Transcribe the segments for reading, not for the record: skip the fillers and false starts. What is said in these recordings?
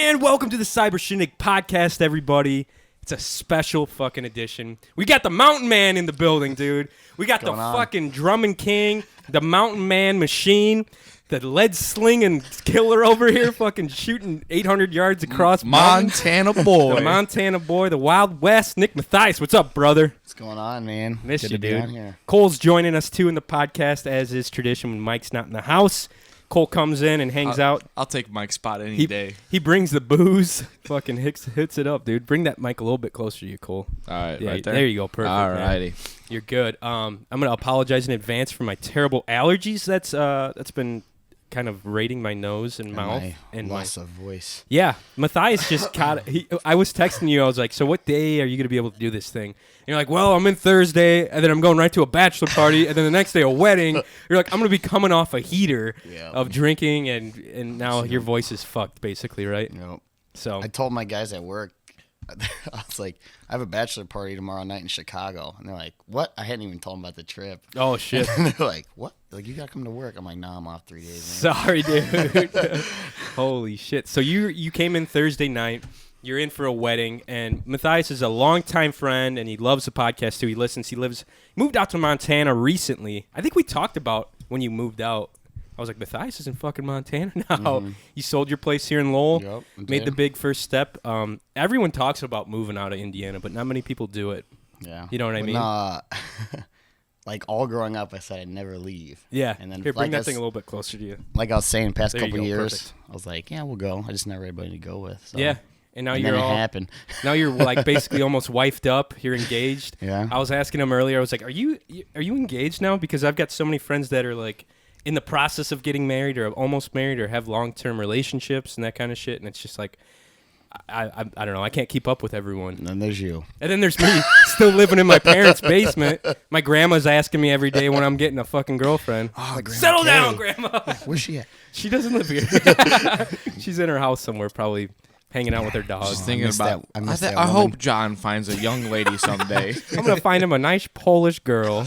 And welcome to the cybershindigpodcast, everybody. It's a special fucking edition. We got the Mountain Man in the building, dude. We got the fucking drumming king, the Mountain Man machine, the lead slinging killer over here, fucking shooting 800 yards across Montana boy. The Montana boy, the Wild West, Nick Matthias. What's up, brother? What's going on, man? Missed Good you, to be dude. on here. Cole's joining us too in the podcast, as is tradition when Mike's not in the house. Cole comes in and hangs out. I'll take Mike's spot any day. He brings the booze, fucking hits it up, dude. Bring that mic a little bit closer to you, Cole. All right, Yeah, right there. there you go, perfect. All righty. Man. You're good. I'm gonna apologize in advance for my terrible allergies. That's been kind of raiding my nose and mouth and loss of voice. Yeah, Matthias just caught. I was texting you. I was like, "So what day are you gonna be able to do this thing?" And you're like, "Well, I'm in Thursday, and then I'm going right to a bachelor party, and then the next day a wedding." You're like, "I'm gonna be coming off a heater of drinking, and now your voice is fucked, basically, right?" Yep. So I told my guys at work, I was like, I have a bachelor party tomorrow night in Chicago, and they're like, "What?" I hadn't even told them about the trip. Oh shit! And they're like, "What? Like you gotta come to work?" I'm like, "No, I'm off 3 days." Man. Sorry, dude. Holy shit! So you came in Thursday night. You're in for a wedding, and Matthias is a longtime friend, and he loves the podcast too. He listens. Moved out to Montana recently. I think we talked about when you moved out. I was like, Matthias is in fucking Montana now. Mm-hmm. You sold your place here in Lowell. Yep, made the big first step. Everyone talks about moving out of Indiana, but not many people do it. Yeah. You know what I mean? Like all growing up, I said I'd never leave. Yeah. And then here, bring that thing a little bit closer to you. Like I was saying, past There you couple go, years, perfect. I was like, "Yeah, we'll go." I just never had anybody to go with. So. Yeah. And now And you're then all it happened. Now you're like basically almost wifed up. You're engaged. Yeah. I was asking him earlier. I was like, "Are you engaged now?" Because I've got so many friends that are like in the process of getting married or almost married or have long-term relationships and that kind of shit. And it's just like, I don't know. I can't keep up with everyone. And then there's you. And then there's me still living in my parents' basement. My grandma's asking me every day when I'm getting a fucking girlfriend. Oh, Settle down, Grandma. Where's she at? She doesn't live here. She's in her house somewhere, probably hanging out with her dog. Just thinking about. I miss that I woman. hope John finds a young lady someday. I'm gonna find him a nice Polish girl.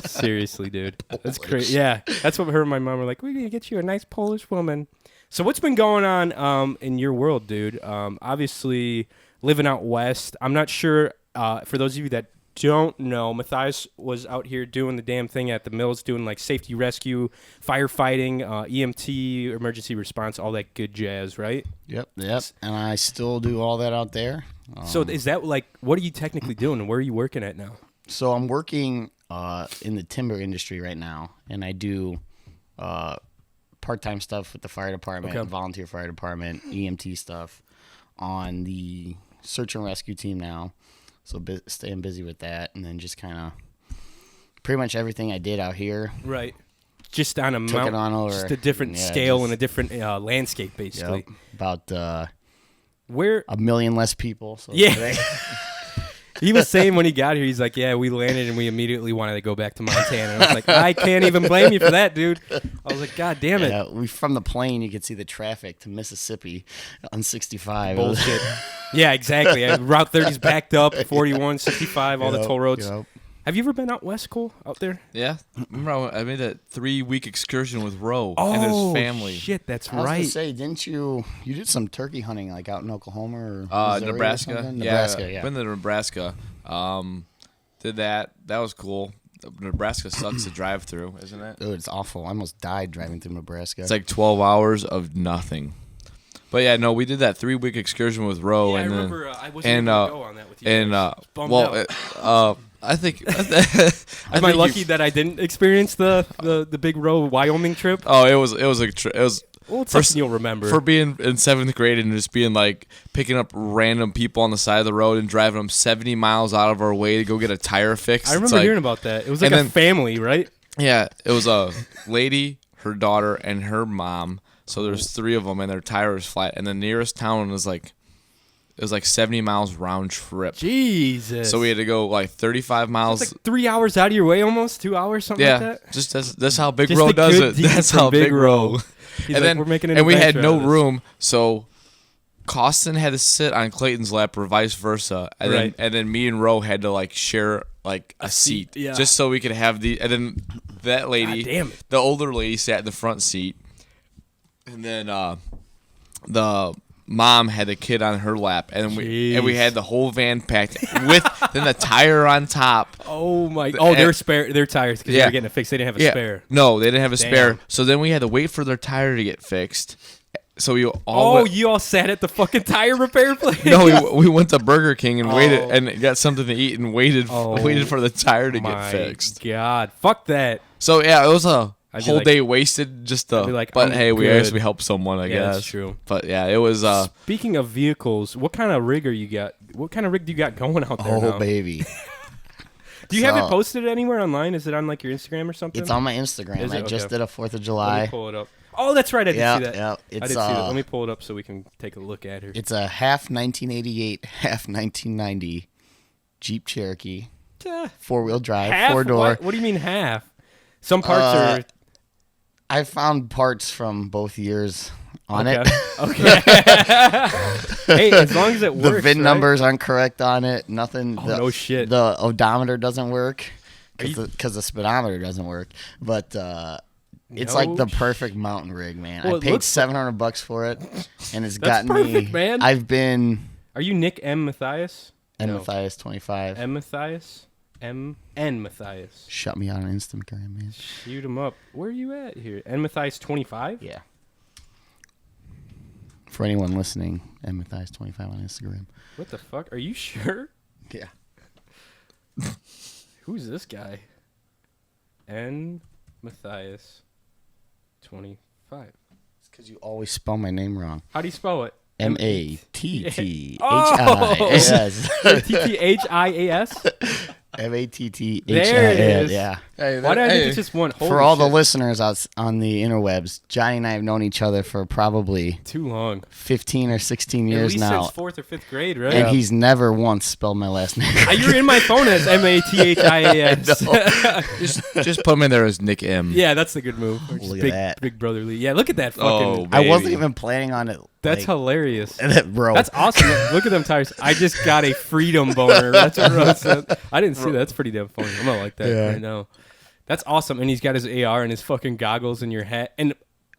Seriously, dude, that's crazy. Yeah, that's what her and my mom were like. We're gonna get you a nice Polish woman. So what's been going on in your world, dude? Obviously, living out west. I'm not sure. For those of you that don't know, Matthias was out here doing the damn thing at the mills, doing like safety rescue, firefighting, EMT, emergency response, all that good jazz, right? Yep. And I still do all that out there. So is that like, what are you technically doing, and where are you working at now? So I'm working in the timber industry right now, and I do part-time stuff with the fire department, volunteer fire department, EMT stuff on the search and rescue team now. So staying busy with that, and then just kind of pretty much everything I did out here. Right. Just on a Took it on over. Just a different scale and a different landscape, basically. Yep. About where 1 million less people. So yeah. He was saying when he got here, he's like, "Yeah, we landed and we immediately wanted to go back to Montana." And I was like, "I can't even blame you for that, dude." I was like, "God damn it!" Yeah, from the plane, you could see the traffic to Mississippi on 65. Bullshit. Yeah, exactly. Route 30's backed up, 41, 65, all the toll roads. Yep. Have you ever been out west, Cole, out there? Yeah. Remember I made that 3-week excursion with Roe and his family. Shit, that's I was right. gonna say, didn't you did some turkey hunting like out in Oklahoma or Missouri Nebraska. or something? Yeah, Nebraska, yeah. Been to Nebraska. Did that. That was cool. Nebraska sucks to drive through, isn't it? Dude, it's awful. I almost died driving through Nebraska. It's like 12 hours of nothing. But yeah, no, we did that 3-week excursion with Roe, Yeah, and I then remember I wasn't able to go on that with you. and Bummed well, out. I think. Am I lucky that I didn't experience the big row Wyoming trip? Oh, it was Well, it's something you'll remember. for being in 7th grade and just being like picking up random people on the side of the road and driving them 70 miles out of our way to go get a tire fixed. I remember hearing about that. It was like a family, right? Yeah, it was a lady, her daughter, and her mom. So there's 3 of them, and their tire was flat. And the nearest town was like 70 miles round trip. Jesus. So we had to go like 35 miles. It's like 3 hours out of your way, almost 2 hours, something like that. Just that's how Big Just Row a does good it. deed That's from how Big Big Row. Row. He's And like, then we're making an and we had adventure no out of this. room, so Costin had to sit on Clayton's lap or vice versa, and Right. then me and Roe had to like share like a seat, yeah. just so we could have the. And then that lady, God damn it. the older lady, sat in the front seat, and then the mom had the kid on her lap, and we had the whole van packed with then the tire on top. Oh my! Oh, they're spare. Their tires because they were getting it fixed. They didn't have a spare. No, they didn't have a spare. So then we had to wait for their tire to get fixed. So we all you all sat at the fucking tire repair place? No, we went to Burger King and waited and got something to eat and waited for the tire to get fixed. God, fuck that. So yeah, it was a whole day wasted just to. But hey, we actually helped someone, I guess. That's true. But yeah, it was. Speaking of vehicles, what kind of rig are you got? What kind of rig do you got going out there now? Oh baby. Do you have it posted anywhere online? Is it on like your Instagram or something? It's on my Instagram. I just did a 4th of July. Let me pull it up. Oh, that's right. I did see that. Yeah, I did see that. Let me pull it up so we can take a look at her. It's a half 1988, half 1990 Jeep Cherokee. 4-wheel drive, half? 4-door. What do you mean half? Some parts are... I found parts from both years on it. Okay. Hey, as long as it works, the VIN numbers aren't correct on it. Nothing. No shit. The odometer doesn't work because the speedometer doesn't work. But it's like the perfect mountain rig, man. Well, I paid $700 for it, and it's That's gotten perfect, me. Man. I've been. Are you Nick M. Matthias? Matthias 25. M. Matthias? M. N. Matthias. Shut me out on Instagram, man. Shoot him up. Where are you at here? N. Matthias 25? Yeah. For anyone listening, M. Matthias 25 on Instagram. What the fuck? Are you sure? Yeah. Who's this guy? N. Matthias 25. It's because you always spell my name wrong. How do you spell it? Matthias. T-T-H-I-A-S? Matthias. There it is. Yeah. Hey, why did I think it's just one? For all the listeners out on the interwebs, Johnny and I have known each other for probably too long, 15 or 16 years now. At least since 4th or 5th grade, right? And he's never once spelled my last name. You're in my phone as Mathias. just put him in there as Nick M. Yeah, that's the good move. Look at that. Big brotherly. Yeah, look at that fucking. I wasn't even planning on it. That's hilarious. Bro. That's awesome. Look at them tires. I just got a freedom boner. That's what Rose said. I didn't see that. That's pretty damn funny. I'm not like that right now. That's awesome. And he's got his AR and his fucking goggles and your hat. And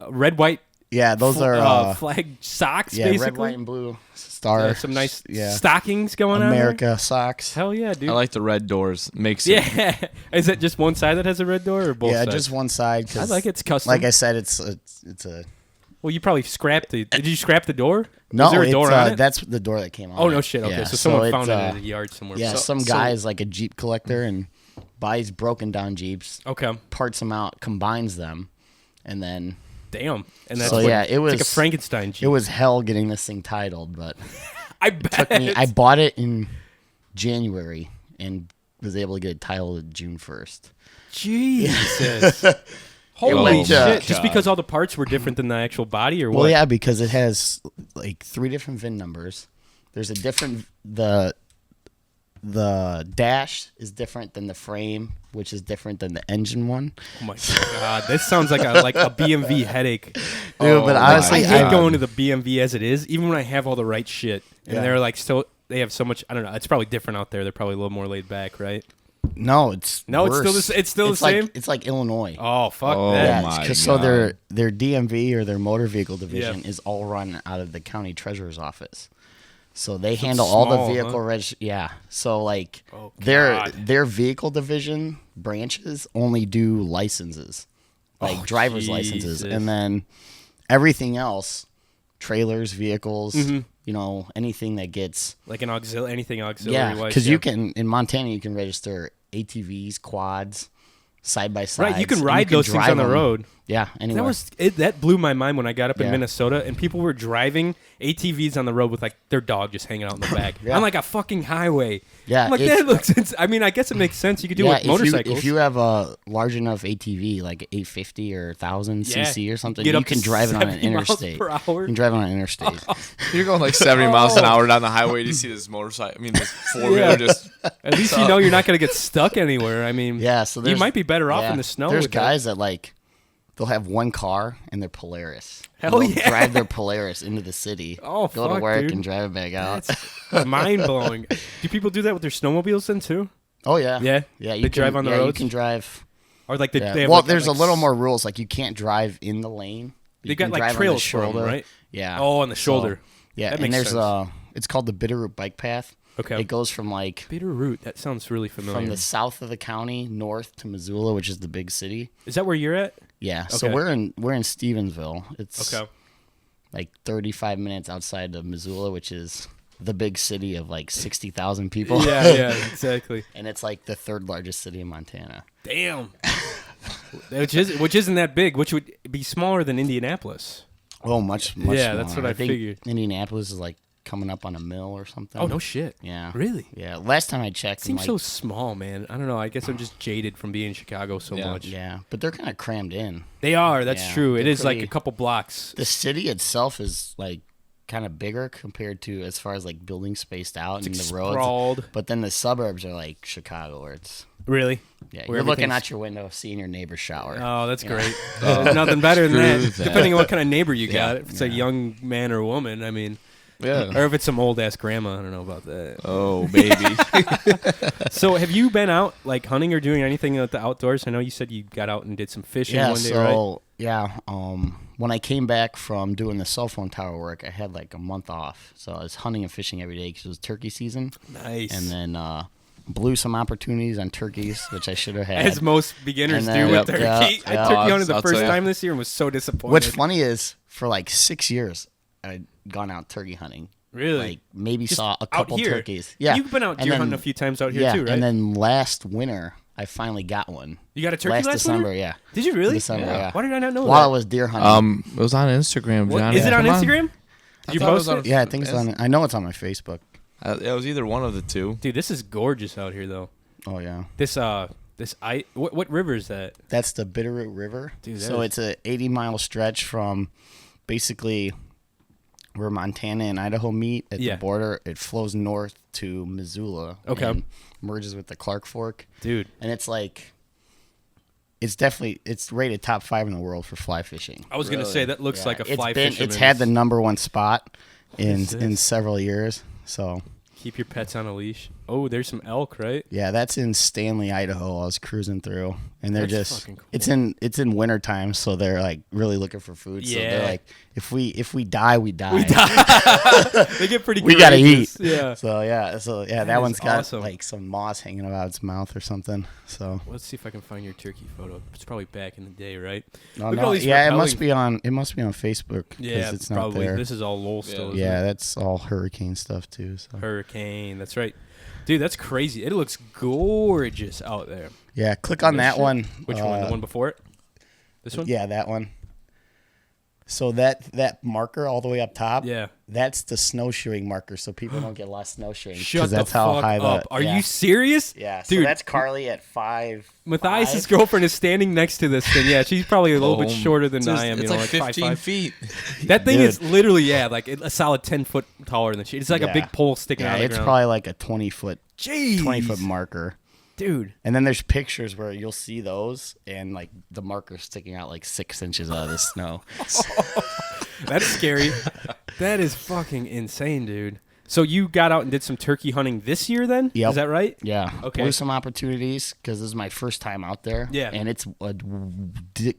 red, white. Yeah, those are flag socks, basically. Red, white, and blue star. Some nice stockings going on. America socks. Hell yeah, dude. I like the red doors. Makes it. Yeah. Is it just one side that has a red door or both sides? Yeah, just one side. I like it's custom. Like I said, it's a... Well, you probably scrapped the... Did you scrap the door? No, was there a door on it? That's the door that came on. Oh, no shit. Okay, so someone found it in a yard somewhere. Yeah, some guy is like a Jeep collector and buys broken down Jeeps. Okay. Parts them out, combines them, and then... Damn. And that's it was like a Frankenstein Jeep. It was hell getting this thing titled, but... I bet. I bought it in January and was able to get it titled June 1st. Jesus. Holy shit. God. Just because all the parts were different than the actual body or what? Well, yeah, because it has like 3 different VIN numbers. There's a different... The dash is different than the frame, which is different than the engine one. Oh my god, this sounds like a BMV headache. Dude, but honestly, I hate going to the BMV as it is, even when I have all the right shit. And they're like they have so much. I don't know. It's probably different out there. They're probably a little more laid back, right? No, it's worse. It's still the same. It's like Illinois. Oh fuck that! Yeah, so their DMV or their motor vehicle division is all run out of the county treasurer's office. So they handle all the vehicle So like their vehicle division branches only do licenses, like driver's licenses, and then everything else, trailers, vehicles, anything that gets like an anything auxiliary. Yeah, because you can in Montana you can register ATVs, quads, side by side. Right, you can ride those things on the road. Yeah, anywhere. That blew my mind when I got up in Minnesota and people were driving ATVs on the road with like their dog just hanging out in the back on like a fucking highway. Yeah, I'm like that looks. I mean, I guess it makes sense. You could do it with motorcycles. If you have a large enough ATV, like 850 or 1,000 cc or something, you can drive it on an interstate. You can drive it on an interstate. You're going like 70 miles an hour down the highway to see this motorcycle. I mean, this 4-wheeler just. At least you know you're not going to get stuck anywhere. I mean, so you might be better off in the snow. There's guys that like. They'll have one car and their Polaris. Hell yeah! Drive their Polaris into the city. Go to work dude. And drive it back out. That's mind blowing. Do people do that with their snowmobiles then too? Oh yeah, yeah. You drive on the roads. You can drive. Or like they have well, there's a little more rules. Like you can't drive in the lane. They got like trails for them, right? Yeah. Oh, on the shoulder. Yeah, That and makes there's sense. it's called the Bitterroot Bike Path. Okay. It goes from like Bitterroot. That sounds really familiar. from the south of the county north to Missoula, which is the big city. Is that where you're at? Yeah. So Okay. we're in Stevensville. It's Okay. like 35 minutes outside of Missoula, which is the big city of like 60,000 people. Yeah, exactly. And it's like the third largest city in Montana. Damn. which isn't that big, which would be smaller than Indianapolis. Oh, much Yeah, that's smaller. what I think figured. Indianapolis is like coming up on a mill or something. Oh, no shit. Yeah. Really? Yeah. Last time I checked, Seems like, so small, man. I don't know. I guess I'm just jaded from being in Chicago so Yeah. much. yeah, but they're kind of crammed in. They are. That's Yeah, true. It they're is like a pretty- couple blocks. The city itself is like kind of bigger compared to as far as like buildings spaced out and the roads. Sprawled. But then the suburbs are like Chicago, where it's Really? yeah, Where you're looking everything's- out your window, seeing your neighbor's shower. Oh, that's You know? great. There's nothing better than screw that. that. Depending on what kind of neighbor you Yeah, got. If it's a young man or woman, I mean, Yeah. or if it's some old ass grandma, I don't know about that. Oh, baby. So, have you been out like hunting or doing anything at the outdoors? I know you said you got out and did some fishing Yeah, one day, right? so yeah, when I came back from doing the cell phone tower work, I had like a month off, so I was hunting and fishing every day because it was turkey season, Nice. and then blew some opportunities on turkeys, which I should have had. As most beginners And do then- with Yep, turkey. yeah, I turkey hunted the I'll first tell ya. time this year and was so disappointed. What's funny is for like 6 years, I'd gone out turkey hunting. Really? Like maybe Just saw a out couple here? turkeys. Yeah, You've been out And deer then- hunting a few times out here yeah, too, right? and then last winter, I finally got one. you got a turkey last December, winter? yeah. Did you really? December, yeah. Why did I not know While I that? was deer hunting. It was on Instagram, What- John. is it on Come Instagram? Did you thought it was post on- it? yeah, I think it's on. I know it's on my Facebook. It was either one of the two. Dude, this is gorgeous out here, though. Oh yeah. This what river is that? That's the Bitterroot River. Dude, that so is- it's a 80-mile stretch from basically where Montana and Idaho meet at Yeah. the border. It flows north to Missoula. Okay. And merges with the Clark Fork. Dude, And it's like, it's rated top 5 in the world for fly fishing. I was gonna say that looks like a fly fisherman. It's had the number 1 spot in What is this? several years. So Keep your pets on a leash. Oh, there's some elk, right? yeah, that's in Stanley, Idaho. I was cruising through, and they're That's just fucking cool. it's in winter time, so they're like really looking for food. So Yeah. they're like, if we die, we die. They get pretty. We gotta courageous. eat. Yeah. So yeah, That that is one's got awesome. like some moss hanging out its mouth or something. So Let's see if I can find your turkey photo. It's probably back in the day, right? no, Look at all no, these yeah, repelling- it must be on Facebook. 'cause Yeah, it's not probably. there. This is all Lowell still. isn't Yeah, it? that's all hurricane stuff too. So Hurricane. That's right. Dude, that's crazy. It looks gorgeous out there. yeah, click on that Shit. one. Which one? The one before it? This one? Yeah, that one. So that marker all the way up top. Yeah. That's the snowshoeing marker, so people don't get lost snowshoeing. Shut 'cause the that's how fuck high up. the. Are yeah. you serious? Yeah, so Dude, that's Carly at 5. Matthias' girlfriend is standing next to this thing. Yeah, she's probably a little bit Oh, shorter than it's I am. It's you know, like 5'5". 15 feet. That thing Dude. is literally, yeah, like a solid 10 foot taller than she. It's like a Yeah. big pole sticking Yeah, out of the it's ground. probably like a 20-foot Jeez. marker. Dude. And then there's pictures where you'll see those, and like the marker sticking out like 6 inches out of the snow. That's scary. That is fucking insane, dude. So you got out and did some turkey hunting this year then? Yep. Is that right? Yeah. Okay. Blew some opportunities because this is my first time out there. Yeah. And it's a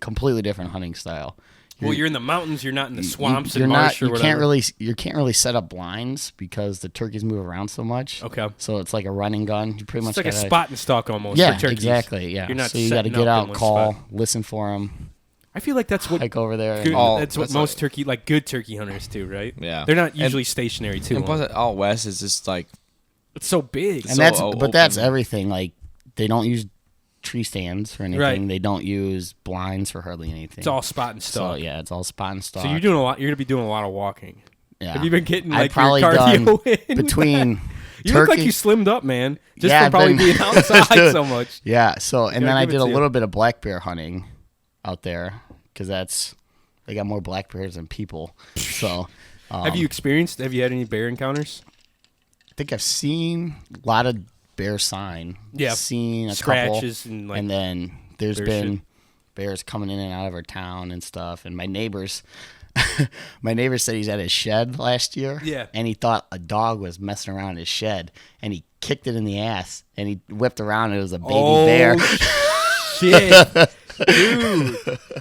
completely different hunting style. Well, you're in the mountains. You're not in the swamps You're and marsh not. or whatever. You can't really set up blinds because the turkeys move around so much. Okay. So it's like a running gun. You pretty much It's like a gotta- spot and stalk almost Yeah, for turkeys. exactly. Yeah. You're not so you got to setting get up in out, one call, spot. listen for them, I feel like that's what hike over there. good, and- All- that's what that's most like- turkey, like good turkey hunters do, right? Yeah. They're not And- usually stationary too And plus, long. out west is just like It's so big. and so that's open. that's everything. Like they don't use tree stands for anything. Right. They don't use blinds for hardly anything. It's all spot and so stalk. yeah, it's all spot and stalk. So you're doing a lot. You're gonna be doing a lot of walking. Yeah. Have you been getting I've like probably your cardio done in with between that? You look like turkey- you slimmed up, man. Just Yeah, from I've probably been- being outside so much. Yeah. So and Gotta then I give it did a to you. little bit of black bear hunting out there because they got more black bears than people. So Have you had any bear encounters? I think I've seen a lot of bear sign. Yeah. Seen a Scratches couple, and like and then there's bear been shit. bears coming in and out of our town and stuff. And my neighbors, my neighbor said he's at his shed last year. Yeah. And he thought a dog was messing around his shed, and he kicked it in the ass, and he whipped around, and it was a baby bear. Shit. Dude.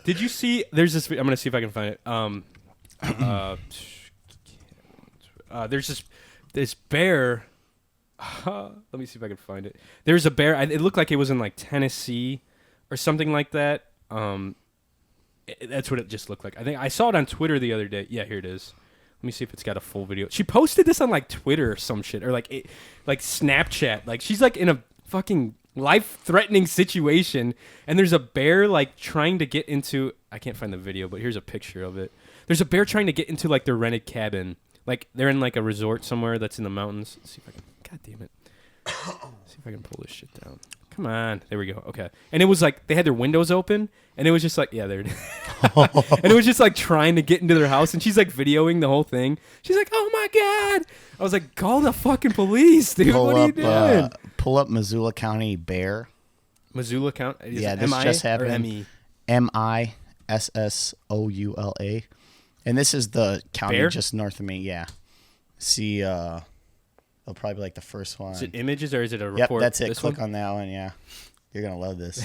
Did you see there's this I'm gonna see if I can find it. There's this bear. Let me see if I can find it. There's a bear. It looked like it was in like Tennessee or something like that. That's what it just looked like. I think I saw it on Twitter the other day. Yeah, here it is. Let me see if it's got a full video. She posted this on like Twitter or some shit or like Snapchat. Like she's like in a fucking life-threatening situation, and there's a bear like trying to get into. I can't find the video, but here's a picture of it. There's a bear trying to get into like their rented cabin. Like they're in like a resort somewhere that's in the mountains. Let's see if I can. God damn it. See if I can pull this shit down. Come on. There we go. Okay. And it was like they had their windows open, and it was just like, yeah, there it is. And it was just like trying to get into their house, and she's like videoing the whole thing. She's like, oh my God. I was like, call the fucking police, dude. What are you doing? Pull up Missoula County bear. Missoula County? Yeah, this just happened. M-I? Missoula. And this is the county Bear? just north of me. Yeah. See, it'll probably be like the first one. Is it images or is it a Yep, report? that's it. This Click one? on that one. Yeah. You're going to love this.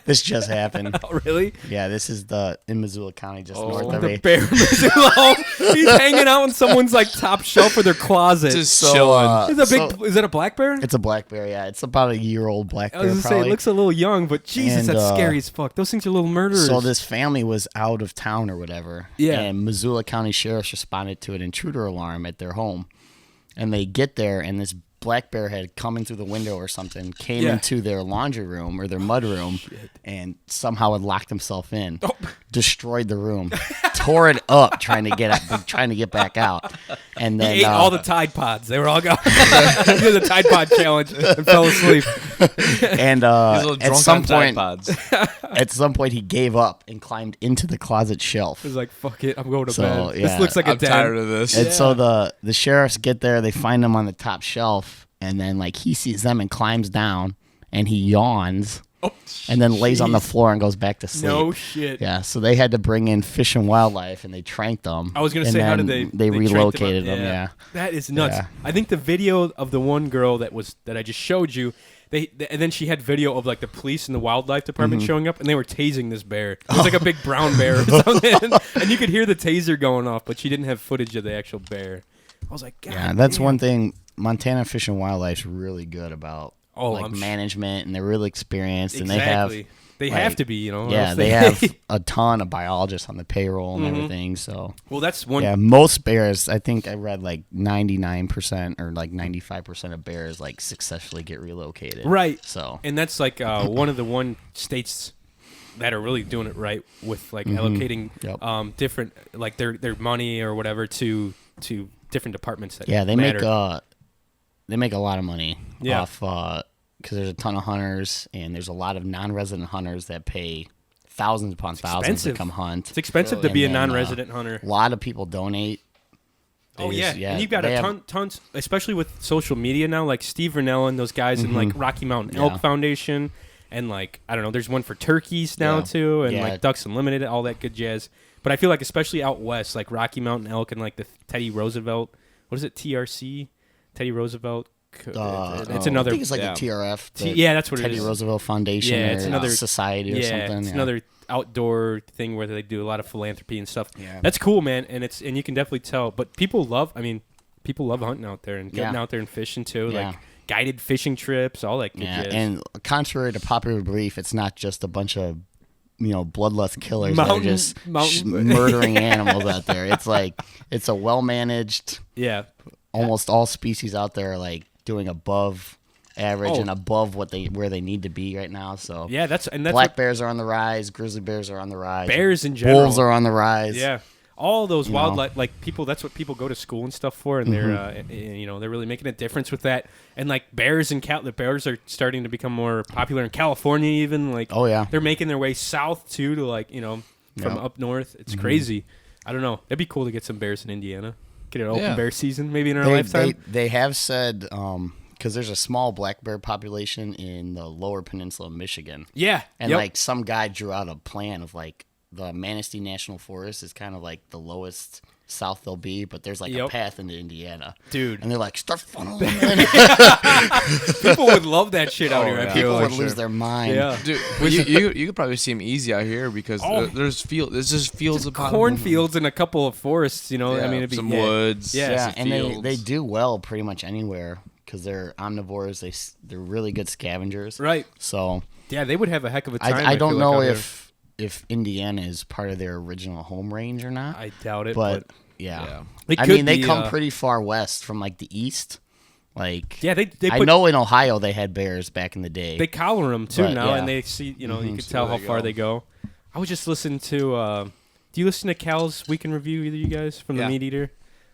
This just happened. Oh, really? Yeah, this is in Missoula County, just north of the me. bear in Missoula home. He's hanging out in someone's like top shelf of their closet. Just chilling. Is that a black bear? It's a black bear, yeah. It's about a year-old black I bear, was gonna say probably. it looks a little young, but Jesus, And, that's scary as fuck. Those things are little murderers. So this family was out of town or whatever. Yeah. And Missoula County Sheriff's responded to an intruder alarm at their home. And they get there, and this black bear had come in through the window or something, came into their laundry room or their mud room, and somehow had locked himself in, destroyed the room, tore it up trying to get back out, and then he ate all the Tide Pods. They were all gone. He did the Tide Pod challenge and fell asleep. And He's a little at drunk some on Tide point, Pods. at some point, he gave up and climbed into the closet shelf. He was like, "Fuck it, I'm going to So, bed." yeah. This looks like a I'm den. tired of this. And so the sheriffs get there, they find him on the top shelf, and then like he sees them and climbs down, and he yawns, and then lays on the floor and goes back to sleep. No shit. Yeah, so they had to bring in Fish and Wildlife, and they tranked them. I was gonna and say, how then did They tranked relocated up? them. Yeah. That is nuts. Yeah. I think the video of the one girl that I just showed you. And then she had video of like the police and the wildlife department showing up, and they were tasing this bear. It was like a big brown bear or something, and you could hear the taser going off, but she didn't have footage of the actual bear. I was like, God, Yeah, that's damn. one thing. Montana Fish and Wildlife's really good about I'm management, and they're really experienced, Exactly. and They have to be, you know. or yeah, else they have a ton of biologists on the payroll and everything. So Well, that's one. yeah, most bears, I think I read like 99% or like 95% of bears like successfully get relocated. Right. So And that's like one of the states that are really doing it right with like allocating Yep. different like their money or whatever to different departments that yeah, they matter. make a lot of money Yeah. off because there's a ton of hunters, and there's a lot of non-resident hunters that pay thousands upon thousands expensive. to come hunt. It's expensive to And be a then, non-resident hunter. A lot of people donate. Oh There's- yeah, and you've got they a have- tons, especially with social media now. Like Steve Vernell and those guys in like Rocky Mountain Elk Yeah. Foundation, and like I don't know, there's one for turkeys now Yeah. too, and Yeah. like Ducks Unlimited, all that good jazz. But I feel like especially out west, like Rocky Mountain Elk and like the Teddy Roosevelt, what is it, TRC, Teddy Roosevelt. It's another. I think it's like yeah. the TRF. the Yeah, that's what it Teddy is. Roosevelt Foundation. Yeah, it's or another society or yeah, something. it's yeah. another outdoor thing where they do a lot of philanthropy and stuff. Yeah. That's cool, man, and you can definitely tell. But people love hunting out there and getting Yeah. out there and fishing too, Yeah. like guided fishing trips, all that good Yeah, jazz. and contrary to popular belief, it's not just a bunch of bloodlust killers that are just murdering animals out there. It's like it's a well managed. Yeah, Almost all species out there are like doing above average Oh. and above where they need to be right now. So yeah, that's black bears are on the rise, grizzly bears are on the rise, bears in general. wolves are on the rise. Yeah, all those You know. wildlife, like people. That's what people go to school and stuff for, and they're they're really making a difference with that. And like bears and the bears are starting to become more popular in California, even like Oh yeah. they're making their way south too to like from Yeah. up north. It's crazy. I don't know. It'd be cool to get some bears in Indiana. Get an open Yeah. bear season maybe in our lifetime. They have said because there's a small black bear population in the lower peninsula of Michigan. Yeah, And yep. like some guy drew out a plan of like the Manistee National Forest is kind of like the lowest south they'll be, but there's like Yep. a path into Indiana, Dude. and they're like, start funneling in. People would love that shit out Oh, here. I yeah. feel People like. would lose their mind. Yeah. Dude, but you could probably see them easy out here because there's just fields of Cornfields and a couple of forests, you know. I mean, it'd be some woods. Yeah. Yeah, some and fields. they do well pretty much anywhere because they're omnivores. They're really good scavengers. Right. So Yeah, they would have a heck of a time. I don't feel know like, out if Indiana is part of their original home range or not. there. I doubt it, but but yeah. It I could mean, they be, come pretty far west from like the east. Like yeah, they I put, know in Ohio they had bears back in the day. they collar them too But, now, yeah. and they see, you know, you can See tell where how they far go. they go. I was just listening to. Do you listen to Cal's Week in Review? Either you guys from the Yeah. Meat Eater,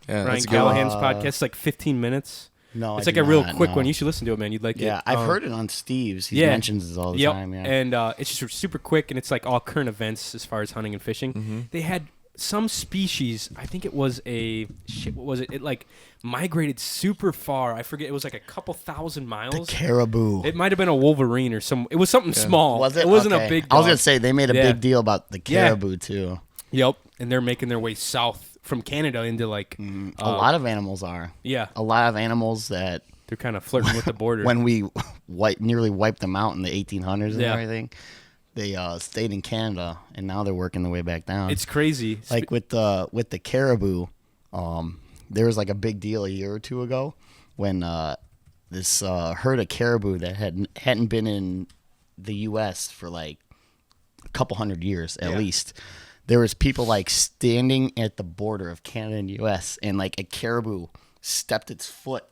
Yeah, Ryan that's a good one. Callahan's podcast. It's like 15 minutes. No, It's I like do a real not, quick no. one. You should listen to it, man. You'd like it. Yeah, I've heard it on Steve's. He yeah. mentions it all the Yep. time. Yeah, And it's just super quick, and it's like all current events as far as hunting and fishing. Mm-hmm. They had some species. I think it was a shit. What was it? It like migrated super far. I forget. It was like a couple thousand the miles. caribou. It might have been a wolverine or some. It was something small. Was it? It wasn't Okay. a big. I was dog. gonna say they made a Yeah. big deal about the Yeah. caribou too. Yep. And they're making their way south from Canada into like A lot of animals are. yeah. A lot of animals that They're kind of flirting with the border. when we nearly wiped them out in the 1800s and Yeah. everything, they stayed in Canada and now they're working their way back down. It's crazy. like with the caribou. There was like a big deal a year or two ago when this herd of caribou that hadn't been in the U.S. for like a couple hundred years at least. There was people like standing at the border of Canada and U.S. and like a caribou stepped its foot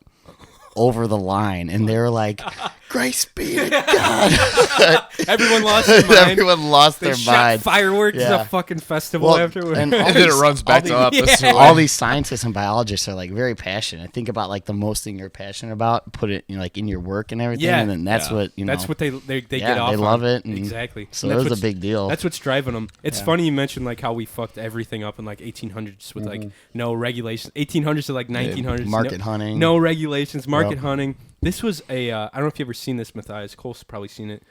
over the line, and they were like, "Grace be to God!" Everyone lost their mind. Everyone lost They their shot mind. fireworks Yeah. at a fucking festival Well, afterwards. and all And then it these- runs back to up. yeah. all these scientists and biologists are like very passionate. Think about like the most thing you're passionate about, put it like in your work and everything, Yeah. and then that's what That's what they yeah, get off they on. love it. And Exactly. So And it that's was a what's- big deal. That's what's driving them. It's Yeah. funny you mentioned like how we fucked everything up in like 1800s with like no regulations. 1800s to like 1900s. market no, hunting. No regulations. Market Yep. hunting. This was a. I don't know if you ever seen this, Matthias. Cole's probably seen it.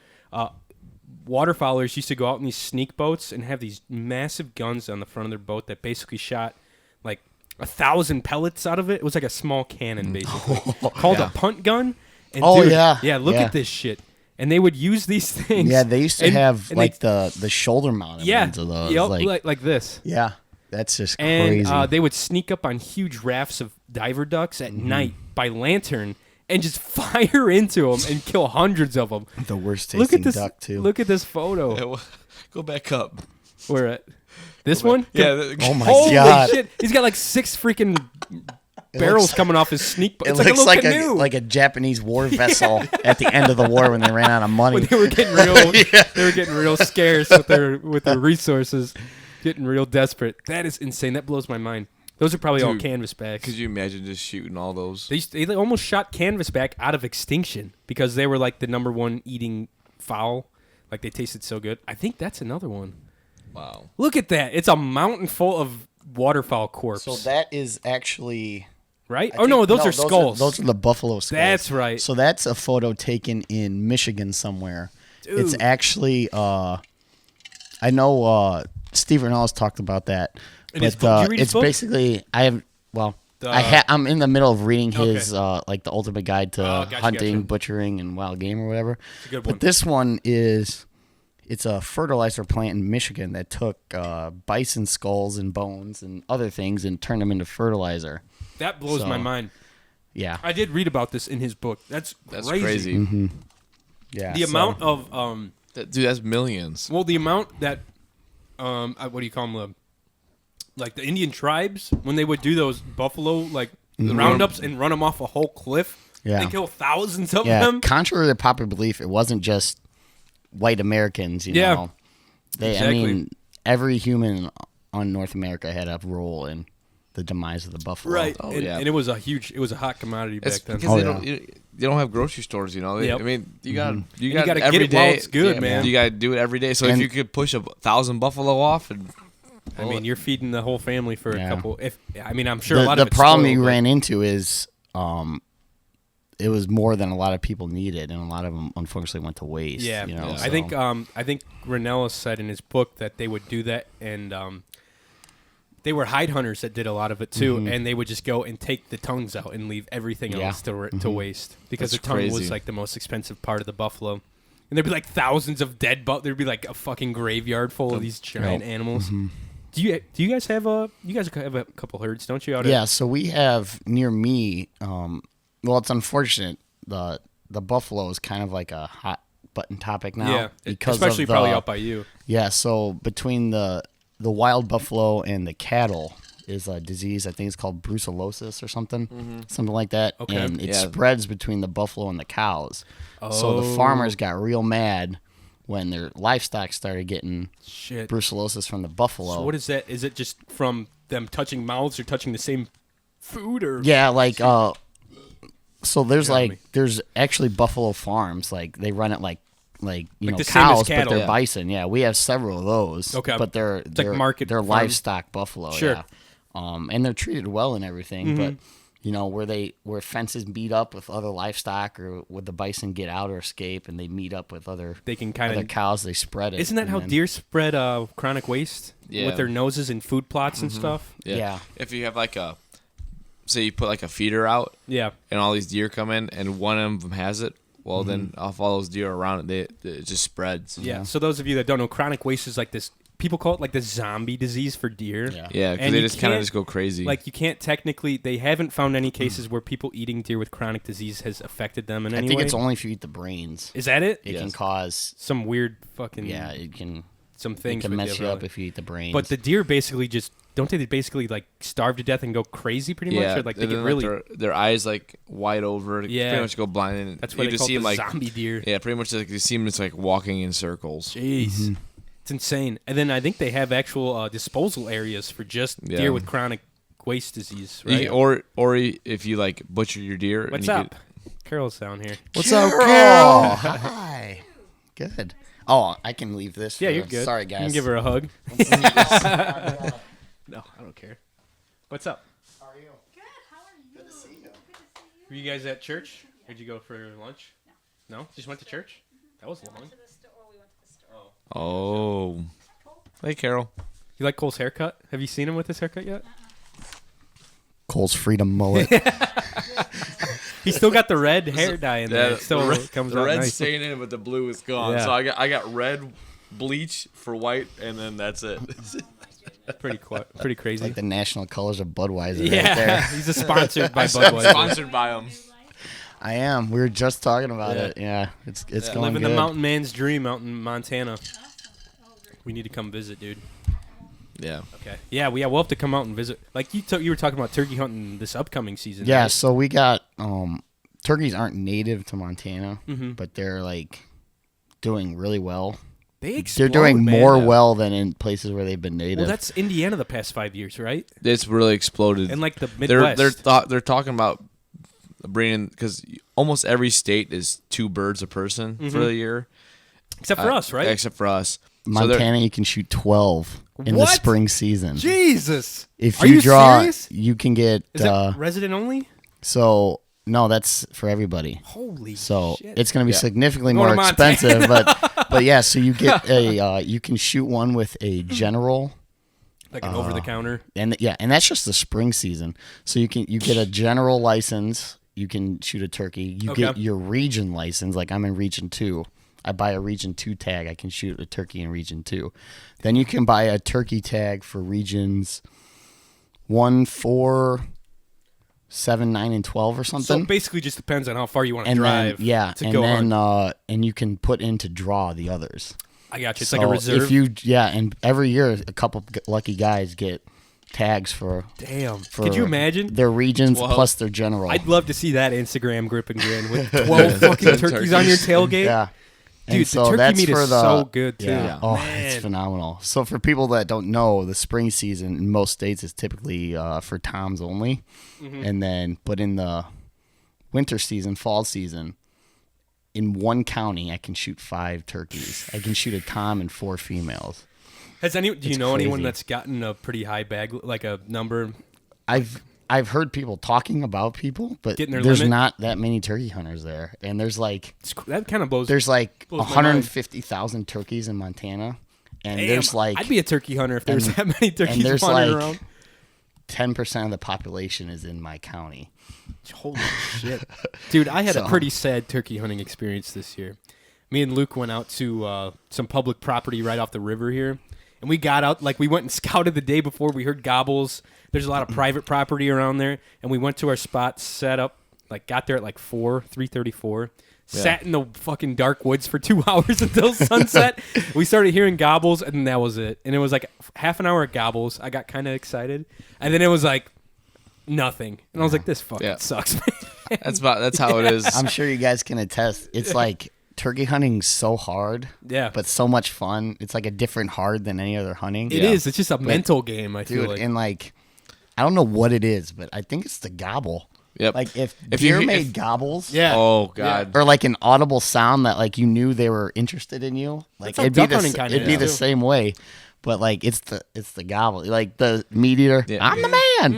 Waterfowlers used to go out in these sneak boats and have these massive guns on the front of their boat that basically shot like 1,000 pellets out of it. It was like a small cannon, basically, called a punt gun. And Oh, dude, yeah. yeah. Look Yeah. at this shit. And they would use these things. Yeah, they used to and- have and like they, the shoulder mounted yeah, ones of those. yep, like, like this. yeah, that's just And crazy. they would sneak up on huge rafts of diver ducks at night by lantern and just fire into them and kill hundreds of them. the worst tasting Look at this! duck too. Look at this photo. Go back up. Where at? This one? Yeah. Oh my Holy God. shit! He's got like 6 freaking barrels coming off his sneak. It It's like a looks little like canoe. like a Japanese war vessel at the end of the war when they ran out of money. When they were getting real, they were getting real scarce with their resources, getting real desperate. That is insane. That blows my mind. Those are probably all Dude, canvasbacks. Could you imagine just shooting all those? They almost shot canvasback out of extinction because they were like the #1 eating fowl. Like they tasted so good. I think that's another one. Wow. Look at that. It's a mountain full of waterfowl corpse. So that is actually right? I Oh no, think- those are skulls. Those are the buffalo skulls. That's right. So that's a photo taken in Michigan somewhere. Dude. It's actually I know Steve Rinalds talked about that. In But his book? Did you read his it's book? basically I'm in the middle of reading his like the ultimate guide to gotcha, hunting, gotcha. butchering, and wild game or whatever. a good But one. this one it's a fertilizer plant in Michigan that took bison skulls and bones and other things and turned them into fertilizer. That blows So- my mind. Yeah. I did read about this in his book. That's Crazy. Yeah. The amount of Dude, that's millions. well, the amount that what do you call them? Like the Indian tribes when they would do those buffalo like roundups and run them off a whole cliff. Yeah. They kill thousands of Yeah, them. contrary to popular belief, it wasn't just white Americans, you Yeah. know. Exactly. I mean, every human on North America had a role in the demise of the buffalo. Right. Oh, and, yeah. and it was a hot commodity back It's then. because they don't have grocery stores, you know. Yep. I mean, you got you got gotta every get it while day- it's good, yeah, man. You got to do it every day. So And- if you could push 1,000 buffalo off, and I mean, you're feeding the whole family for a Yeah. couple. I'm sure a lot The of it's problem spoiled, you but- ran into is it was more than a lot of people needed, and a lot of them unfortunately went to waste. Yeah, you know, I think Ranella said in his book that they would do that, and they were hide hunters that did a lot of it too, and they would just go and take the tongues out and leave everything else to waste because That's the tongue was crazy. like the most expensive part of the buffalo. And there'd be like thousands of dead there'd be like a fucking graveyard full of these giant animals. Do you guys have a couple herds, don't you? Yeah, so we have near me. Well, it's unfortunate. The buffalo is kind of like a hot button topic now. Yeah, because especially of probably out by you. Yeah, so between the wild buffalo and the cattle is a disease. I think it's called brucellosis or something like that. Okay. And it Yeah. spreads between the buffalo and the cows. So the farmers got real mad when their livestock started getting brucellosis from the buffalo. So what is that? Is it just from them touching mouths or touching the same food or? Yeah, like so there's Got me. there's actually buffalo farms, like they run it like you know, the same as cows, but cattle. they're Yeah. bison. Yeah, we have several of those. Okay. But they're like market they're farm. livestock buffalo. Sure. Yeah. And they're treated well and everything, but you know, where fences meet up with other livestock, or would the bison get out or escape and they meet up with other They can kind other of. cows, they spread it. Isn't that and how then- deer spread chronic waste Yeah. with their noses in food plots and stuff? Yeah. If you have like say you put like a feeder out, Yeah. and all these deer come in, and one of them has it, well, then off all those deer around it, it just spreads. Yeah. So those of you that don't know, chronic waste is like this. People call it like the zombie disease for deer. Yeah. Yeah, because And they you just kind of can't- just go crazy. Like you can't technically. They haven't found any cases where people eating deer with chronic disease has affected them in I any think way. it's only if you eat the brains. Is that it? It can Yes. cause Some weird fucking. yeah, it can Some things with mess you up really. if you eat the brains. But the deer basically just don't they basically like starve to death and go crazy pretty much, or like they and get then, really. their eyes like wide over. Yeah. Pretty much go blind. And That's why you they just call see it them the like zombie deer. yeah, pretty much like you see them just like walking in circles. Jeez. It's insane. And then I think they have actual disposal areas for just Yeah. deer with chronic waste disease, You right? can- or if you like butcher your deer. What's and you up? Carol's down here. What's up, Carol? Hi. Good. Oh, I can leave this. Yeah, for- you're good. Sorry, guys. You can give her a hug. No, I don't care. What's up? How are you? Good. How are you? Good to see you. Were you guys at church? Or did you go for lunch? No. Just went to church? That was long. To the store. We went to the store. Oh. Hey, Carol. You like Cole's haircut? Have you seen him with his haircut yet? Cole's freedom mullet. He's still got the red hair dye in there. It still comes the out red's nice. staying in, but the blue is gone. Yeah. So I got red bleach for white, and then that's it. Pretty crazy. Like the national colors of Budweiser right yeah, there. he's a sponsored by I'm Budweiser. sponsored by them. I am. We were just talking about Yeah. it. Yeah, it's going Living good. the mountain man's dream out in Montana. We need to come visit, dude. Yeah. Okay. Yeah, we'll have to come out and visit. Like you were talking about turkey hunting this upcoming season. Yeah, right? so we got turkeys aren't native to Montana, Mm-hmm. but they're like doing really well. They're They're doing more Yeah. well than in places where they've been native. Well, that's Indiana the past 5 years, right? It's really exploded. And like the they're Midwest. they're talking about bringing, because almost every state is 2 birds a person for the year, Except for us, right? except for us. So they're- Montana, you can shoot 12 in the What? spring season. Jesus. If Are you you draw, serious? you can get. Is that resident only? So no, that's for everybody. Holy So shit. it's going to be Yeah. significantly Going more to Montana. expensive, but yeah. So you get you can shoot one with a general, like an over the counter. and that's just the spring season. So you get a general license. You can shoot a turkey. You get Okay. your region license. Like I'm in region 2. I buy a region 2 tag. I can shoot a turkey in region 2. Then you can buy a turkey tag for regions 1, 4, 7, 9, and 12 or So something. it basically just depends on how far you want to and drive. then to and go then hunt. and you can put in to draw the others. I got you. It's So like a reserve. If you and every year a couple lucky guys get tags for Damn. Could you imagine? their regions 12. plus their general. I'd love to see that Instagram grip and grin with 12 fucking turkeys on your tailgate. yeah. Dude, And the turkey meat is so good, too. Yeah. Oh, Man. it's phenomenal. So for people that don't know, the spring season in most states is typically for toms only, and then but in the winter season, fall season, in one county I can shoot 5 turkeys. I can shoot a tom and 4 females. Do you It's know anyone crazy. that's gotten a pretty high bag, like a number? I've I've heard people talking about people, but Getting their there's limit? not that many turkey hunters there. And there's like That kind of blows. there's like blows my mind. 150,000 turkeys in Montana, and Damn, there's like I'd be a turkey hunter if there's that many turkeys there's wandering like around. 10% of the population is in my county. Holy shit, dude! I had a So- pretty sad turkey hunting experience this year. Me and Luke went out to some public property right off the river here, and we got out like we went and scouted the day before. We heard gobbles. There's a lot of private property around there, and we went to our spot, set up, like got there at like 3:34. Sat in the fucking dark woods for 2 hours until sunset. We started hearing gobbles, and that was it. And it was like half an hour of gobbles. I got kind of excited, and then it was like nothing. And I was like, "This fucking sucks, man." That's how it is. I'm sure you guys can attest. It's like turkey hunting's so hard, Yeah. but so much fun. It's like a different hard than any other hunting. It is. It's just a mental game. I feel Dude, like. and like, I don't know what it is, but I think it's the gobble. Yep. Like if If you deer hear- made if- gobbles, Yeah. Oh God. or like an audible sound that like you knew they were interested in you, like That's how it'd be duck the hunting kinda it'd be is, the too. same way. But like it's the gobble, like the meat eater. Yeah. I'm the man. I'm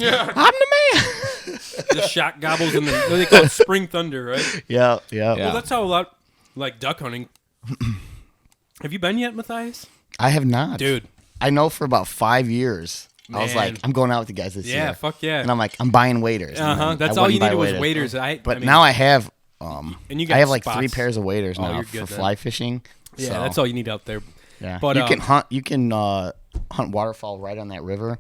the man. The shot gobbles and what do they call it? Spring thunder, right? Yeah. Well, that's how a lot like duck hunting. Have you been yet, Matthias? I have not, Dude. I know for about 5 years. I was Man. like, I'm going out with the guys this Yeah, year. fuck yeah. And I'm like, I'm buying waders. And then That's I all wouldn't you buy needed was waders. I But mean, now I have and you got I have like spots. 3 pairs of waders now you're for good then. fly fishing. Yeah, So, that's all you need out there. Yeah. But, you can hunt waterfowl right on that river.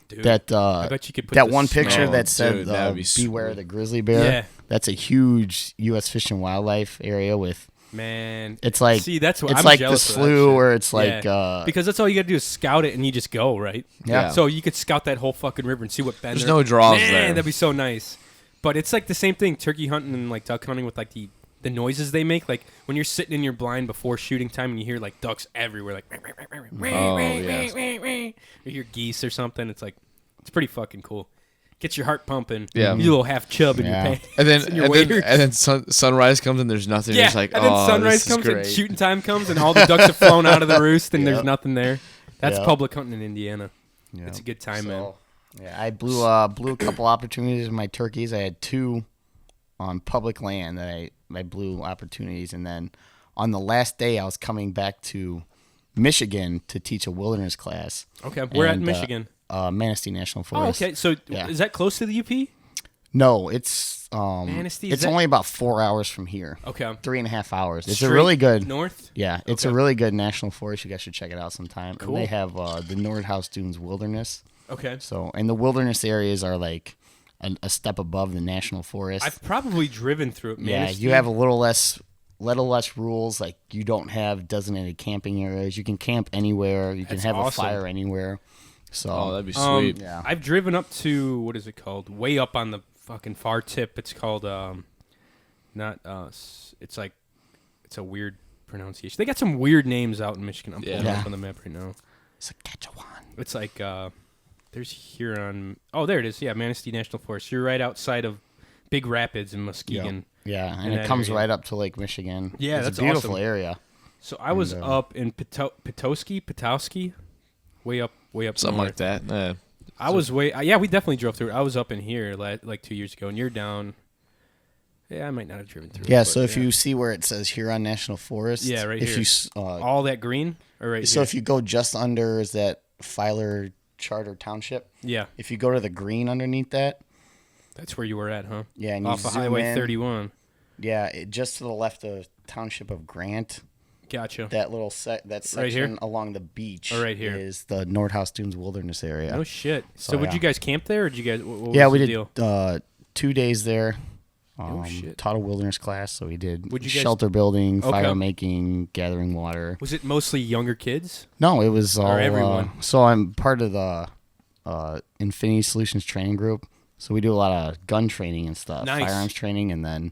Dude, That I bet you could put that the one picture smell- that said Dude, that would be beware sweet. the grizzly bear. Yeah. That's a huge U.S. Fish and Wildlife area with Man, it's like see that's what it's I'm like the jealous of that slough shit. where it's like Yeah. Because that's all you got to do is scout it and you just go, right? Yeah. So you could scout that whole fucking river and see what bend There's there- no draws Man, there. that'd be so nice. But it's like the same thing, turkey hunting and like duck hunting with like the noises they make. Like when you're sitting in your blind before shooting time and you hear like ducks everywhere, like Oh, yes. or hear geese or something. It's like it's pretty fucking cool. Gets your heart pumping. Yeah. You little half chub in Yeah. your pants. And then and your waders. sunrise comes and there's nothing. Yeah, You're just like, and then oh, sunrise this is comes and great. shooting time comes and all the ducks have flown out of the roost and there's Yep. nothing there. That's Yep. public hunting in Indiana. Yeah. It's a good time, man. So, yeah, I blew a couple opportunities with my turkeys. I had 2 on public land that I blew opportunities, and then on the last day I was coming back to Michigan to teach a wilderness class. Okay, we're at And, Michigan. Manistee National Oh, Forest. okay. So Yeah. is that close to the UP? No, it's Manistee, is it's that- only about 4 hours from here. Okay. 3.5 hours. It's Straight a really good. north. Yeah, it's Okay. a really good national forest. You guys should check it out sometime. Cool. And they have the Nordhaus Dunes Wilderness. Okay. So, and the wilderness areas are like a step above the national forest. I've probably driven through it. Yeah, Manistee. you have a little less rules. Like you don't have designated camping areas. You can camp anywhere. You can That's have awesome. a fire anywhere. So Oh, that'd be sweet. yeah. I've driven up to what is it called? Way up on the fucking far tip. It's called it's like it's a weird pronunciation. They got some weird names out in Michigan. I'm pulling it Yeah. up on the map right now. Saskatchewan. It's like there's Huron. Oh, there it is. Yeah, Manistee National Forest. You're right outside of Big Rapids in Muskegon. Yeah, in and that it comes area. right up to Lake Michigan. Yeah, it's that's a beautiful awesome. area. So I was And, up in Petoskey, way up Something north. like that. Yeah. I was way. Yeah, we definitely drove through. I was up in here like 2 years ago, and you're down. Yeah, I might not have driven through. Yeah, it, so but if you see where it says Huron National Forest, Yeah, right if here. you s- all that green, or right so here? if you go just under is that Filer Charter Township. Yeah, If you go to the green underneath that, that's where you were at, huh? yeah, and you Off of zoom Highway in, 31. Yeah, just to the left of Township of Grant, Gotcha. that little that Right here? section along the beach Oh, right here. is the Nordhaus Dunes Wilderness area. No shit. So, So, would yeah. you guys camp there, or did you guys? What Yeah, was we the did deal? 2 days there. shit. Taught a wilderness class, so we did Would you guys- shelter building, Okay. fire making, gathering water. Was it mostly younger kids? No, it was all everyone? so I'm part of the Infinity Solutions training group. So we do a lot of gun training and stuff, Nice. firearms training, and then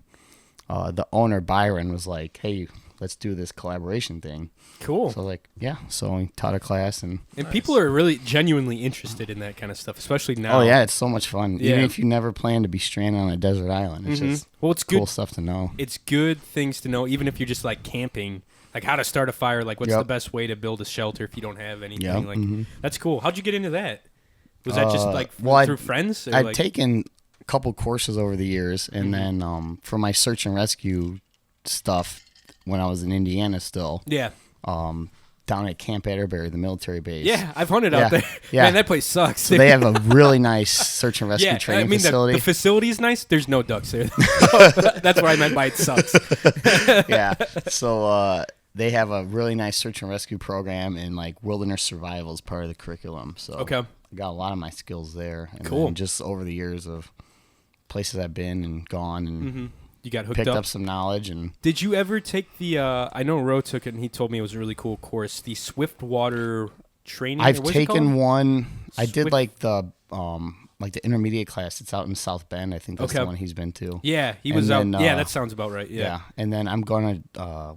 the owner Byron was like, "Hey, let's do this collaboration thing." Cool. So like, yeah, so we taught a class, and And people are really genuinely interested in that kind of stuff, especially now. oh yeah, it's so much fun. Yeah. Even if you never plan to be stranded on a desert island, it's just Well, it's cool good. stuff to know. It's good things to know, even if you're just like camping, like how to start a fire, like what's Yep. the best way to build a shelter if you don't have anything. Yep. Like that's cool. How'd you get into that? Was that just like through friends? I'd taken a couple courses over the years, and then for my search and rescue stuff when I was in Indiana still. Yeah. Down at Camp Atterbury, the military base. Yeah, I've hunted out there. Yeah. Man, that place sucks. So they have a really nice search and rescue training facility. The facility is nice. There's no ducks there. That's what I meant by it sucks. Yeah. So they have a really nice search and rescue program, and like wilderness survival is part of the curriculum. So okay. I got a lot of my skills there. And cool. then just over the years of places I've been and gone and you got hooked picked up some knowledge. And did you ever take the? I know Ro took it, and he told me it was a really cool course. The Swiftwater training. I've taken one. I did Swift- like the intermediate class. It's out in South Bend. I think that's the one he's been to. Yeah, he And was then, out. Yeah, that sounds about right. Yeah. And then I'm gonna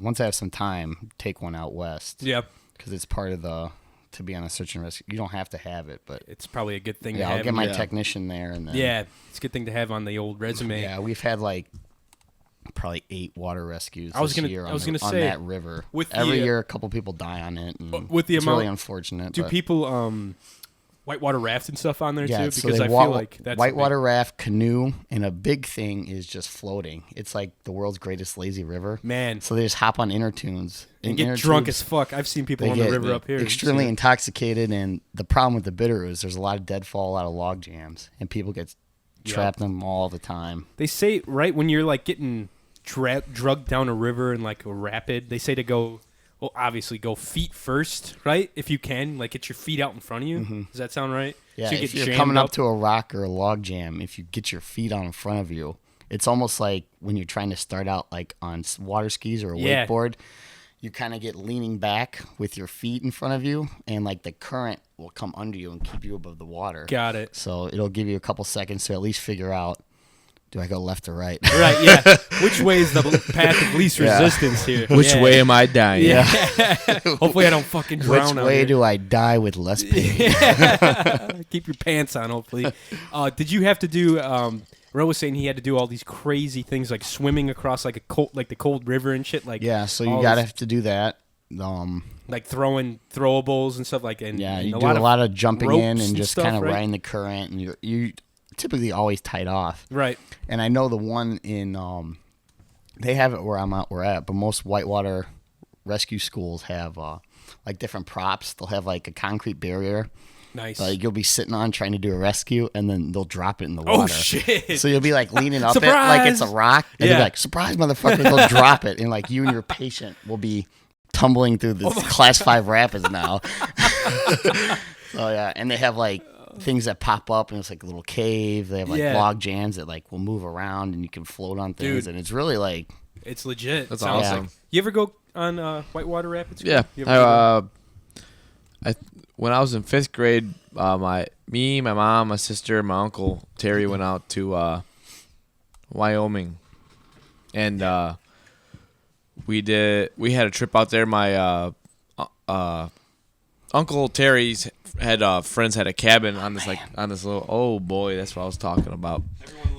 once I have some time, take one out west. Yeah. Because it's part of to be on a search and rescue. You don't have to have it, but It's probably a good thing to yeah, have. I'll get my technician there, and then it's a good thing to have on the old resume. yeah, we've had like probably 8 water rescues I was this gonna- year I was on gonna on say, that river. with Every the, year, a couple people die on it, and with the it's amount- really unfortunate. Do but people whitewater raft and stuff on there yeah, too? so Because they I feel like that's whitewater raft, canoe, and a big thing is just floating. It's like the world's greatest lazy river. Man. So they just hop on inner tunes and get drunk as fuck. I've seen people They on the get river up here. extremely intoxicated, and the problem with the bitter is there's a lot of deadfall, a lot of log jams, and people get trapped in them all the time. They say right when you're like getting drugged down a river in like a rapid, they say to go. Well, obviously, go feet first, right? If you can, like get your feet out in front of you. Does that sound right? Yeah, so you if get you're coming up to a rock or a log jam, if you get your feet out in front of you, it's almost like when you're trying to start out like on water skis or a wakeboard, you kind of get leaning back with your feet in front of you, and like the current will come under you and keep you above the water. Got it. So it'll give you a couple seconds to at least figure out, do I go left or right? Right, yeah. Which way is the path of least resistance here? Which way am I dying? Yeah. Hopefully I don't fucking drown Which out way here. do I die with less pain? Keep your pants on, hopefully. Did you have to do... Ro was saying he had to do all these crazy things like swimming across like the cold river and shit. Like Yeah, so you all gotta this- have to do that. like throwing throwables and stuff like and Yeah, and you do a lot of jumping in ropes and just stuff, kind of right? riding the current, and you typically always tied off. Right. And I know the one in they have it where we're at, but most whitewater rescue schools have like different props. They'll have like a concrete barrier. Nice. Like you'll be sitting on trying to do a rescue, and then they'll drop it in the Oh, water. shit. So you'll be like leaning up it like it's a rock, and Yeah. they'll be like, "Surprise, motherfucker!" They'll drop it, and like you and your patient will be tumbling through this class 5 rapids now. So yeah, and they have like things that pop up, and it's like a little cave. They have like log jams that like will move around, and you can float on things, Dude. and it's really like It's legit. That's Sounds awesome. like- You ever go on whitewater rapids? Yeah. You ever do When I was in 5th grade, my mom, my sister, my uncle Terry went out to Wyoming, and we had a trip out there. My Uncle Terry's had friends had a cabin on this little. Oh boy, that's what I was talking about.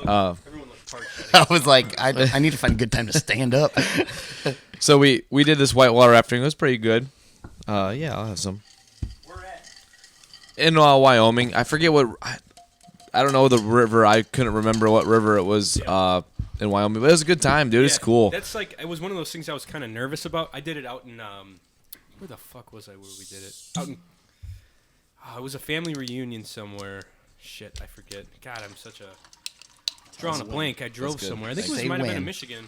Everyone looked parched. I was like, I need to find a good time to stand up. So we did this whitewater rafting. It was pretty good. Yeah, I'll have some. Where at? In Wyoming, I forget what. I don't know the river. I couldn't remember what river it was in Wyoming, but it was a good time, dude. It's cool. That's like it was one of those things I was kind of nervous about. I did it out in where the fuck was I? Where we did it? Out in. It was a family reunion somewhere. Shit, I forget. God, I'm such a drawing a blank. I drove good. somewhere. I think Say it might have been in when. Michigan.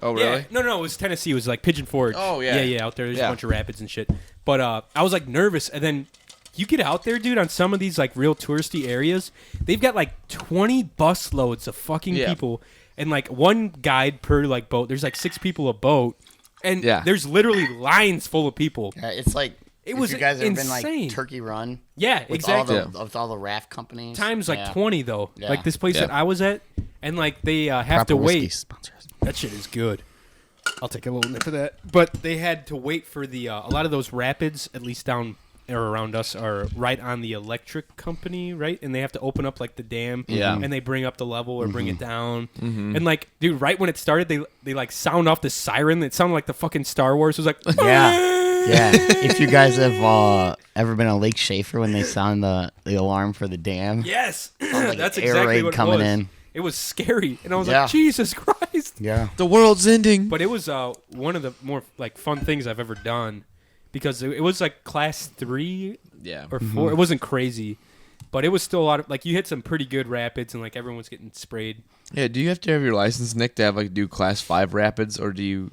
Oh really? Yeah. No, it was Tennessee. It was like Pigeon Forge. Oh, yeah. Yeah, out there. There's Yeah. a bunch of rapids and shit. But I was like nervous, and then you get out there, dude, on some of these like real touristy areas. They've got like 20 bus loads of fucking people, and like one guide per like boat. There's like 6 people a boat, and there's literally lines full of people. Yeah, it's like It was you guys ever been insane. like Turkey Run? Yeah, With exactly. with all the raft companies. Times like Yeah. 20 though. Yeah. Like this place Yeah. that I was at, and like they have Proper to whiskey wait. sponsors. That shit is good. I'll take a little nip of that. But they had to wait for the a lot of those rapids, at least down or around us, are right on the electric company, right? And they have to open up like the dam, and they bring up the level or bring it down. And like, dude, right when it started, they like sound off the siren. It sounded like the fucking Star Wars. It was like, Yeah. Yeah, if you guys have ever been on Lake Schaefer when they sound the alarm for the dam. Yes, Like that's an air exactly raid what it coming was. in. It was scary, and I was Yeah. like, Jesus Christ. Yeah. The world's ending. But it was one of the more like fun things I've ever done because it was like class 3 Yeah. or 4. It wasn't crazy, but it was still a lot of like you hit some pretty good rapids and like everyone's getting sprayed. Yeah. Do you have to have your license, Nick, to have like do class 5 rapids, or do you?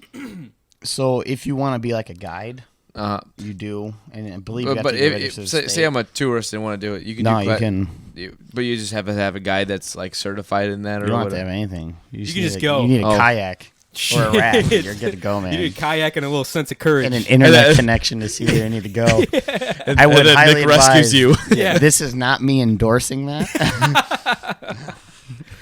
So if you want to be like a guide, Uh, you do, and I believe you have but to be registered. say I'm a tourist and want to do it, you can. No, do you can. But you just have to have a guy that's like certified in that, or You don't have whatever. to have anything. You can need just a- go. You need a Oh. kayak or a raft. Shit. You're good to go, man. You need a kayak and a little sense of courage. And an internet connection to see where you need to go. I would and then highly Nick rescues advise- you. Yeah. This is not me endorsing that.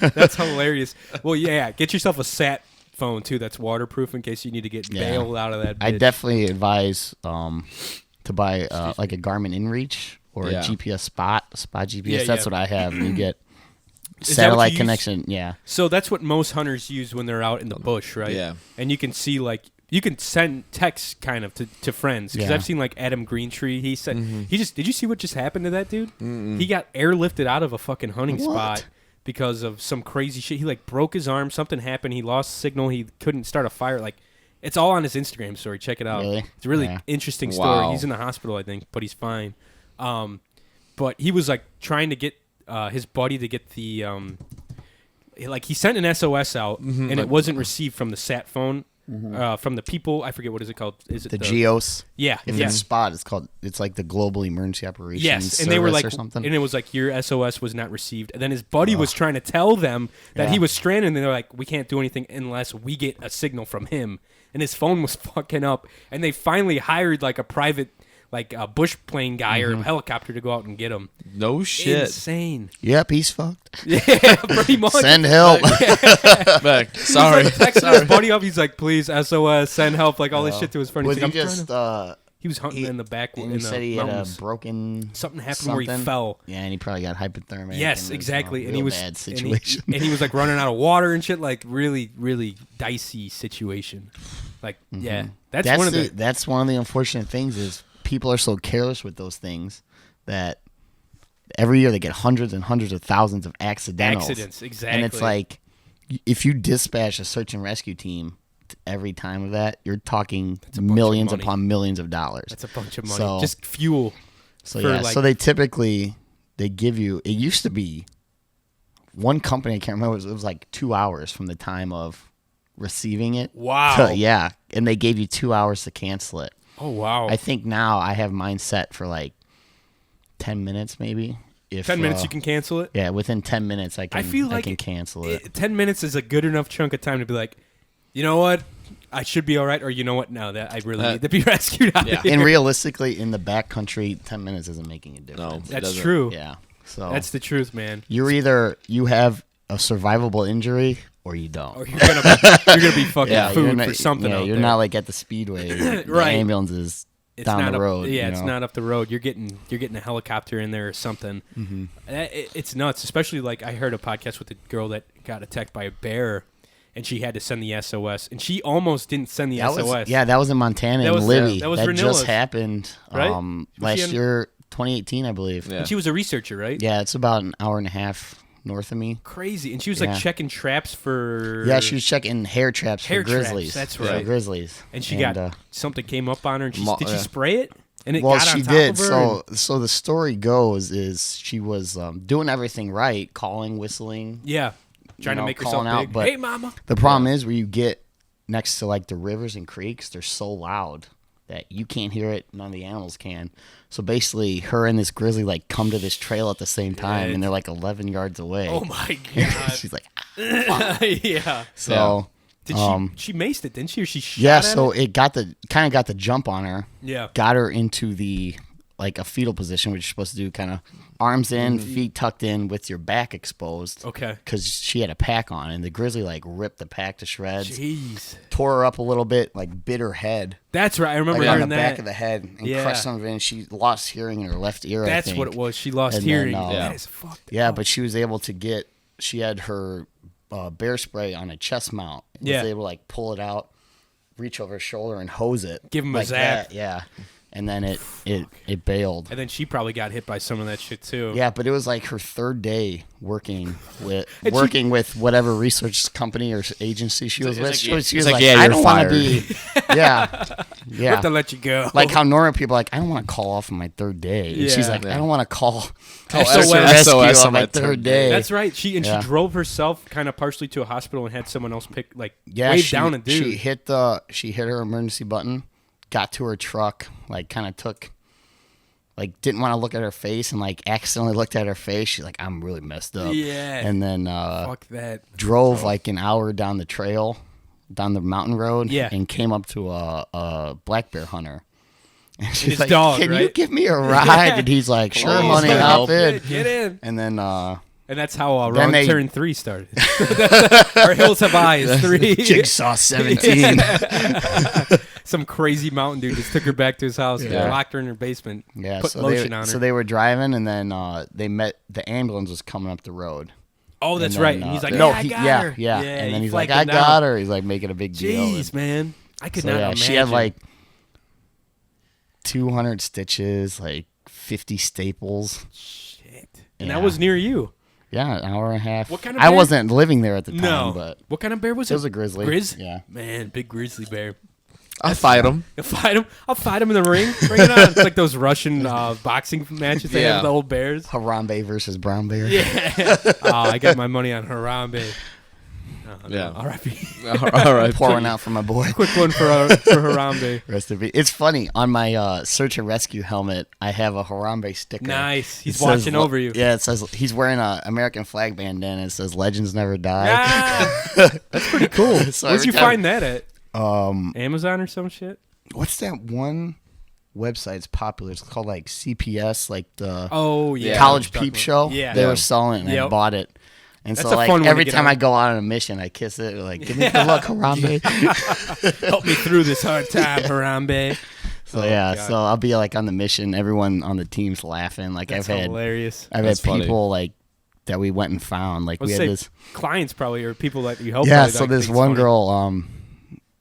That's hilarious. Well, yeah, get yourself a sat phone too that's waterproof in case you need to get Yeah. bailed out of that bitch. I definitely advise to buy like a Garmin InReach or Yeah. a GPS Spot GPS. Yeah, That's yeah. what I have. You get Is that what satellite you use? connection. Yeah. So that's what most hunters use when they're out in the bush, right? Yeah. And you can see like you can send texts kind of to friends because Yeah. I've seen like Adam Greentree. He said he just did you see what just happened to that dude? He got airlifted out of a fucking hunting What? spot because of some crazy shit. He like broke his arm. Something happened. He lost signal. He couldn't start a fire. Like it's all on his Instagram story. Check it out. Really? It's a really Yeah. interesting story. Wow. He's in the hospital, I think, but he's fine. But he was like trying to get his buddy to get the like he sent an SOS out and it wasn't received from the sat phone from the people. I forget what is it called. Is it The Geos. Yeah, If yeah. it's Spot, it's like the Global Emergency Operations Yes, Service and they were like, or something. and it was like your SOS was not received. And then his buddy was trying to tell them that he Yeah. was stranded, and they're like, we can't do anything unless we get a signal from him. And his phone was fucking up, and they finally hired like a private, like a bush plane guy or a helicopter to go out and get him. No shit. Insane. Yep, he's fucked. Yeah, pretty much. Send help. Back. Sorry. Texting his buddy up, he's like, "Please, SOS, send help!" Like all this shit to his friend. Was He's he like, "I'm just? trying to-" He was hunting he- in the back And in you the said he had a mountains. broken. Something happened where he something? fell. Yeah, and he probably got hypothermic. Yes, and it was exactly. A And he real was bad and situation. and he was like running out of water and shit. Like really, really dicey situation. Like yeah, that's one of the That's one of the unfortunate things is people are so careless with those things that every year they get hundreds and hundreds of thousands of accidentals. accidents. Exactly. And it's like if you dispatch a search and rescue team every time of that, you're talking a bunch of millions money. upon millions of dollars. that's a bunch of money. So- Just fuel. So for, yeah, like- so they typically they give you. It used to be one company I can't remember. It was like 2 hours from the time of receiving it. Wow. Yeah, and they gave you 2 hours to cancel it. Oh wow. I think now I have mine set for like 10 minutes, maybe. If 10 minutes you can cancel it. Yeah, within 10 minutes I can. I feel like can cancel it. 10 minutes is a good enough chunk of time to be like, you know what, I should be all right, or you know what, no, that I really need to be rescued out yeah. of here. And realistically, in the backcountry, 10 minutes isn't making a No, difference. it That's doesn't. true. Yeah. So That's the truth, man. you're either you have a survivable injury or you don't. Or you're gonna be fucking yeah, food you're not, for something. Yeah, out you're there. not like at the speedway. The Right. ambulance is It's down not the up, road. Yeah, you it's know? not up the road. You're getting a helicopter in there or something. Mm-hmm. It's nuts. Especially like I heard a podcast with a girl that got attacked by a bear, and she had to send the SOS, and she almost didn't send the That SOS. was, yeah, that was in Montana That and was- Libby. that was just Ranilla's, happened right? Was she last in- year, 2018, I believe. Yeah. And she was a researcher, right? Yeah, it's about an hour and a half north of me. Crazy. And she was like Yeah. checking traps for. Yeah, she was checking hair traps Hair for traps, grizzlies. that's For right. grizzlies. And she got something came up on her, and did she yeah. spray it? And it well, got on she top did. of her. So the story goes is she was doing everything right, calling, whistling. Yeah, trying to know, make herself calling out, big. but Hey, mama. The problem is where you get next to like the rivers and creeks, they're so loud that you can't hear it. None of the animals can. So basically, her and this grizzly like come to this trail at the same time, Yeah. and they're like 11 yards away. Oh my god. She's like, Yeah. so Did she maced it? Didn't she? Or she shot yeah. at So it? it got the jump on her. Yeah. Got her into the like a fetal position, which you're supposed to do, kind of arms in, feet tucked in, with your back exposed. Okay. Because she had a pack on, and the grizzly like ripped the pack to shreds, Jeez. tore her up a little bit, like bit her head. That's right. I remember Like on hearing the that. back of the head, and Yeah. crushed some of it, and she lost hearing in her left ear. That's I think. what it was. She lost And then, hearing. yeah. That is fucked. Yeah, up. but she was able to get. She had her bear spray on a chest mount. And Yeah. was able to like pull it out. reach over his shoulder and hose it. Give him a like zap. that, yeah. And then it bailed. And then she probably got hit by some of that shit too. Yeah, but it was like her third day working with whatever research company or agency she was with. She was like, yeah, I you're don't want to fired. be. Yeah, We have to let you go. Like how normal people are like, I don't want to call off on my third day. And she's like, Yeah. I don't want to call SOS rescue on on my third day. That's right. She Yeah. drove herself kind of partially to a hospital and had someone else Yeah, wave she, down a dude. she hit her emergency button, got to her truck, like kind of took, like didn't want to look at her face and like accidentally looked at her face. She's like, I'm really messed up. Yeah. And then Fuck that. drove like an hour down the trail, down the mountain road. Yeah. And came up to a black bear hunter. And his she's like, dog, can you right? give me a ride? And he's like, sure, on, honey, man. hop in. Get in. And then And that's how Then Wrong they- Turn 3 started. Or Hills Have Eyes 3. Jigsaw 17. Some crazy mountain dude just took her back to his house and Yeah. locked her in her basement. Yeah, Put so lotion on her. So they were driving, and then they met the ambulance was coming up the road. Oh, that's And right. then, And he's like, no, I got yeah, her. yeah. And then he he's like, flagged I him got down. her. He's like making a big deal. Jeez, man. I could So not yeah, imagine. she had like 200 stitches, like 50 staples. Shit. And Yeah. that was near you. Yeah, an hour and a half. What kind of I bear? wasn't living there at the time, No. but What kind of bear was it it? was a grizzly. Grizz? Yeah. Man, big grizzly bear. I'll fight him. You'll fight him. I'll fight him in the ring. Bring it on. It's like those Russian boxing matches they have Yeah. with the old bears. Harambe versus brown bear. Yeah. Oh, I got my money on Harambe. Oh, no. Yeah. R.I.P. All right. Pouring out for my boy. Quick one for Harambe. Rest of it. It's funny. On my search and rescue helmet, I have a Harambe sticker. Nice. He's It says watching over you. Yeah, it says he's wearing a American flag bandana. It says "Legends never die." Ah, that's pretty cool. So Where'd every you time- find that at? Um, Amazon or some shit? what's that one website? It's popular. It's called like CPS, like the Oh, yeah. College Talking Peep about- Show. Yeah. They were selling it, and I Yep. bought it. And That's so a like fun one to every get time on. I go out on a mission, I kiss it. Like, give me a good look, Harambe. Help me through this hard time, Harambe. So Oh, yeah, God. so I'll be like on the mission. Everyone on the team's laughing. Like That's I've had hilarious. That's funny. people like that we went and found. Like Let's we say had this. clients probably or people that you help. Yeah, probably, so like, this think it's one funny. girl,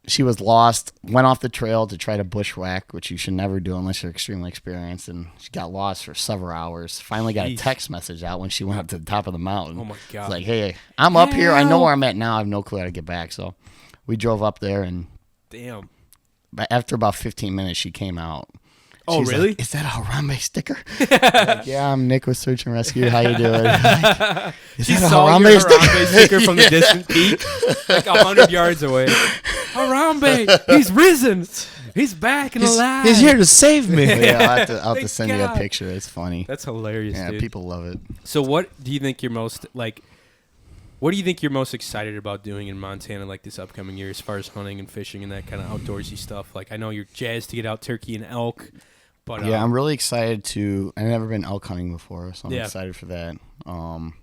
she was lost, went off the trail to try to bushwhack, which you should never do unless you're extremely experienced, and she got lost for several hours. Finally got a Jeez. text message out when she went up to the top of the mountain. Oh my God. It's like, hey, I'm up here. I know Help. where I'm at now. I have no clue how to get back. So we drove up there, and Damn. after about 15 minutes, she came out. Oh, She's really? like, is that a Harambe sticker? Like, yeah, I'm Nick with Search and Rescue. How you doing? Like, is She that a saw your Harambe Harambe sticker from the Yeah. distant peak, like 100 yards away. Harambe, he's risen. He's back and alive. He's here to save me. Yeah, I'll have to Thank send you a God. picture. It's funny. That's hilarious, Yeah, dude. people love it. So, what do you think you're most like? What do you think you're most excited about doing in Montana, like this upcoming year, as far as hunting and fishing and that kind of outdoorsy stuff? Like, I know you're jazzed to get out turkey and elk, but Yeah, I'm really excited to. I've never been elk hunting before, so I'm Yeah. excited for that. hunting.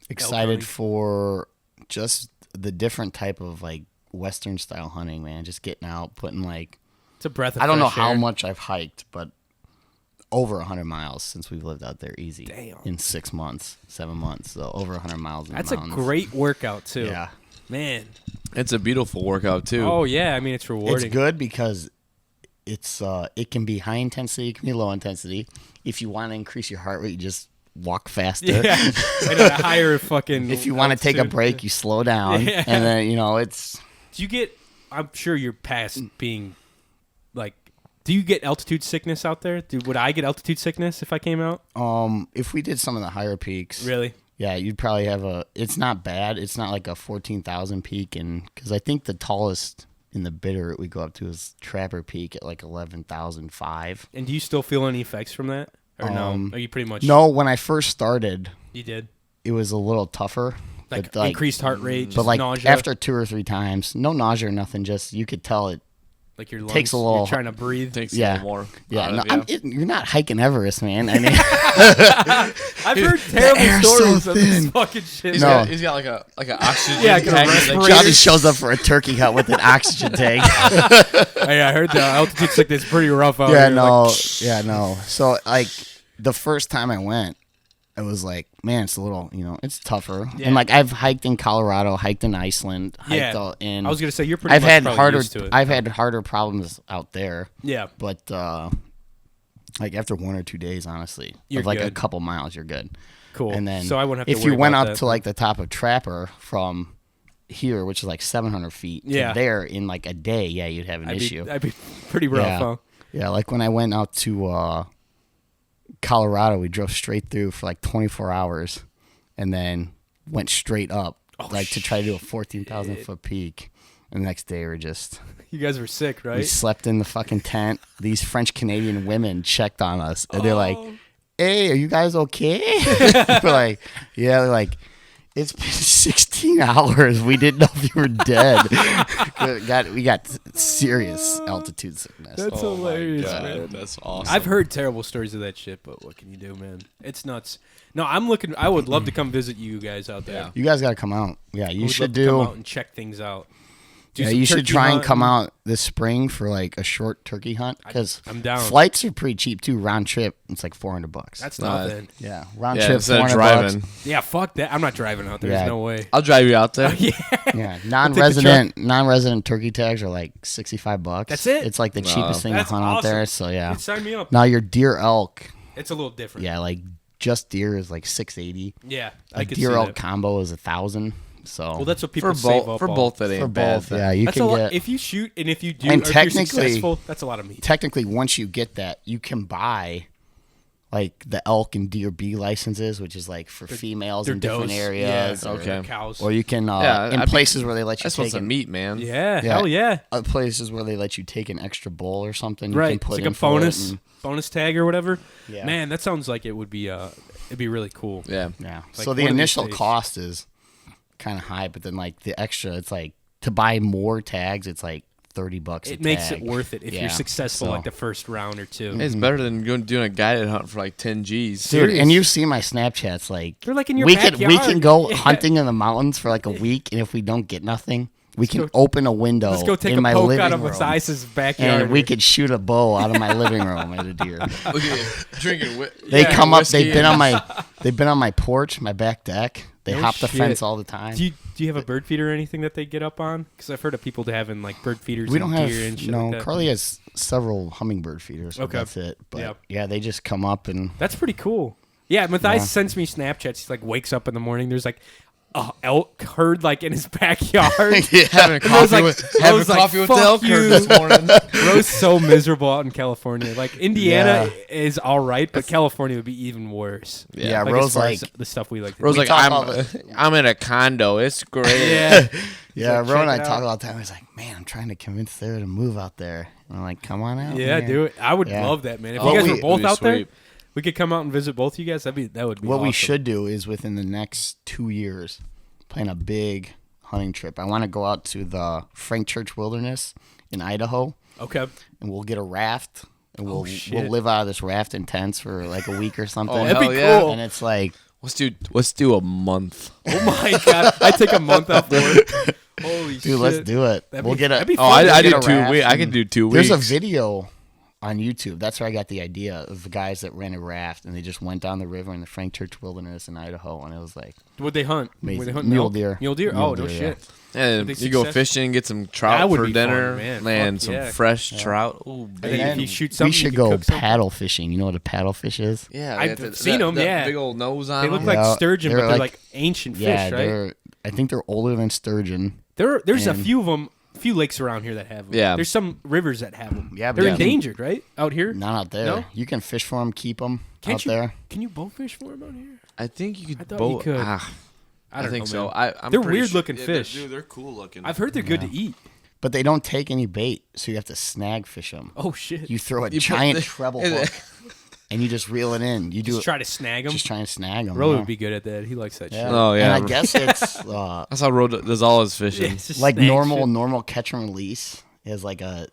Excited for just the different type of like Western style hunting, man. Just getting out, putting like It's a breath of I don't know fresh how air. much I've hiked, but over 100 miles since we've lived out there easy. Damn. In 6 months, 7 months, so over 100 miles. In That's the a mountains. great workout too. Yeah, Man. It's a beautiful workout too. Oh yeah, I mean it's rewarding. it's good because it's it can be high intensity, it can be low intensity. If you want to increase your heart rate, you just walk faster. Yeah, and at a higher fucking. If you want to take a altitude. break, you slow down, Yeah. and then it's. Do you get? I'm sure you're past being, like. Do you get altitude sickness out there? Would I get altitude sickness if I came out? If we did some of the higher peaks, Really? yeah, you'd probably have it's not bad. It's not like a 14,000 peak, and because I think the tallest in the Bitterroot we go up to is Trapper Peak at like 11,005. And do you still feel any effects from that, or no? Are you pretty much? No, when I first started, You did. it was a little tougher. Like, but increased heart rate, just but like nausea. after 2 or 3 times, no nausea or nothing. Just you could tell it. like your lungs, takes a little- You're trying to breathe. Takes Yeah. a little more. Yeah, out no, of you. you're not hiking Everest, man. I mean, I've heard terrible air's so stories of this thin. fucking shit. He's No. got, he's got like an oxygen Yeah, like a tank. He's respirator. Johnny shows up for a turkey hunt with an oxygen tank. Hey, I heard the altitude sickness is pretty rough out Yeah, here. no, Like, yeah, no. So like the first time I went, it was like, man, it's a little, it's tougher. Yeah. And like I've hiked in Colorado, hiked in Iceland, Yeah. hiked in. I was gonna say you're pretty. I've much had probably harder. used to it. I've had harder problems out there. Yeah. But like after 1 or 2 days, honestly, You're of like a good. couple miles, you're good. Cool. And then so I wouldn't have to if you worry went about up that. to like the top of Trapper from here, which is like 700 feet, Yeah. to there in like a day, yeah, you'd have an issue. I'd be pretty rough, Yeah. huh? Yeah, like when I went out to Colorado, we drove straight through for like 24 hours and then went straight up to try to do a 14,000 foot peak. And the next day we're just You guys were sick, we right? slept in the fucking tent. These French Canadian women checked on us and they're like, Oh. "Hey, are you guys okay?" We're like, "Yeah." They're like, "It's been 16 hours. We didn't know if you were dead." we got serious altitude sickness. That's Oh my hilarious, God, man. that's awesome. I've heard terrible stories of that shit, but what can you do, man? It's nuts. No, I would love to come visit you guys out there. Yeah. You guys got to come out. Yeah, you I would should love to come out do. and check things out. Do Yeah, some you should turkey try and come hunting. out this spring for like a short turkey hunt because I'm down. flights are pretty cheap too. Round trip, it's like $400. That's Nah. nothing. yeah, round yeah, trip instead of $400. driving, Yeah, fuck that. I'm not driving out there. Yeah. There's no way. I'll drive you out there. Yeah, non-resident turkey tags are like $65. That's it? It's like the Wow. cheapest thing That's to hunt out there. awesome. So yeah. Dude, sign me up. Now your deer elk, It's a little different. yeah, like just deer is like $680. Yeah, I A could deer see elk that. combo is $1,000. So Well, that's what people For save both, up for on. both, that ain't for bad. both, yeah, you That's can a lot. get. If you shoot and if you do, And or if you're technically- successful, that's a lot of meat. Technically, once you get that, you can buy like the elk and deer B licenses, which is like for females They're in different does. areas. Yeah, or, Okay. Cows. Or you can Yeah, in I'd be- places where they let you That's take what's a meat, man. yeah, Yeah. hell yeah. places where they let you take an extra bowl or something. You Right. can It's put like in a for it bonus and- bonus tag or whatever. Yeah. Man, that sounds like it would be it'd be really cool. Yeah. Yeah. Like So the one of these initial days. cost is kind of high, but then like the extra, it's like to buy more tags, it's like $30. It a makes tag. it worth it if Yeah, you're successful so- like the first round or two. It's better than doing a guided hunt for like 10 G's. Dude, serious. and you see my Snapchats, like They're like in your we backyard. can go Yeah. hunting in the mountains for like a week, and if we don't get nothing, we can go- open a window Let's go take in a my poke living out of room, Matthias's backyard. and we could shoot a bow out of my living room at a deer. Drinking They yeah, come up. whiskey They've been and- on my porch, my back deck. They No hop the shit. fence all the time. Do you have a bird feeder or anything that they get up on? Because I've heard of people having like bird feeders We and don't deer and have shit no. like that. Carly has several hummingbird feeders. So Okay. that's it. But Yep. yeah, they just come up and That's pretty cool. Yeah, Matthias Yeah. sends me Snapchats. He like wakes up in the morning. There's like a elk herd like in his backyard. having And I was coffee like- with, I having was like, coffee with the "Fuck elk herd you." this morning. Bro's so miserable out in California. Like Indiana Yeah. is all right, but California would be even worse. yeah, Like, Rose as far as like the stuff we like. To Rose do. like, talk all I'm in a condo. It's great. yeah, yeah. like, Ro and check I it talk out. all the time. He's like, man, I'm trying to convince Sarah to move out there. And I'm like, come on out. yeah, man. do it. I would Yeah. love that, man. If What you guys we- were both That'd be out there, sweet. we could come out and visit both of you guys. That would be. What we awesome. should do is within the next 2 years, plan a big hunting trip. I want to go out to the Frank Church Wilderness in Idaho, Okay. and we'll get a raft, and we'll shit. live out of this raft in tents for like a week or something. Oh, That'd be hell yeah. cool. And it's like, Let's do a month. Oh my god! I take a month off work. Holy shit! dude, let's do it. That'd We'll be- get a. that'd be Oh, fun. I Get do a 2 raft weeks. I and- could do 2 weeks. There's a video on YouTube. That's where I got the idea of the guys that ran a raft, and they just went down the river in the Frank Church Wilderness in Idaho, and it was like Would they hunt? Amazing. Would they hunt Mule elk? deer. Mule deer. Mule Oh no deer, shit! And Were they you go successful? fishing, get some That trout would for be dinner, fun, man. land Fuck some yeah. fresh trout. Ooh, And baby. then if And you shoot something, we should you could go cook something. paddle fishing. You know what a paddle fish is? Yeah, I've they got seen 'em, that yeah. big old nose on They look them. like Yeah, sturgeon, they're but they're like- like ancient Yeah, fish, right? they're. I think they're older than sturgeon. There's a and- few of them. A few lakes around here that have them. Yeah. There's some rivers that have them. Yeah, but they're you can- endangered, right? Out here. Not out there. No? You can fish for them, keep them Can't out you? there. Can you bow fish for them out here? I think you I could thought both. you could. I don't think know, so. man. I'm They're pretty weird-looking sure- fish. Dude, they're cool looking. I've heard they're good to eat. But they don't take any bait, so you have to snag fish them. Oh shit! You throw a You put giant the- treble hook, and you just reel it in. You do Just it. try to snag them. Just try and snag them. Ro would be good at that. He likes that Yeah. shit. Oh, yeah. And I guess it's That's how Road does all his fishing. It's just like snag normal catch and release is like a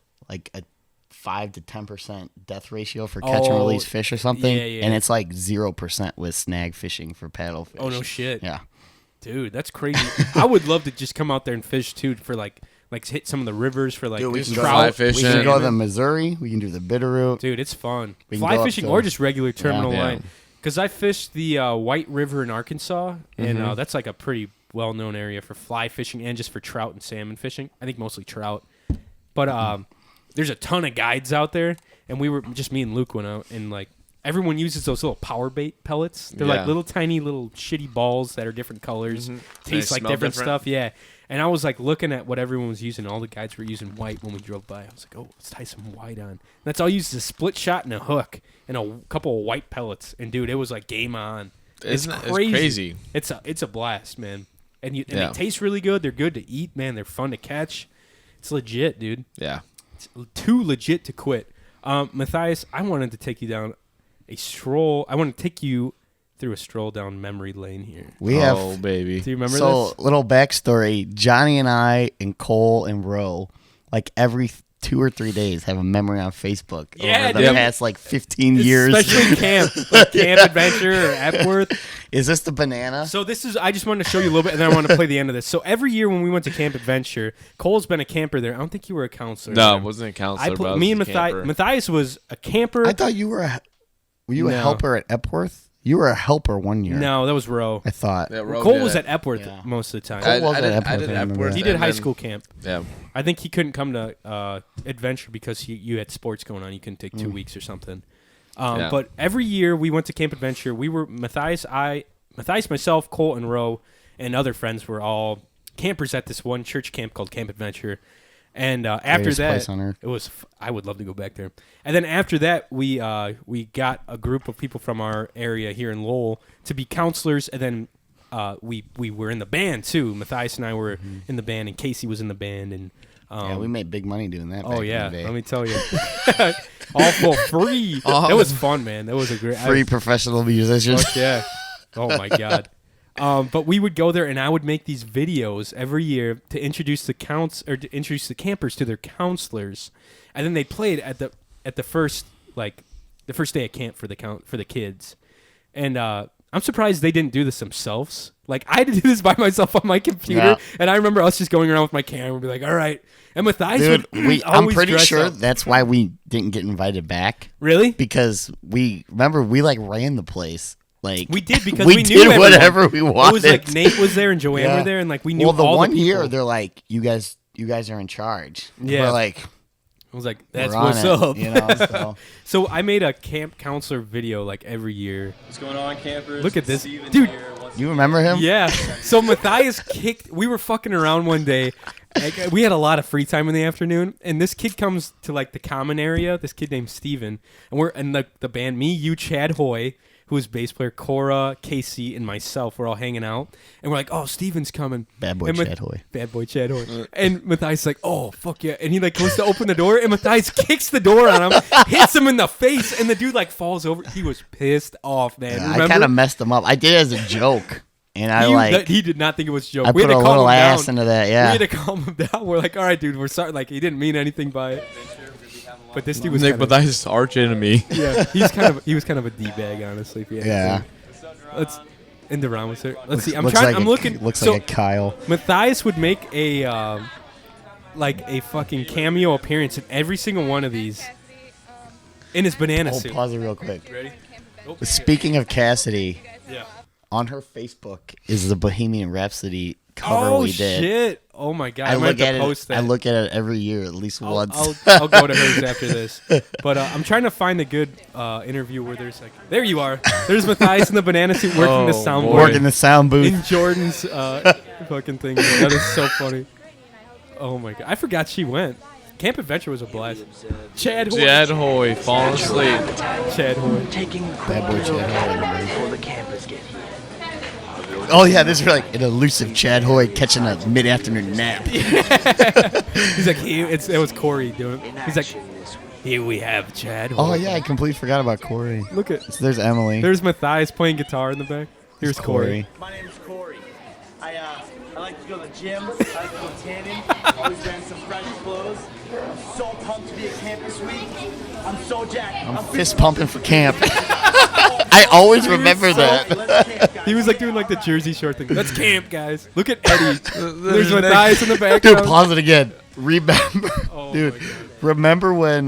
5 to 10% death ratio for catch and Oh, release fish or something, yeah, yeah. and it's like 0% with snag fishing for paddle fish. Oh no shit! Yeah. Dude, that's crazy. I would love to just come out there and fish too for like hit some of the rivers for like Dude, we there's can go trout. fly fishing. We can go to salmon. the Missouri. We can do the Bitterroot. Dude, it's fun. We can Fly go up fishing to- or just regular terminal Yeah. line. Because I fished the White River in Arkansas, and that's like a pretty well-known area for fly fishing and just for trout and salmon fishing. I think mostly trout. But there's a ton of guides out there, and we were just me and Luke went out, and like everyone uses those little power bait pellets. They're like little tiny little shitty balls that are different colors, taste like different stuff. Yeah. And I was like looking at what everyone was using. All the guides were using white when we drove by. I was like, oh, let's tie some white on. And that's all I used is a split shot and a hook and a couple of white pellets. And dude, it was like game on. It's crazy. It's a blast, man. And they taste really good. They're good to eat, man. They're fun to catch. It's legit, dude. Yeah. It's too legit to quit. Matthias, I wanted to take you down a stroll. I want to take you through a stroll down memory lane here. Baby. Do you remember this? So, little backstory. Johnny and I and Cole and Ro, like every 2 or 3 days, have a memory on Facebook over the past like 15 years. Especially camp. Like Camp Adventure or Epworth. Is this the banana? So I just wanted to show you a little bit, and then I want to play the end of this. So every year when we went to Camp Adventure, Cole's been a camper there. I don't think you were a counselor. No, I wasn't a counselor, but me and Matthias was a camper. I thought you were Were you a helper at Epworth? You were a helper one year. No, that was Ro. I thought. Yeah, Cole was at Epworth most of the time. Cole was at I Epworth. did Epworth. He did high school camp. Yeah. I think he couldn't come to Adventure because you had sports going on. You couldn't take 2 weeks or something. But every year we went to Camp Adventure. We were Matthias, myself, Cole, and Ro, and other friends were all campers at this one church camp called Camp Adventure. And after that, it was. I would love to go back there. And then after that, we got a group of people from our area here in Lowell to be counselors. And then we were in the band too. Matthias and I were in the band, and Casey was in the band. And we made big money doing that. Oh yeah, in the day. let me tell you, all for free. That was fun, man. That was a great free professional musicians. Fuck yeah. Oh my god. But we would go there, and I would make these videos every year to introduce the campers to their counselors, and then they played at the first day of camp for the kids. And I'm surprised they didn't do this themselves. Like I had to do this by myself on my computer, and I remember us just going around with my camera and be like, "All right." And Matthias I'm pretty sure that's why we didn't get invited back. Really? Because we ran the place. Like we did because we knew did everyone. whatever we wanted. It was like Nate was there and Joanne were there, and like we knew. Well, the all one the year they're like, you guys are in charge. Yeah. We're like, I was like, that's we're on what's it, up. You know. So I made a camp counselor video like every year. What's going on, campers? Look at this, Steven dude. Here. You remember him? Yeah. So Matthias we were fucking around one day. Like, we had a lot of free time in the afternoon, and this kid comes to like the common area. This kid named Steven, and we're in the band. Me, you, Chad Hoy, who was bass player, Cora, Casey, and myself. We're all hanging out, and we're like, "Oh, Steven's coming." Bad boy Chad Hoy. Bad boy Chad Hoy. And Matthias is like, "Oh, fuck yeah!" And he like goes to open the door, and Matthias kicks the door on him, hits him in the face, and the dude like falls over. He was pissed off, man. Yeah, I kind of messed him up. I did it as a joke. And he did not think it was a joke. I we put had to a calm little him ass down. into that, yeah. We had to calm him down. We're like, all right, dude, we're sorry. Like, he didn't mean anything by it. But this dude was but that's his arch enemy. Yeah, he was kind of a d-bag, honestly. If you ask me. Let's end around with it. Let's see. I'm looking. Looks like a Kyle. Matthias would make a fucking cameo appearance in every single one of these in his banana suit. Pause it real quick. Ready? Oh, Speaking of Cassidy. Yeah. On her Facebook is the Bohemian Rhapsody cover we did. Oh shit! Oh my god! I look at it. I look at it every year, at least once. I'll go to hers after this. But I'm trying to find a good interview where there's like, there you are. There's Matthias in the banana suit working the soundboard. Working the sound booth in Jordan's fucking thing. That is so funny. Oh my god! I forgot she went. Camp Adventure was a blast. Chad Hoy falling asleep. Chad Hoy. Bad boy Chad Hoy. Before the campers get here. Oh yeah, this is like an elusive Chad Hoy catching a mid-afternoon nap. He's like, it was Corey doing it. He's like, here we have Chad Hoy. Oh yeah, I completely forgot about Corey. Look at. So there's Emily. There's Matthias playing guitar in the back. Here's Corey. My name's Corey. I like to go to the gym. I like to go tanning. Always wearing some fresh clothes. I'm so pumped to be at camp this week. I'm so jacked. I'm fist pumping for camp. I always remember that. He was like doing like the Jersey Shore thing. Let's camp, guys. Look at Eddie. There's Matthias in the background. Dude, pause it again. Remember, Oh dude. Remember when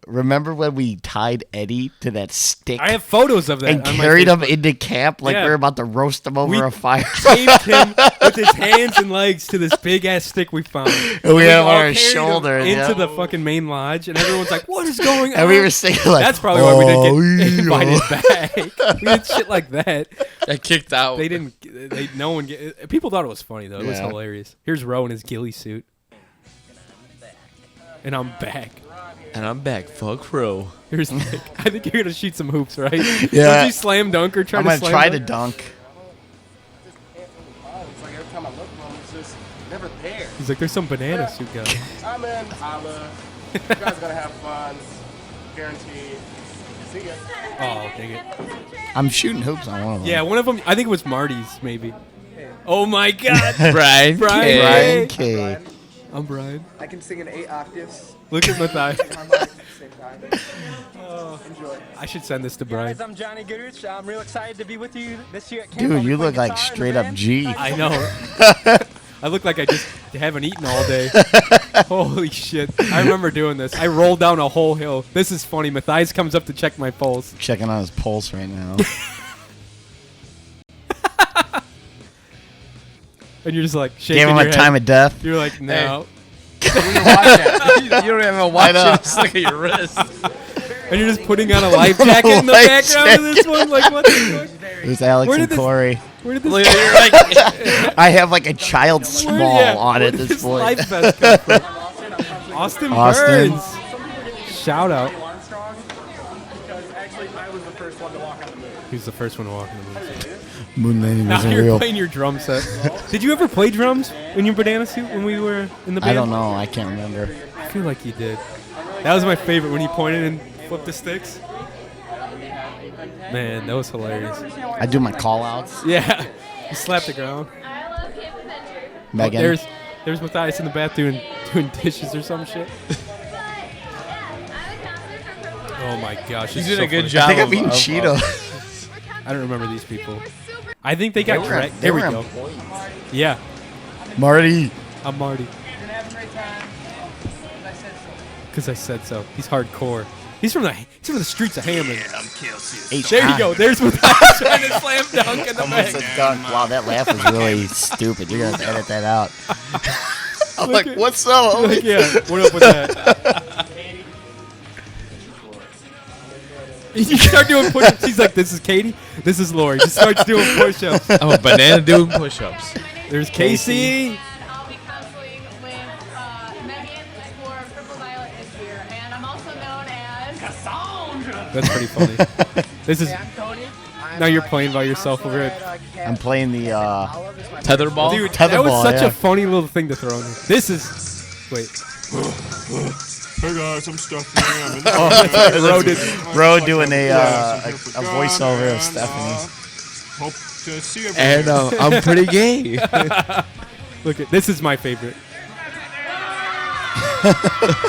remember when we tied Eddie to that stick? I have photos of that. And on my carried him Facebook. into camp like Yeah. we were about to roast him over a fire. Taped him with his hands and legs to this big ass stick we found. And we had him all on our carried him shoulders, into yeah. the fucking main lodge, and everyone's like, "What is going on?" And we were singing like, That's probably why we didn't get yeah. invited back. We did shit like that. I kicked out. They didn't. No one. People thought it was funny though. It was Yeah. hilarious. Here's Roe in his ghillie suit, and I'm back. And I'm back. Fuck Crow. Here's Nick. I think you're gonna shoot some hoops, right? Yeah. Don't you slam dunk or try I'm to going to slam try dunk? to dunk. It's like every time I look for him, it's just never there. He's like, there's some banana suit guy. I'm in. Holla. You guys gonna have fun. Guaranteed. See ya. Oh, dang it. I'm shooting hoops on one of them. Yeah, one of them. I think it was Marty's, maybe. Oh my God, Brian. Brian. Brian Hey. K. I'm Brian. I can sing in 8 octaves. Look at Matthias. My mic at the same time. Enjoy. I should send this to Brian. Guys, I'm Johnny Goodrich. I'm real excited to be with you this year at camp. Dude, I'll be you playing look like guitar in the straight up band. G. I know. I look like I just haven't eaten all day. Holy shit. I remember doing this. I rolled down a whole hill. This is funny. Matthias comes up to check my pulse. Checking on his pulse right now. And you're just like shaking Gave him your a head. time of death. You're like, no. You don't even watch know. it. Just look at your wrist. And you're just putting on a life jacket in the Life background of this one. Like, what the fuck? It was Alex Where and did this- Corey. Where did this, Look at you're like, I have like a child small yeah, on where at did this point. life vest come from? Austin Austin. Burns. Shout out. Armstrong, because actually I was the first one to walk on the moon. He's the first one to walk in the moon. Moon landing Now wasn't you're real. playing your drum set. Did you ever play drums in your banana suit when we were in the band? I don't know. I can't remember. I feel like you did. That was my favorite when you pointed and flipped the sticks. Man, that was hilarious. I do my call outs. Yeah. You slapped the ground. I love camp adventure. Megan. There's Matthias in the bath doing dishes or some shit. Oh my gosh. he's it's doing so a good funny. job. I think I'm of- eating of- Cheetos. I don't remember these people. I think they got were- dragged. they There we were go. employees. Yeah. Marty. I'm Marty. Because I said so. He's hardcore. He's from the streets of Hammond. There you go. There's Matthias trying to slam dunk in the Almost back. a dunk. Wow, that laugh was really stupid. You're going to edit that out. I'm like, at- what's up? Like, yeah, what up with that? You start doing push-ups. He's like, this is Katie. This is Lori. Just starts doing push-ups. I'm a banana doing push-ups. There's Casey. And I'll be counseling with Megan for Purple Violet is here. And I'm also known as Cassandra. That's pretty funny. This is now you're playing by yourself over it. I'm playing the Tetherball. Dude, Tetherball, that was such yeah. a funny little thing to throw in. This is wait. Hey guys, I'm Stephanie. Ro did. Ro doing a a voiceover of Stephanie. Hope to see everyone. And I'm pretty gay. Look at this is my favorite.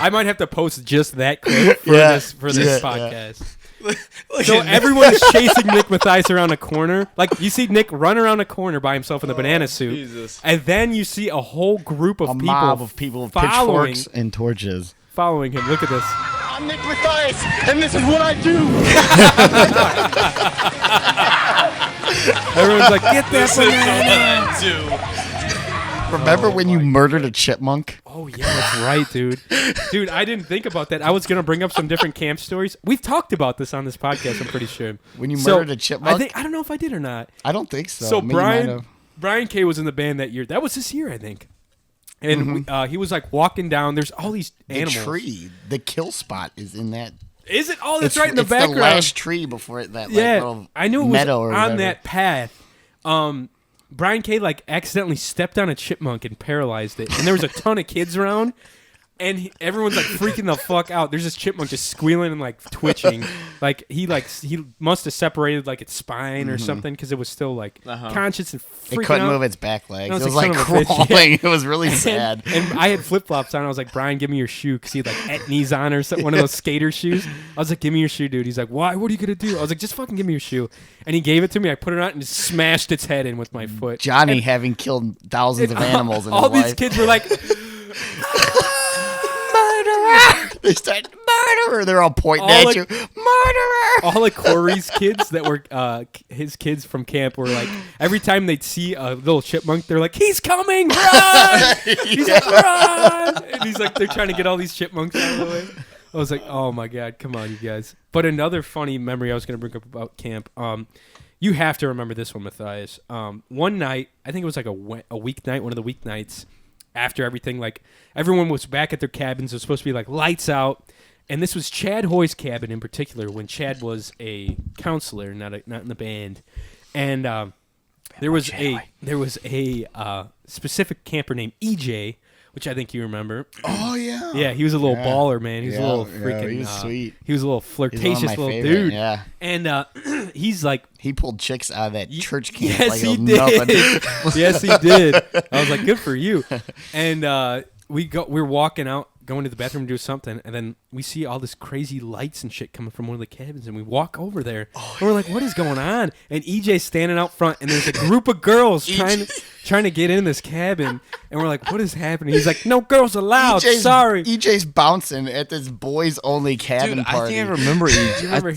I might have to post just that clip for Yeah. this Yeah. podcast. So everyone is chasing Nick Matthias around a corner. Like you see Nick run around a corner by himself in the banana suit, Jesus. and then you see a whole group of A people, mob of people with following, pitchforks and torches. following him. Look at this. I'm Nick Matthias, and this is what I do. Everyone's like, get that banana. Remember when you murdered a chipmunk? Oh yeah, that's right, dude. Dude, I didn't think about that. I was gonna bring up some different camp stories. We've talked about this on this podcast. I'm pretty sure. When you So, murdered a chipmunk? I don't know if I did or not. I don't think so. So Maybe you might Brian have. Brian K was in the band that year. That was this year, I think. And he was like walking down. There's all these The animals. tree, the kill spot is in that. Is it? Oh, that's It's right in the it's background. the last tree before it, that yeah, little I knew it was meadow or on whatever. that path. Brian K like accidentally stepped on a chipmunk and paralyzed it, and there was a ton of kids around, and everyone's like freaking the fuck out. There's this chipmunk just squealing and like twitching, like he must have separated like its spine or something because it was still like conscious and freaking It couldn't out. move its back legs. I It was was like, like son of a bitch, crawling. It was really sad. And I had flip flops on. I was like, Brian, give me your shoe because he had like etnies on or something, one of those skater shoes. I was like, give me your shoe, dude. He's like, why? What are you gonna do? I was like, just fucking give me your shoe. And he gave it to me. I put it on and just smashed its head in with my foot. Johnny And- having killed thousands of and animals in all his these life. kids were like, They start murderer. They're all pointing All at like- you. Murderer. All of Corey's kids that were his kids from camp were like, every time they'd see a little chipmunk, they're like, he's coming, run! He's like, run! And he's like, they're trying to get all these chipmunks out of the way. I was like, oh my God, come on, you guys. But another funny memory I was going to bring up about camp, you have to remember this one, Matthias. One night, I think it was like a weeknight, one of the weeknights, after everything, like everyone was back at their cabins. It was supposed to be like lights out. And this was Chad Hoy's cabin in particular when Chad was a counselor, not in the band. And there was a specific camper named EJ, which I think you remember. Oh yeah. Yeah, he was a little baller, man. He was a little freaking. He was sweet. He was a little flirtatious little favorite, dude. Yeah. And he's like, he pulled chicks out of that church camp. yes, like he it was did. nothing. Yes, he did. I was like, good for you. And we're walking out, going to the bathroom to do something, and then we see all this crazy lights and shit coming from one of the cabins, and we walk over there, and we're like, what is going on? And EJ's standing out front, and there's a group of girls trying to get in this cabin, and we're like, what is happening? He's like, no girls allowed. Sorry. EJ's bouncing at this boys only cabin Dude, party. I think I remember EJ. Do you remember?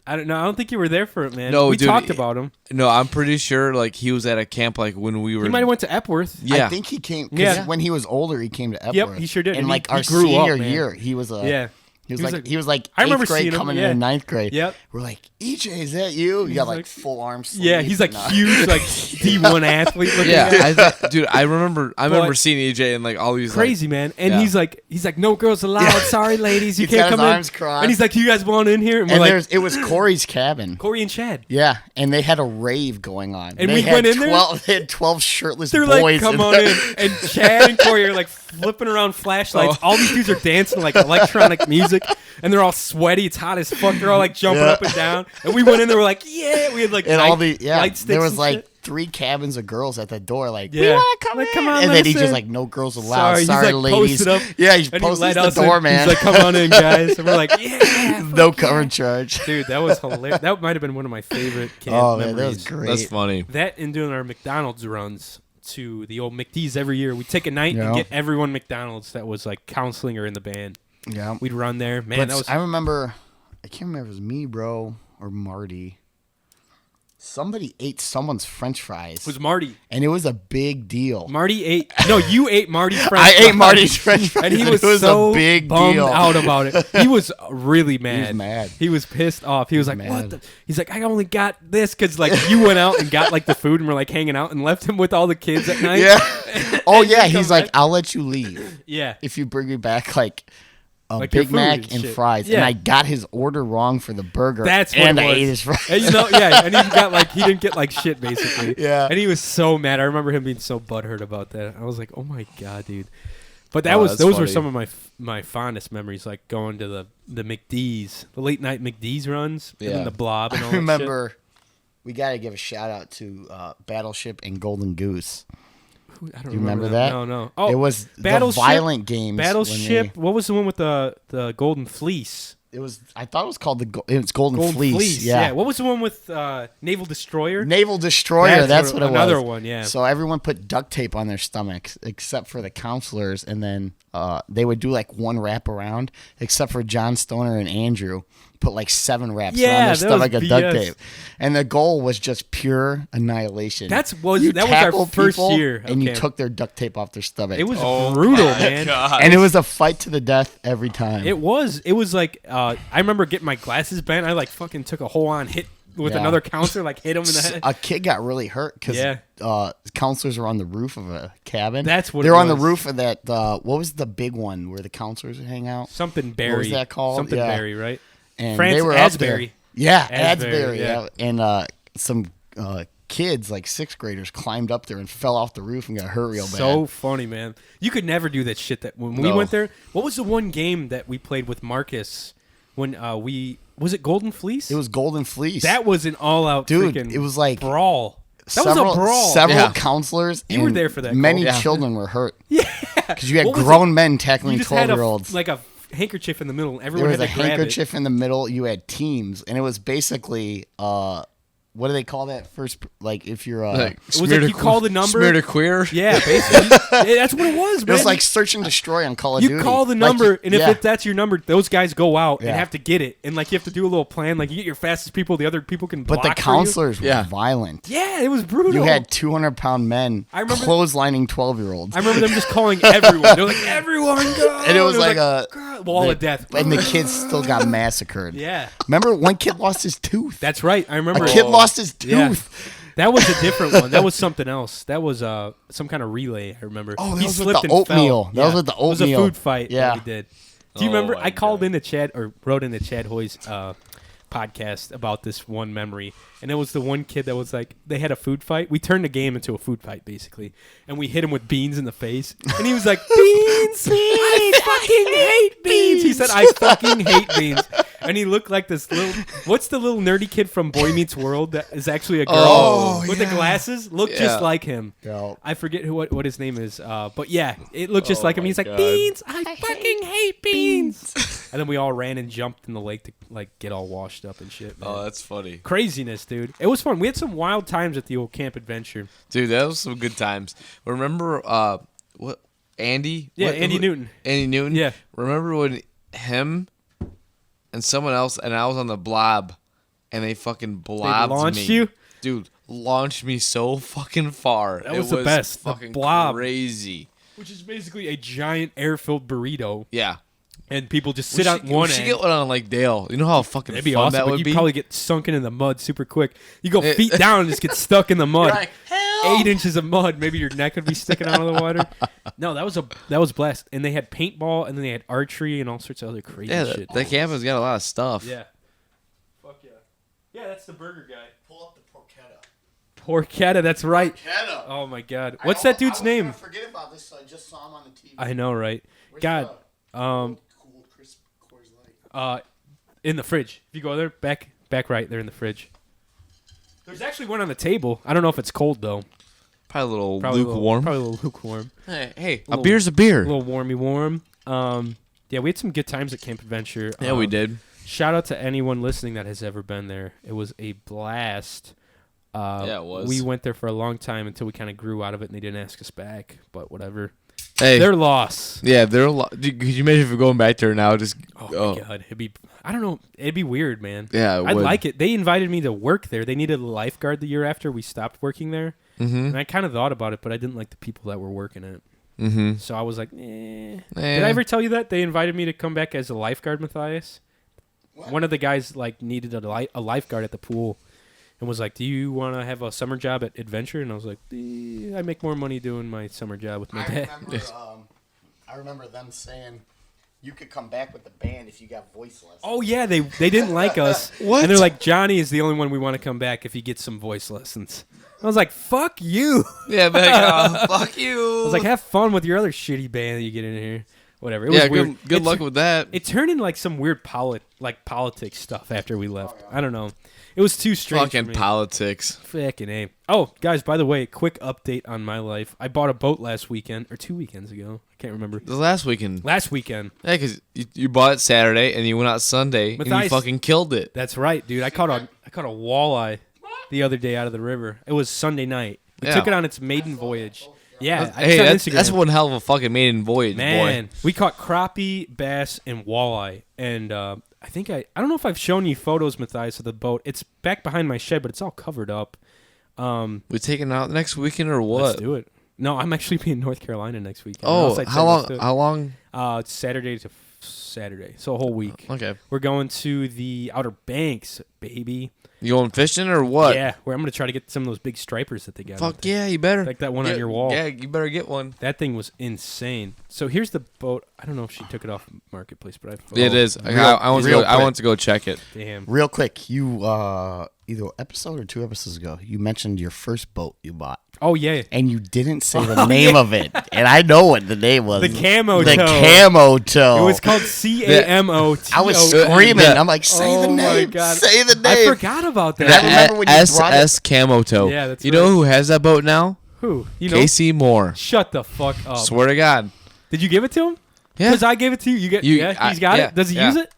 I don't know. I don't think you were there for it, man. No, we dude, talked about him. No, I'm pretty sure like he was at a camp like when we were. He might have went to Epworth. Yeah. I think he came Yeah. when he was older. He came to Epworth. Yep, he sure did. And And like he our grew up, senior man. year, he was Yeah. He was like I remember 8th grade seeing him, coming yeah. in 9th grade. Yep. We're like, EJ, is that you? You got like full arms. Yeah, he's like huge, like D1 athlete looking Yeah, guy. dude, I remember seeing EJ and like all these Crazy, like, man. And yeah. he's like, no girls allowed. Sorry, ladies, you He's can't got come his in. arms crossed. And he's like, you guys want in here? And we're And like, it was Corey's cabin. Corey and Chad. Yeah, and they had a rave going on. And they we had went in there? 12, They had 12 shirtless They're boys. like, come on in. And Chad and Corey are like flipping around flashlights. All these dudes are dancing like electronic music. And they're all sweaty. It's hot as fuck. They're all like jumping up and down. And we went in there. We're like, yeah. We had like And all the light sticks there was and like shit. 3 cabins of girls at the door. Like, Yeah. we want to come Like, in. come on, and let then he's us just in. like, no girls allowed. Sorry, Sorry, he's like ladies. posted up. Yeah, he's And he posted let the us door, in. man. He's like, come on in, guys. And we're like, yeah. No cover charge. Dude, that was hilarious. That might have been one of my favorite camp Oh memories. man, that was great. That's funny. That and doing our McDonald's runs to the old McD's every year. We'd take a night Yeah. and get everyone McDonald's that was like counseling or in the band. Yeah, We'd run there. Man, but that was I remember. I can't remember if it was me, bro, or Marty. Somebody ate someone's French fries, Marty. and it was a big deal. Marty ate. No, you ate Marty's French I fries. ate Marty's French fries, And he and was, it was so a big bummed deal. out about it. He was really mad. mad. He was pissed off. He was like, mad. "What?" He's like, "I only got this because like you went out and got like the food and were like hanging out and left him with all the kids at night." Yeah. Oh And yeah, you come he's like, back. I'll let you leave Yeah. if you bring me back like a Like your Big food Mac and and shit. fries. Yeah. And I got his order wrong for the burger. That's what and it I was. ate his fries. And, you know, yeah, and he got like he didn't get like shit basically. Yeah. And he was so mad. I remember him being so butthurt about that. I was like, oh my god, dude. But that Oh, was that's those were funny. some of my fondest memories, like going to the McD's, the late night McD's runs, and Yeah. then the Blob and all I that remember we got to give a shout out to Battleship and Golden Goose. shit. I don't You remember that? No. Oh, It was Battleship- the violent games. when Battleship. What was the one with the Golden Fleece? I thought it was called it was Golden Fleece. Yeah. What was the one with Naval Destroyer? Naval Destroyer. That's what it was. Another one. Yeah. So everyone put duct tape on their stomachs except for the counselors, and then they would do like one wrap around, except for John Stoner and Andrew put like 7 wraps Yeah, around their that stomach was of duct BS. tape, and the goal was just pure annihilation. that was our tackled first people, year of and you camp. took their duct tape off their stomach. It was Oh brutal, my man. God. and it was a fight to the death every time. It was like I remember getting my glasses bent. I like fucking took a whole on hit with Yeah. another counselor, like hit him in the head. A kid got really hurt because Yeah. counselors were on the roof of a cabin. That's what they it were on the was. roof of that. What was the big one where the counselors would hang out? Something Berry. What was that called? Something Yeah. Berry, right? And France they were Asbury. up there. Yeah, Asbury, Asbury. yeah. Yeah. And some kids, like 6th graders, climbed up there and fell off the roof and got hurt real bad. So funny, man. You could never do that shit. That when we No. went there, what was the one game that we played with Marcus when was it Golden Fleece? It was Golden Fleece. That was an all-out Dude, freaking it was like brawl. That several, was a brawl. Several Yeah. counselors. You were and there for that, Many Cole. Yeah. children were hurt Yeah, because you had What was grown it? men You tackling just had 12-year-olds. like a handkerchief in the middle. And There everyone was had a to grab handkerchief in the middle. You had teams, and it was basically what do they call that first? Like if you're Like, It was like you call the number. Smear to queer. Yeah, basically. Yeah, that's what it was, it man. was like search and destroy on Call of Duty. You call the Like, number, and yeah. if that's your number, those guys go out and Yeah. have to get it. And like you have to do a little plan. Like you get your fastest people, the other people can block But the for you. counselors were Yeah. violent. Yeah, it was brutal. You had 200-pound men I remember- clotheslining 12-year-olds. I remember them just calling everyone. They're like, everyone go! And it was like a God, wall of death. and the kids still got massacred. Yeah, Remember one kid lost his tooth? that's right. I remember. A kid lost his Yeah. tooth. That was a different one. That was something else. That was some kind of relay. I remember. Oh, that He was with slipped the and oatmeal. fell. That was with the It was a oatmeal. food fight. Yeah. that we did. Do you remember? my I called God. into Chad or wrote into Chad Hoy's podcast about this one memory, and it was the one kid that was like they had a food fight. We turned the game into a food fight basically, and we hit him with beans in the face, and he was like, "Beans, I fucking hate beans." He said, "I fucking hate beans." And he looked like this little. What's the little nerdy kid from Boy Meets World that is actually a girl Oh, with the glasses? Looked Yeah. just like him. Yeah. I forget what his name is. But yeah, it looked just like him. my He's like, God. beans. I fucking hate beans. And then we all ran and jumped in the lake to like get all washed up and shit. Man. Oh, that's funny. Craziness, dude. It was fun. We had some wild times at the old camp adventure. Dude, that was some good times. Remember what Andy? Yeah, What- Andy Newton. Andy Newton? Yeah. Remember when him and someone else and I was on the blob and they fucking blobbed launched me. you? Dude, launched me so fucking far. That was the best. The Fucking blob. crazy. Which is basically a giant air-filled burrito, Yeah. and people just We sit on should, one we should end. get one on Lake Dale. You know how fucking That'd be fun awesome, that but would you'd be? probably get sunken in the mud super quick. You go feet down and just get stuck in the mud. You're like, 8 inches of mud. Maybe your neck would be sticking out of the water. No, that was blessed. And they had paintball, and then they had archery and all sorts of other crazy Yeah, shit. that campus got a lot of stuff. Yeah. Fuck yeah. Yeah, that's the burger guy. Pull up the porchetta. Porchetta, that's right. Porchetta. Oh my god. What's that dude's name? Forget about this. So I just saw him on the TV. I know, right? God. Cool, crisp Coors Light. In the fridge. If you go there, back right, they're in the fridge. There's actually one on the table. I don't know if it's cold though. Probably a little Probably lukewarm. Probably a little lukewarm. Hey, a Little- beer's a beer. A little warmy warm. Yeah, we had some good times at Camp Adventure. Yeah, we did. Shout out to anyone listening that has ever been there. It was a blast. Yeah, it was. We went there for a long time until we kind of grew out of it, and they didn't ask us back. But whatever. Hey, Their loss. yeah, they're a lot. Could you imagine if we're going back there now? Just Oh my god, it'd be. I don't know. It'd be weird, man. Yeah, it I'd would. like it. They invited me to work there. They needed a lifeguard the year after we stopped working there, and I kind of thought about it, but I didn't like the people that were working it. Mm-hmm. So I was like, eh. Did I ever tell you that they invited me to come back as a lifeguard, Matthias? One of the guys like needed a lifeguard at the pool, and was like, "Do you want to have a summer job at Adventure?" And I was like, I make more money doing my summer job with my dad. I remember them saying you could come back with the band if you got voice lessons. Oh yeah, they didn't like us. What? And they're like, Johnny is the only one we want to come back if he gets some voice lessons. I was like, fuck you. Yeah, but oh, fuck you. I was like, have fun with your other shitty band that you get in here. Whatever. It was yeah, weird. good luck with that. It turned into like some weird politics stuff after we left. I don't know. It was too strange. Fucking for me. politics. Fucking A. Oh, guys, by the way, quick update on my life. I bought a boat last weekend, or 2 weekends ago. I can't remember. The last weekend. Last weekend. Yeah, because you bought it Saturday and you went out Sunday and Matthias- you fucking killed it. That's right, dude. I caught a walleye the other day out of the river. It was Sunday night. We Yeah. took it on its maiden voyage. Yeah, Hey, it's on that's Instagram. one hell of a fucking maiden voyage, Man, boy. we caught crappie, bass, and walleye. And I think I don't know if I've shown you photos, Matthias, of the boat. It's back behind my shed, but it's all covered up. We taking it out next weekend or what? Let's do it. No, I'm actually be in North Carolina next weekend. Oh, Unless I how said let's long? do it. How long? It's Saturday to Saturday, so a whole week. Okay. We're going to the Outer Banks, baby. You going fishing or what? Yeah, where I'm gonna try to get some of those big stripers that they got. out Fuck there. yeah, you better. Like that one on your wall. Yeah, you better get one. That thing was insane. So here's the boat. I don't know if she took it off Marketplace, but It is. real- I want to real go. I quick. want to go check it. Damn. Real quick, you either episode or 2 episodes ago, you mentioned your first boat you bought, Oh yeah. and you didn't say the name of it, and I know what the name was. The Camo The Toe. Camo Toe. It was called CAMO. I was screaming. I'm like, say the Oh my name. God. Say the I name. forgot about And that. I remember when you brought it. SS Camo Toe. Yeah, that's You know right. who has that boat now? Who? You know? Casey Moore. Shut the fuck up. Swear to God. Did you give it to him? Yeah. Because I gave it to you. Yeah, he's got it. Does he use it?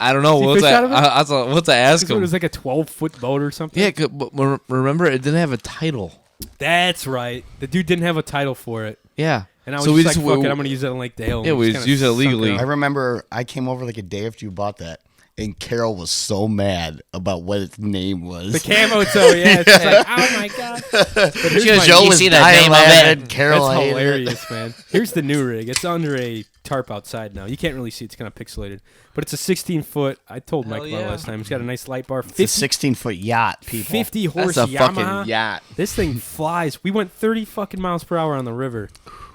I don't know. See What's fish out of it? What's I ask It him? was like a 12-foot boat or something. Yeah, but remember it didn't have a title. That's right. The dude didn't have a title for it. Yeah. And I was So we just like, fuck we- it, I'm going to use it on Lake Dale. Yeah, we just use it illegally. I remember I came over like a day after you bought that, and Carol was so mad about what its name was. The camo toe, yeah. It's just like, oh my God. But here's Because my- Joe you was see dying laughing. Carol That's hated it. hilarious, man. Here's the new rig. It's under a tarp outside now. You can't really see. It's kind of pixelated. But it's a 16-foot. I told Mike about it last time. It's got a nice light bar. It's a 16-foot yacht, people. 50 horse That's a Yamaha. fucking yacht. This thing flies. We went 30 fucking miles per hour on the river.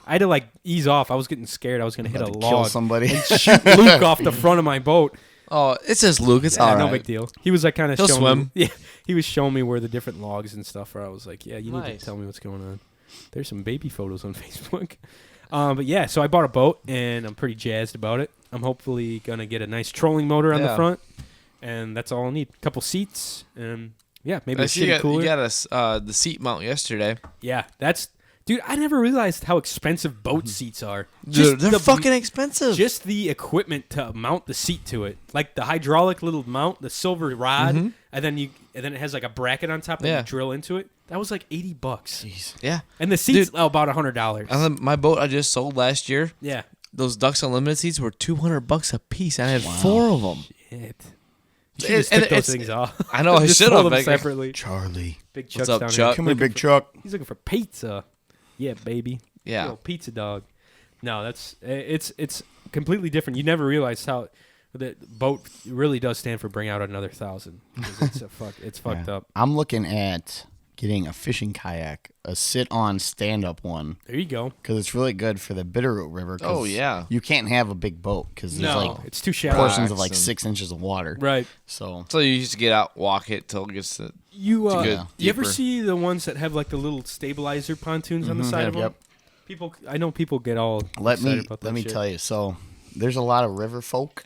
I had to like ease off. I was getting scared. I was going to hit a Kill log somebody. and shoot Luke off the front of my boat. Oh, it says Luke. It's Yeah, all right. no big deal. He was like kind of He'll showing swim. me. Yeah, he was showing me where the different logs and stuff are. I was like, yeah, you need Nice. to tell me what's going on. There's some baby photos on Facebook. But yeah, so I bought a boat and I'm pretty jazzed about it. I'm hopefully gonna get a nice trolling motor on the Yeah. front, and that's all I'll need. A couple seats and yeah, maybe I a see shitty cooler. you got the seat mount yesterday. Yeah, that's dude. I never realized how expensive boat seats are. Dude, they're the- fucking expensive. Just the equipment to mount the seat to it, like the hydraulic little mount, the silver rod, and then it has like a bracket on top that Yeah. you drill into it. That was like $80, yeah. and the seats Dude. about $100. My boat I just sold last year. Yeah, Those Ducks Unlimited seats were $200 a piece. And I had 4 of them. shit. You should just And took those it's- things off. I know, I Just should sold have, them like- separately. Charlie. Big Chuck's up, down Chuck? here. Come here, Big Chuck. He's looking for pizza. Yeah, baby. Yeah. Yo, pizza dog. No, it's completely different. You never realize how the boat really does stand for bring out another 1,000. 'Cause it's fucked up. I'm looking at getting a fishing kayak, a sit-on stand-up one, There you go. because it's really good for the Bitterroot River. 'cause Oh, yeah. You can't have a big boat because there's No, like it's too shallow. portions of like and- 6 inches of water. Right. So So you used to get out, walk it till it gets to. You good, you ever deeper. see the ones that have like the little stabilizer pontoons on the side of them? Yep. People, I know people get all let excited about that me shit. tell you. So there's a lot of river folk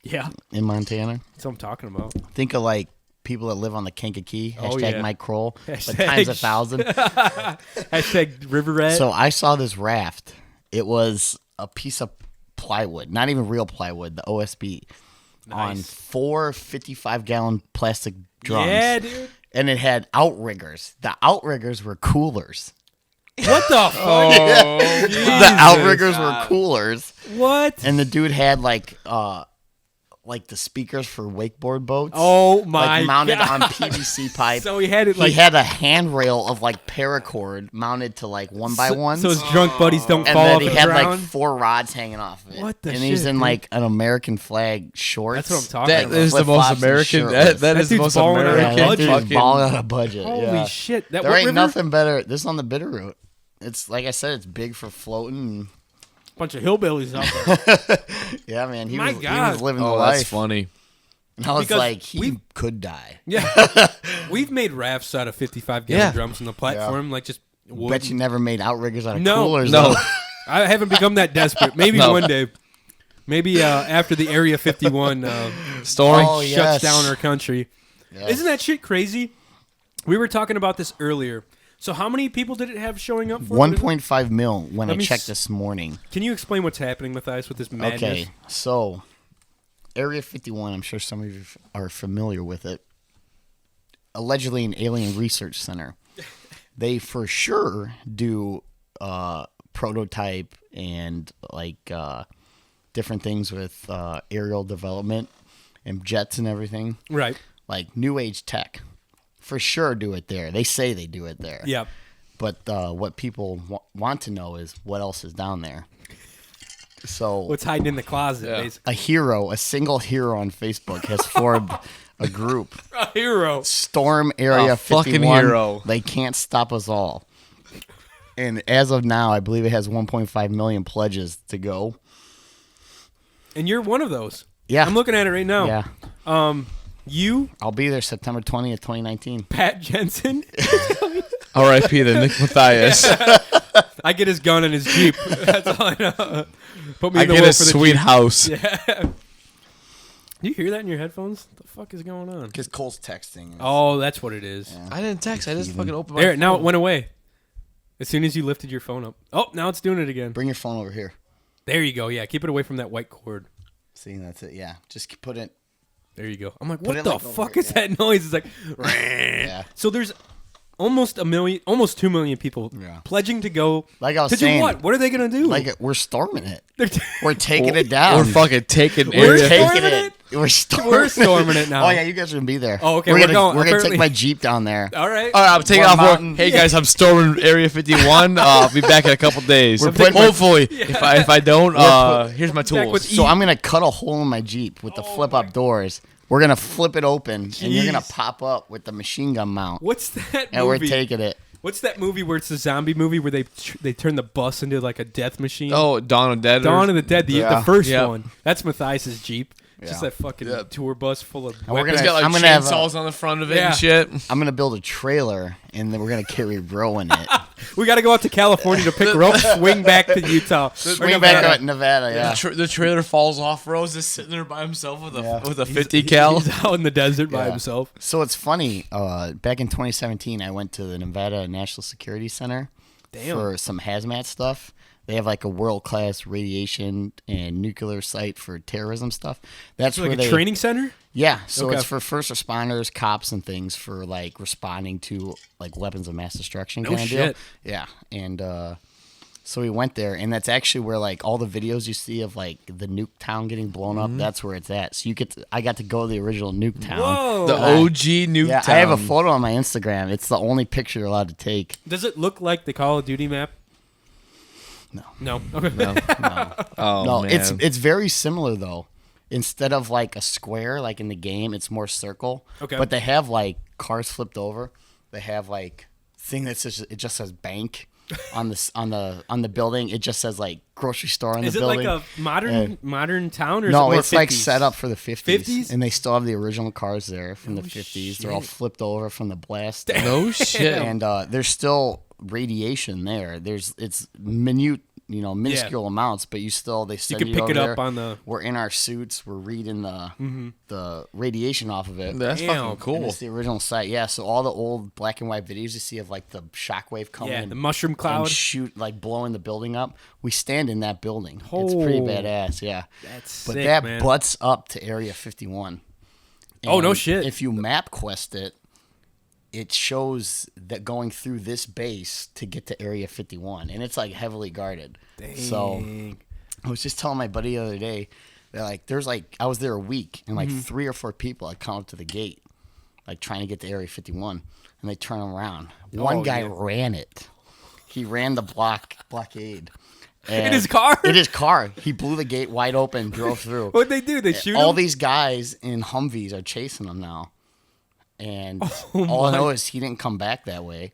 Yeah, in Montana. that's what I'm talking about. Think of like people that live on the Kankakee. Oh, Hashtag yeah. Mike Kroll. But Hashtag times 1,000. Hashtag River Rat. So I saw this raft. It was a piece of plywood, not even real plywood, the OSB, on Nice. 4 55-gallon plastic drums. Yeah, dude. And it had outriggers. The outriggers were coolers. What the fuck? The outriggers were coolers. What? And the dude had like the speakers for wakeboard boats. Oh my like mounted God. on PVC pipe. So he had it like he had a handrail of like paracord mounted to like 1x1s. so his drunk buddies don't and fall then off he the had ground. like 4 rods hanging off of it. What the And he's shit, in dude? like an American flag shorts. That's what I'm talking That about. is the most Flip-flops and American. shirtless. That That is the dude's most balling out of Yeah, American that dude's fucking. balling out of budget. Holy yeah. shit! That There what ain't river? nothing better. This is on the Bitterroot. It's like I said, it's big for floating. Bunch of hillbillies out there. Yeah, man. He My was God. living the Oh, life. that's funny. And I was Because like, he we- could die. Yeah, we've made rafts out of 55-gallon Yeah. drums on the platform, like just wood. Bet you never made outriggers out of No. coolers. No. though. I haven't become that desperate. Maybe No. one day. Maybe after the Area 51 Storm. Oh, shuts yes. down our country. Yes. Isn't that shit crazy? We were talking about this earlier. So how many people did it have showing up for? 1.5 mil when Let I me checked s- this morning. Can you explain what's happening with us with this madness? Okay, so Area 51, I'm sure some of you are familiar with it. Allegedly an alien research center. They for sure do prototype and like different things with aerial development and jets and everything. Right. Like new age tech. For sure do it there. They say they do it there. Yeah. But what people want to know is what else is down there. So What's hiding in the closet, basically. a single hero on Facebook has formed a group. A hero. Storm Area A fucking 51. hero. They can't stop us all. And as of now, I believe it has 1.5 million pledges to go. And you're one of those. Yeah. I'm looking at it right now. Yeah. You, I'll be there September 20th, 2019. Pat Jensen. R.I.P. to Nick Matthias. I get his gun and his Jeep. That's all I know. Put me I in the get wheel a for the sweet Jeep. house. Do you hear that in your headphones? What the fuck is going on? Because Cole's texting. Oh, that's what it is. I didn't text. I just fucking opened my There, now it phone. went away. As soon as you lifted your phone up. Oh, now it's doing it again. Bring your phone over here. There you go. Yeah, keep it away from that white cord. See, that's it. Yeah. Just put it There you go. I'm like, Put what it, the like, over fuck here, is that noise? It's like, Yeah. so there's almost 2 million people pledging to go. Like I was to saying, do what? What are they gonna do? Like we're storming it. They're We're taking it down. We're fucking taking We're area. storming taking it? We're storming. We're storming it now. Oh yeah, you guys are gonna be there. Oh, okay, We're we're gonna going. we're gonna Apparently- take my Jeep down there. All right. All right, I'm taking One off work. mountain. Hey guys, I'm storming Area 51. I'll be back in a couple days. We're putting- Hopefully, if I don't, here's my Back with tools. So I'm gonna cut a hole in my Jeep with the flip up doors. We're gonna flip it open, and you're gonna Jeez. pop up with the machine gun mount, What's that and we're movie? taking it. What's that movie where it's the zombie movie where they turn the bus into like a death machine? Oh, Dawn of Dead. Dawn of the Dead, the Yeah. first Yeah. one. That's Matthias' Jeep. Just Yeah. that fucking tour bus full of we're weapons. It's got like I'm gonna have chainsaws on the front of it Yeah. and shit. I'm gonna build a trailer, and then we're gonna carry Bro in it. We got to go out to California to pick her up, swing back to Utah. Or Swing Nevada. back out Nevada, yeah. The trailer falls off. Rose is sitting there by himself with a Yeah. with a 50 cal. He's out in the desert by Yeah. himself. So it's funny. Back in 2017, I went to the Nevada National Security Center for some hazmat stuff. They have like a world-class radiation and nuclear site for terrorism stuff. That's So where like a they training center? Yeah, so Okay. it's for first responders, cops, and things for like responding to like weapons of mass destruction No kind of shit. deal. Yeah, and so we went there, and that's actually where like all the videos you see of like the nuke town getting blown up. That's where it's at. So I got to go to the original nuke town. Whoa. The OG Nuketown. Yeah, I have a photo on my Instagram. It's the only picture you're allowed to take. Does it look like the Call of Duty map? No. No. Okay. No. Oh No, man. it's very similar though. Instead of like a square like in the game, it's more circle. Okay. But they have like cars flipped over. They have like thing that says it just says bank on the building. It just says like grocery store on Is the it building. like a modern town or is it No, more it's like 50s? set up for the 50s. 50s? And they still have the original cars there from the 50s. They're all shit. flipped over from the blast. no shit. And there's still radiation there. It's minuscule amounts, but they send can you pick over it up there. on the- We're in our suits. We're reading the radiation off of it. That's Damn. fucking And cool. it's the original site. Yeah, so all the old black and white videos you see of like the shockwave coming Yeah, in the mushroom and cloud. shoot like blowing the building up. We stand in that building. It's pretty Oh. badass. Yeah, That's but sick, that man. butts up to Area 51. Oh, no And shit. If you map quest it, it shows that going through this base to get to Area 51, and it's like heavily guarded. So I was just telling my buddy the other day that like there's like I was there a week and like 3 or 4 people had come up to the gate, like trying to get to Area 51, and they turn around. One guy ran it. He ran the blockade. In his car? In his car. He blew the gate wide open, drove through. What'd they do? They shoot All him? these guys in Humvees are chasing him now. And Oh all I know is he didn't come back that way.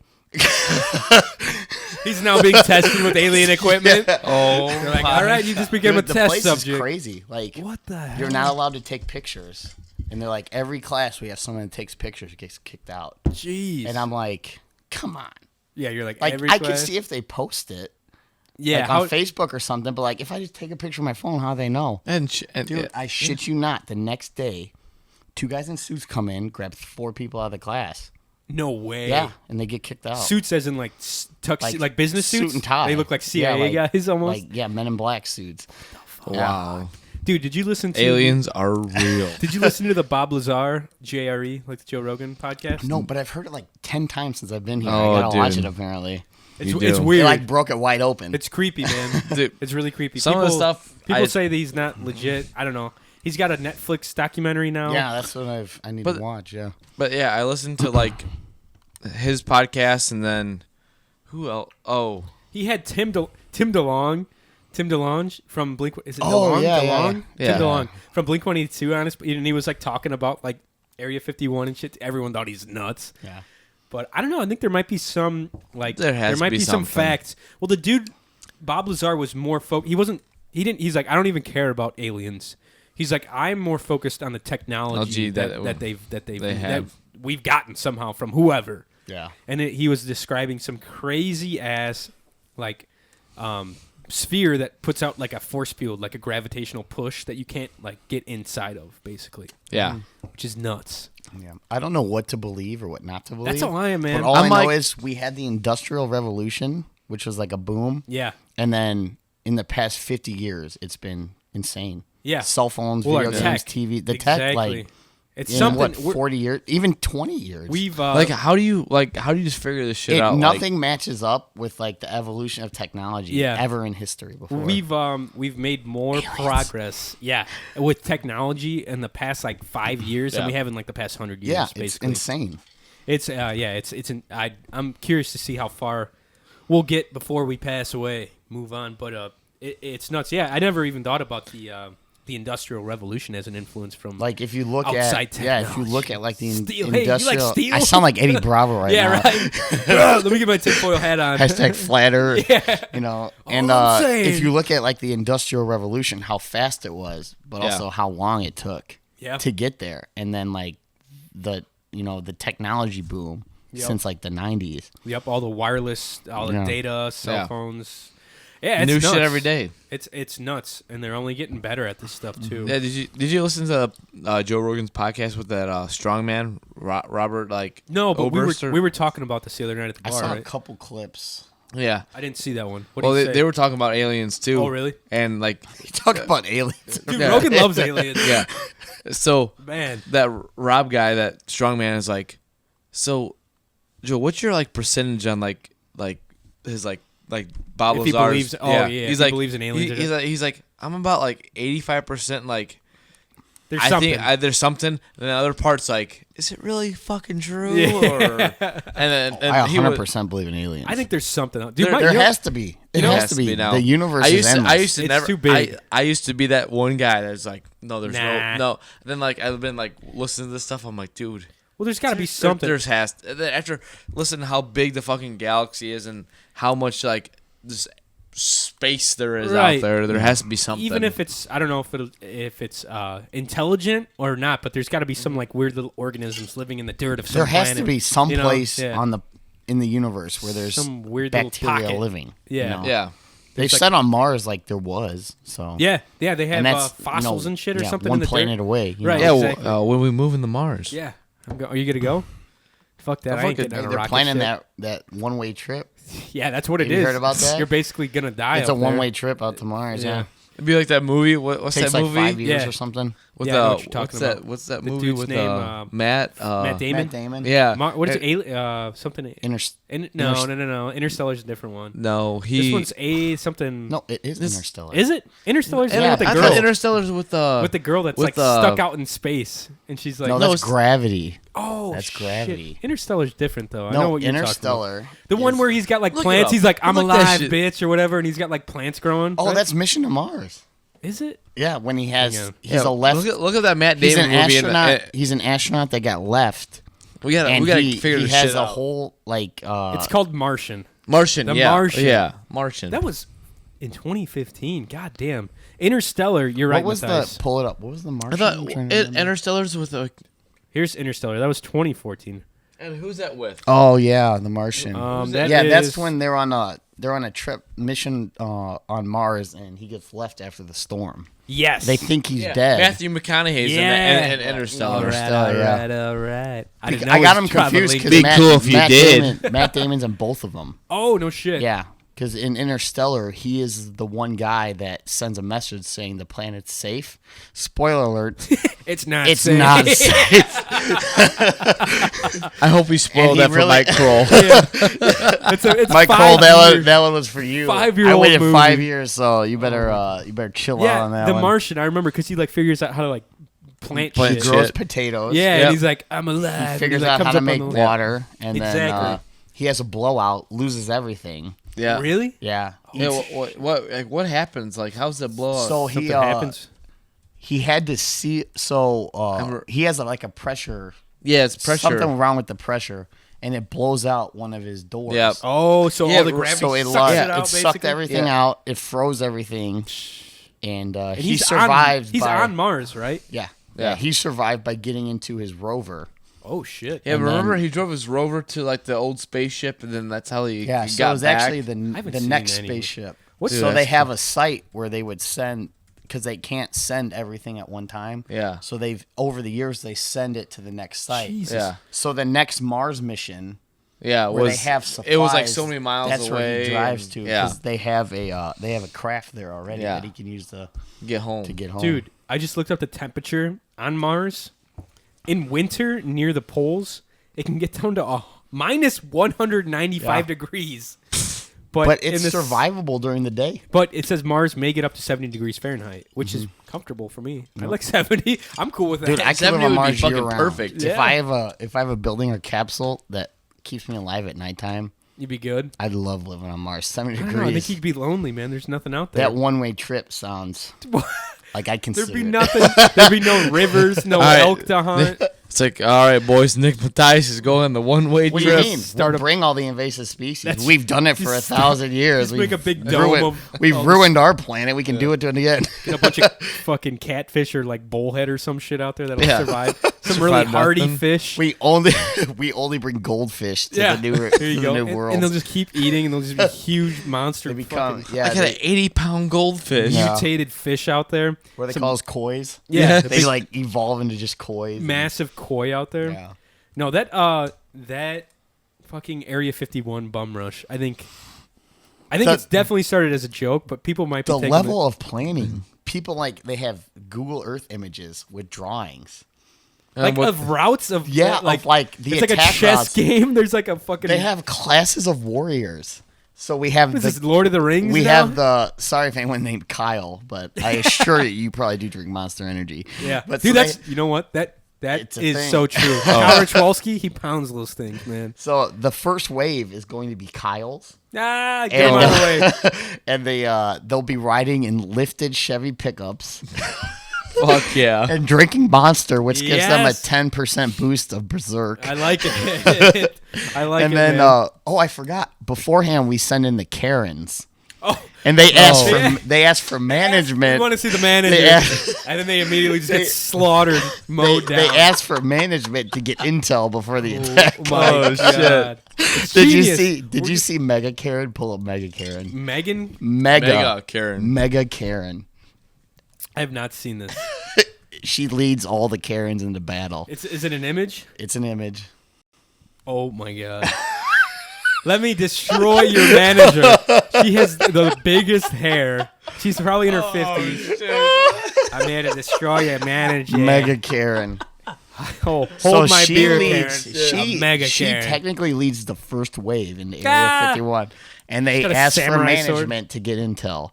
He's now being tested with alien equipment. Oh, They're like, all right, you just became a the test place subject. is crazy. Like, What the hell? you're not allowed to take pictures. And they're like, every class we have someone that takes pictures who gets kicked out. Jeez. And I'm like, come on. yeah, you're like, Like, every I can class? see if they post it. Yeah, Like how, on Facebook or something, but like if I just take a picture of my phone, how do they know? and Dude, I shit you not. The next day, 2 guys in suits come in, grab 4 people out of the class. no way. Yeah, and they get kicked out. Suits as in like like business suit suits? and tie. They look like CIA Yeah, guys almost. Like Men in Black suits. wow, Dude, did you listen to aliens are real. Did you listen to the Bob Lazar JRE, like the Joe Rogan podcast? No, but I've heard it like 10 times since I've been here. Oh, I gotta watch dude. it apparently. It's You it's do. They weird. like broke it wide open. It's creepy, man. Dude, It's really creepy. some of the stuff people I- say that he's not legit. I don't know. He's got a Netflix documentary now. yeah, that's what I need But- to watch. Yeah. But yeah, I listened to like his podcast, and then who else? Oh, He had Tim DeLonge from Blink. Is it Oh, DeLonge? yeah, DeLonge? yeah. Tim DeLonge from Blink 182 on his, and he was like talking about like Area 51 and shit. Everyone thought he's nuts. Yeah. But I don't know. I think there might be some like There has to might be be some something. facts. Well, the dude Bob Lazar was more focused. He's like, I don't even care about aliens. He's like, I'm more focused on the technology They have. we've gotten somehow from whoever. Yeah. And he was describing some crazy ass like sphere that puts out like a force field, like a gravitational push that you can't like get inside of, basically, yeah. which is nuts. Yeah. I don't know what to believe or what not to believe. That's all I am, man. But all I'm I know like- is we had the Industrial Revolution, which was like a boom. Yeah. And then in the past 50 years, it's been insane. Yeah. Cell phones, Well, our video tech. games, TV. The tech, Exactly. like, It's in something. what 40 years, even 20 years. We've Like, how do you just figure this shit out? Nothing matches up with like the evolution of technology ever in history before. We've made more progress, with technology in the past like 5 years than we have in like the past 100 years. Yeah, basically. it's insane. I'm curious to see how far we'll get before we pass away, move on. But it's nuts. Yeah, I never even thought about the Industrial Revolution as an influence from Like if you look outside at technology. if you look at like the Steel. Hey, you like industrial, steel? I sound like Eddie Bravo right now. Yeah, right. Let me get my tinfoil hat on. Hashtag flatter. You know, and I'm saying. if you look at like the Industrial Revolution, how fast it was, but also how long it took to get there, and then like the technology boom since like the 90s. Yep, all the wireless, all the data, cell phones. Yeah, it's new nuts. shit every day. It's nuts, and they're only getting better at this stuff too. Yeah, did you listen to Joe Rogan's podcast with that strongman Robert No, but Oberst we were talking about this the other night at the bar. I saw right? a couple clips. Yeah. I didn't see that one. What Well, did he say? they were talking about aliens too. Oh, really? And like You talk about aliens. Dude, Rogan loves aliens. yeah. So Man. that Rob guy, that strongman, is like, so Joe, what's your like percentage on like his like Bob If he Lazar's? believes- oh, yeah, if he's he like believes in aliens. He's like I'm about like 85% like. There's I something. think there's something, and the other part's like, is it really fucking true? Yeah. Or, and I he would- 100% believe in aliens. I think there's something else. Dude, there has to be. It has to be. now. The universe I is used to, endless. I used to It's never. too big. I used to be that one guy that's like, no, there's Nah. no. And then like I've been like listening to this stuff. I'm like, dude, well, there's got to be something. There's after listening to how big the fucking galaxy is and how much like this space there is Right. out there. There has to be something. Even if it's, I don't know if it's intelligent or not, but there's got to be some like weird little organisms living in the dirt of some There has planet, to be some you know? place Yeah. in the universe where there's Some weird little bacteria pocket. living. Yeah. yeah. They've said on Mars like there was. So Yeah, they have and that's fossils and shit or something one in the planet dirt. away. Right. Yeah, Exactly. when we move into Mars. Yeah. Are you gonna go? Fuck that! I ain't fuck it. getting on a They're rocket planning ship. that one-way trip. Yeah, that's what it Have you is. heard about that? You're basically gonna die. It's a up there. one-way trip out to Mars. Yeah. Yeah, It'd be like that movie. What's takes that like movie? 5 years Yeah. or something. With Yeah, I know what you're talking about. What's that The movie dude's with name, Matt? Matt Damon. Matt Damon. Yeah. What is it? Something. No. Interstellar's a different one. No, This one's something. No, it is Interstellar. Is it? Interstellar's the one with the I girl. thought Interstellar's with with the girl that's with like stuck out in space, and she's like, No, that's Gravity. oh, that's shit. Gravity. Interstellar's different though. I know No, what you're talking Interstellar. about. The one where he's got like Look it plants. up. He's like, I'm Look that alive, shit. bitch, or whatever, and he's got like plants growing. Oh, right? that's Mission to Mars. Is it? Yeah, when he has Hang on. he's a left. Look at that Matt He's Damon an movie. astronaut. He's an astronaut that got left. We gotta And figure he this has shit a out. whole like. It's called Martian. Martian. The Yeah. Martian. Yeah. Martian. That was in 2015. God damn. Interstellar. You're right. What was Matthias. the? Pull it up. What was the Martian? I thought I'm trying to remember. Interstellar's with Here's Interstellar. That was 2014. and who's that with? Oh yeah, the Martian. That yeah, is- that's when they're on a trip mission on Mars, and he gets left after the storm. Yes. They think he's dead. Matthew McConaughey's in Interstellar. Interstellar, All right. I got him confused because Be cool if you did. Matt Damon's in both of them. Oh no shit. Yeah, because in Interstellar, he is the one guy that sends a message saying the planet's safe. Spoiler alert: It's not. it's safe. not safe. I hope he spoiled And he that for really- Mike Kroll. It's Mike 5 Cole, years. that one was for you. 5-year-old I waited movie. 5 years, so you better chill out on Yeah, that the one. Martian. I remember because he like figures out how to like plant He shit. grows shit. potatoes. Yeah, Yep. and he's like, I'm alive. He figures and, like, out comes how to up make on the- water, and then Exactly. he has a blowout, loses everything. Yeah. Really? Yeah. Yeah, what happens? Like, how's the blowout? So Something he happens. he had to see. So he has like a pressure. yeah, it's pressure. Something wrong with the pressure, and it blows out one of his doors. Yeah. Oh, so Yeah, all the so gravity So it, sucks it it out, sucked basically? everything out. It froze everything, and And he he's survived. He's by, on Mars, right? Yeah, Yeah. yeah. He survived by getting into his rover. Oh shit. Yeah, and remember then- he drove his rover to like the old spaceship, and then that's how he Yeah, he so got it was back. actually haven't the seen next any. spaceship. What's Dude, so they that's have a site where they would send because they can't send everything at one time. Yeah. So they've over the years they send it to the next site. Jesus. Yeah, So the next Mars mission yeah. It where was, they have supplies, it was like so many miles that's away. where he drives and- to Yeah, because they have a craft there already Yeah. that he can use to get home. get home. Dude, I just looked up the temperature on Mars. in winter near the poles, it can get down to minus 195 degrees. But it's survivable during the day. But it says Mars may get up to 70 degrees Fahrenheit, which is comfortable for me. I like 70. I'm cool with that. Dude, I could live 70 on would be Mars fucking year-round. perfect. If I have a building or capsule that keeps me alive at nighttime, You'd be good. I'd love living on Mars. 70 I don't degrees. know, I think you'd be lonely, man. There's nothing out there. That one-way trip sounds like I consider There'd be it. nothing. There'd be no rivers, no right. elk to hunt. It's like, all right, boys, Nick Matthias is going the one-way What do you trip. mean? Start We'll a- bring all the invasive species. That's- We've done it for 1,000 years. Just make a big We've dome ruined, of- We've of- ruined our planet. We can do it to it again. Get a bunch of fucking catfish or like bullhead or some shit out there that'll Yeah. survive. Some really Survive hardy nothing. fish. We only bring goldfish to the new, there you to go. the new And- world. And they'll just keep eating, and they'll just be huge monster. They become fucking I got an 80-pound goldfish. Yeah. mutated fish out there. what they Some call us kois. Yeah, They like evolve into just kois. massive koi out there. Yeah. No, that fucking Area 51 bum rush. I think it's definitely started as a joke, but people might be The taking level of planning. People they have Google Earth images with drawings. of routes of Yeah, like of the it's like a attack chess routes. game. There's like a fucking. They have classes of warriors. So we have What is this, Lord of the Rings? we now? have the sorry if anyone named Kyle, but I assure you probably do drink Monster Energy. Yeah, but dude, so that's you know what that It's a is thing. so true. Kyle Richwalski, he pounds those things, man. so the first wave is going to be Kyle's, Ah, get him out of the way. and they'll be riding in lifted Chevy pickups Fuck yeah. and drinking Monster, which gives them a Yes. 10% boost of Berserk. I like it. I like and it. then man. I forgot. Beforehand, we send in the Karens, Oh, and they ask for we management. want to see the manager, They ask- and then they immediately just get slaughtered, They, mowed they down. ask for management to get intel before the attack. My Oh, God. shit. It's Did you genius. see? Did you see Mega Karen? Pull up Mega Karen. Megan? Mega Karen. Mega Karen. I have not seen this. She leads all the Karens into battle. Is it an image? It's an image. Oh my God. Let me destroy your manager. She has the biggest hair. She's probably in her 50s. I'm here to destroy your manager. Mega Karen. Hold So my she beer, leads. Karen. She Mega she Karen. technically leads the first wave in Area Ah! 51, and they got a ask for samurai sword. management to get intel.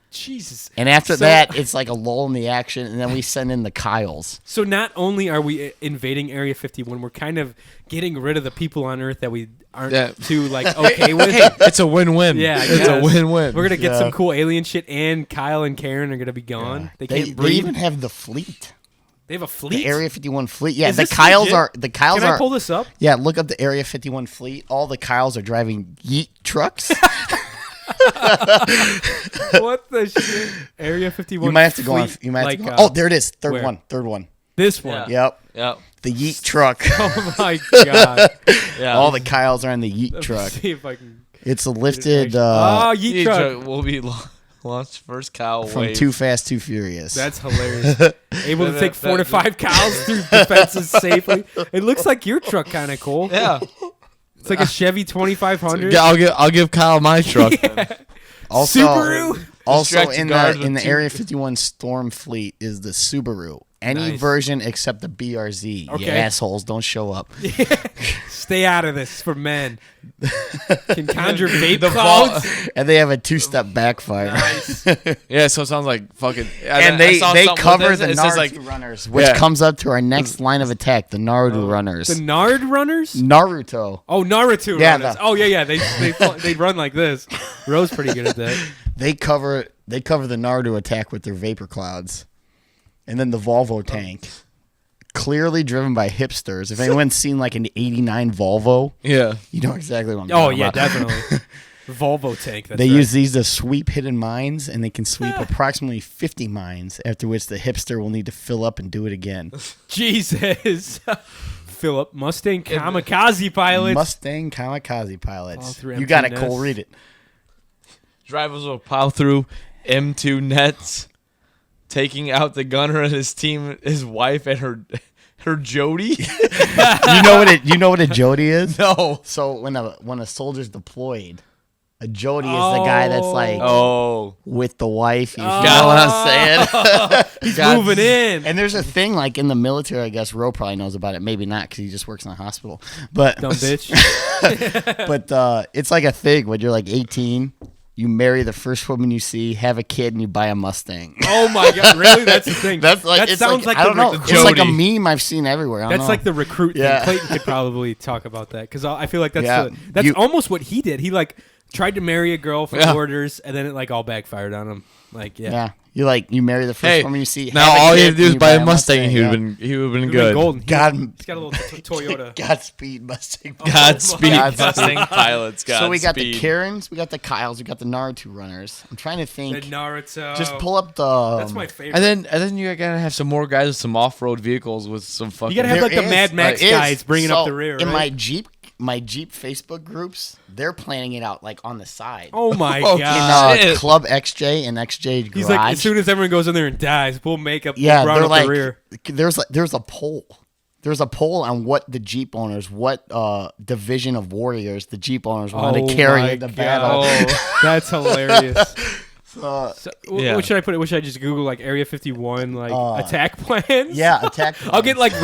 Jesus. And after So- that, it's like a lull in the action, and then we send in the Kyles. So not only are we invading Area 51, we're kind of getting rid of the people on Earth that we aren't too okay with. Hey, it's a win-win. Yeah, I it's guess. a win-win. We're gonna get Yeah. some cool alien shit, and Kyle and Karen are gonna be gone. They can't They breathe. even have the fleet, They have a fleet. the Area 51 fleet. Yeah, Is the this Kyles legit? are the Kyles Can I are. pull this up? Yeah, look up the Area 51 fleet. All the Kyles are driving yeet trucks. What the shit? Area 51. You might have to go on. fleet, You might have like, to go. Oh, there it is. Third where? one. Third one. This one. Yep. Yep. The yeet truck. Oh my God. Yeah. All the Kyles are in the yeet Let me truck. see if I can. It's a lifted Oh, yeet truck. will be launched first cow from wave. Too Fast, Too Furious. That's hilarious. Able to take 4 to 5 cows through defenses safely. It looks like your truck kind of cool. Yeah. It's like a Chevy 2500. I'll give Kyle my truck. also, Subaru? Also Distract in guards the with in the two- Area 51 Storm fleet is the Subaru. Any Nice. version except the BRZ. You Okay. assholes, don't show up. Stay out of this for men. Can conjure vape The clouds. And they have a two-step backfire. Yeah, so it sounds like fucking. And they cover the Naruto Naruto runners, which Yeah. comes up to our next line of attack, the Naruto runners. The Nard runners? Naruto. Oh, Naruto Yeah, runners. the- Oh, yeah. They run like this. Ro's pretty good at that. They cover the Naruto attack with their vapor clouds. And then the Volvo tank. Clearly driven by hipsters. If anyone's seen like an 89 Volvo, Yeah. you know exactly what I'm Oh, talking yeah, about. definitely. Volvo tank. That's They right. use these to sweep hidden mines, and they can sweep approximately 50 mines, after which the hipster will need to fill up and do it again. Jesus. Philip Mustang kamikaze pilots. Mustang kamikaze All pilots. through You got it, empty Cole. nests. Read it. Drivers will plow through M2 nets, taking out the gunner and his team, his wife, and her Jody. You know what a Jody is? No. So when a soldier's deployed, A Jody is the guy that's like with the wife. You know what I'm saying? He's moving in. And there's a thing like in the military, I guess Ro probably knows about it. Maybe not because he just works in a hospital. But Dumb bitch. but it's like a thing when you're like 18. You marry the first woman you see, have a kid, and you buy a Mustang. Oh my god, really? That's the thing. That's like that sounds like I don't know. the It's like a meme I've seen everywhere. I don't That's know. like the recruit thing. Yeah. Clayton could probably talk about that because I feel like that's Yeah. that's almost what he did. He like tried to marry a girl for orders, and then it like all backfired on him. Like yeah. You marry the first woman you see. Now all you have to do is buy a Mustang, and he would have been good. Golden. God, He's got a little Toyota. Godspeed Mustang. Godspeed, Godspeed. Mustang pilots. So we got the Karens, we got the Kyles, we got the Naruto runners. I'm trying to The think. Naruto. Just pull up the. That's my favorite. And then you gotta have some more guys with some off-road vehicles with some fucking. You gotta have like the Mad Max guys bringing up the rear. In right? my Jeep Facebook groups, they're planning it out like on the side. Oh my In god! Club XJ and XJ Garage. He's like, as soon as everyone goes in there and dies, we'll make up. Yeah, we'll they're up like, the rear. there's a poll. There's a poll on what the Jeep owners, what division of warriors the Jeep owners want to carry in the battle. Oh, that's hilarious. Yeah. What should I put it? What should I just Google like Area 51 like attack plans? Yeah, attack plans. I'll get like I'll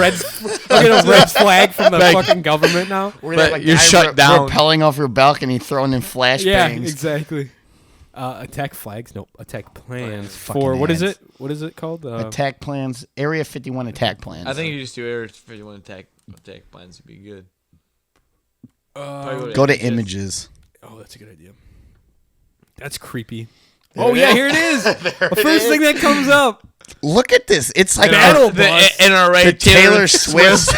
get a red flag from the fucking government now. We're gonna have But a you're guy shut down. rappelling off your balcony, throwing in flashbangs. Yeah, exactly. Attack flags? Nope. Attack plans Fucking for what is ads. it? What is it called? Attack plans. Area 51 attack plans. I think you just do Area 51 attack plans would be good. Go to images. Oh, that's a good idea. That's creepy. Oh yeah, here it is. The first thing that comes up. Look at this. It's like Battle The bus. NRA the Taylor Swift.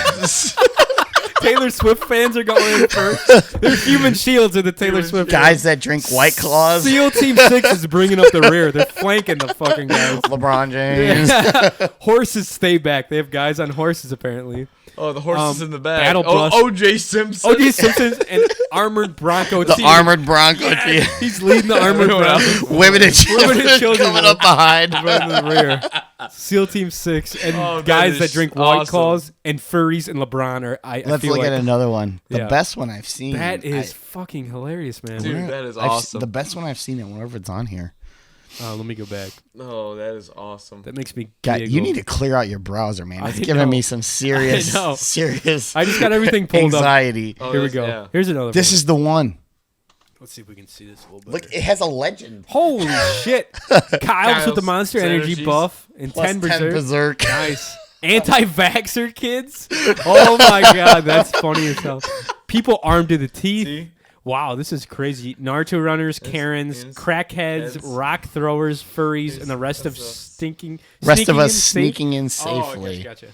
Taylor Swift fans are going in first. They're human shields in the Taylor Swift. Guys that drink White Claws. SEAL Team 6 is bringing up the rear. They're flanking the fucking guys. LeBron James. Horses stay back. They have guys on horses apparently. Oh, the horses in the back. Battle bus. O.J. Simpson. O.J. Simpson and armored Bronco The team. armored Bronco team. He's leading the armored Bronco. Women and children coming up behind. Running in the rear. SEAL Team 6 and that guys is that drink White awesome. Claws and furries and LeBron are. I Let's feel look like at another one. The Yeah. best one I've seen. that is fucking hilarious, man. Dude, that is I've awesome. the best one I've seen it whenever it's on here. Let me go back. Oh, that is awesome. That makes me. God, giggle. you need to clear out your browser, man. It's I giving know. me some serious, I know. serious I just got everything pulled up. anxiety. Oh, Here we that's- go. yeah. Here's another. This one. is the one. Let's see if we can see this a little bit. Look, it has a legend. Holy shit! Kyle's with the Kyle's Monster Energy energies. buff and Plus 10 10 Berserk. berserk. Nice. Anti-vaxxer kids. Oh my god, that's funny as hell. People armed to the teeth. See? Wow, this is crazy. Naruto runners, Karens, ins- crackheads, heads. rock throwers, furries, and the rest of sneaking Rest sneaking of in us safe- sneaking in Oh, safely. gotcha.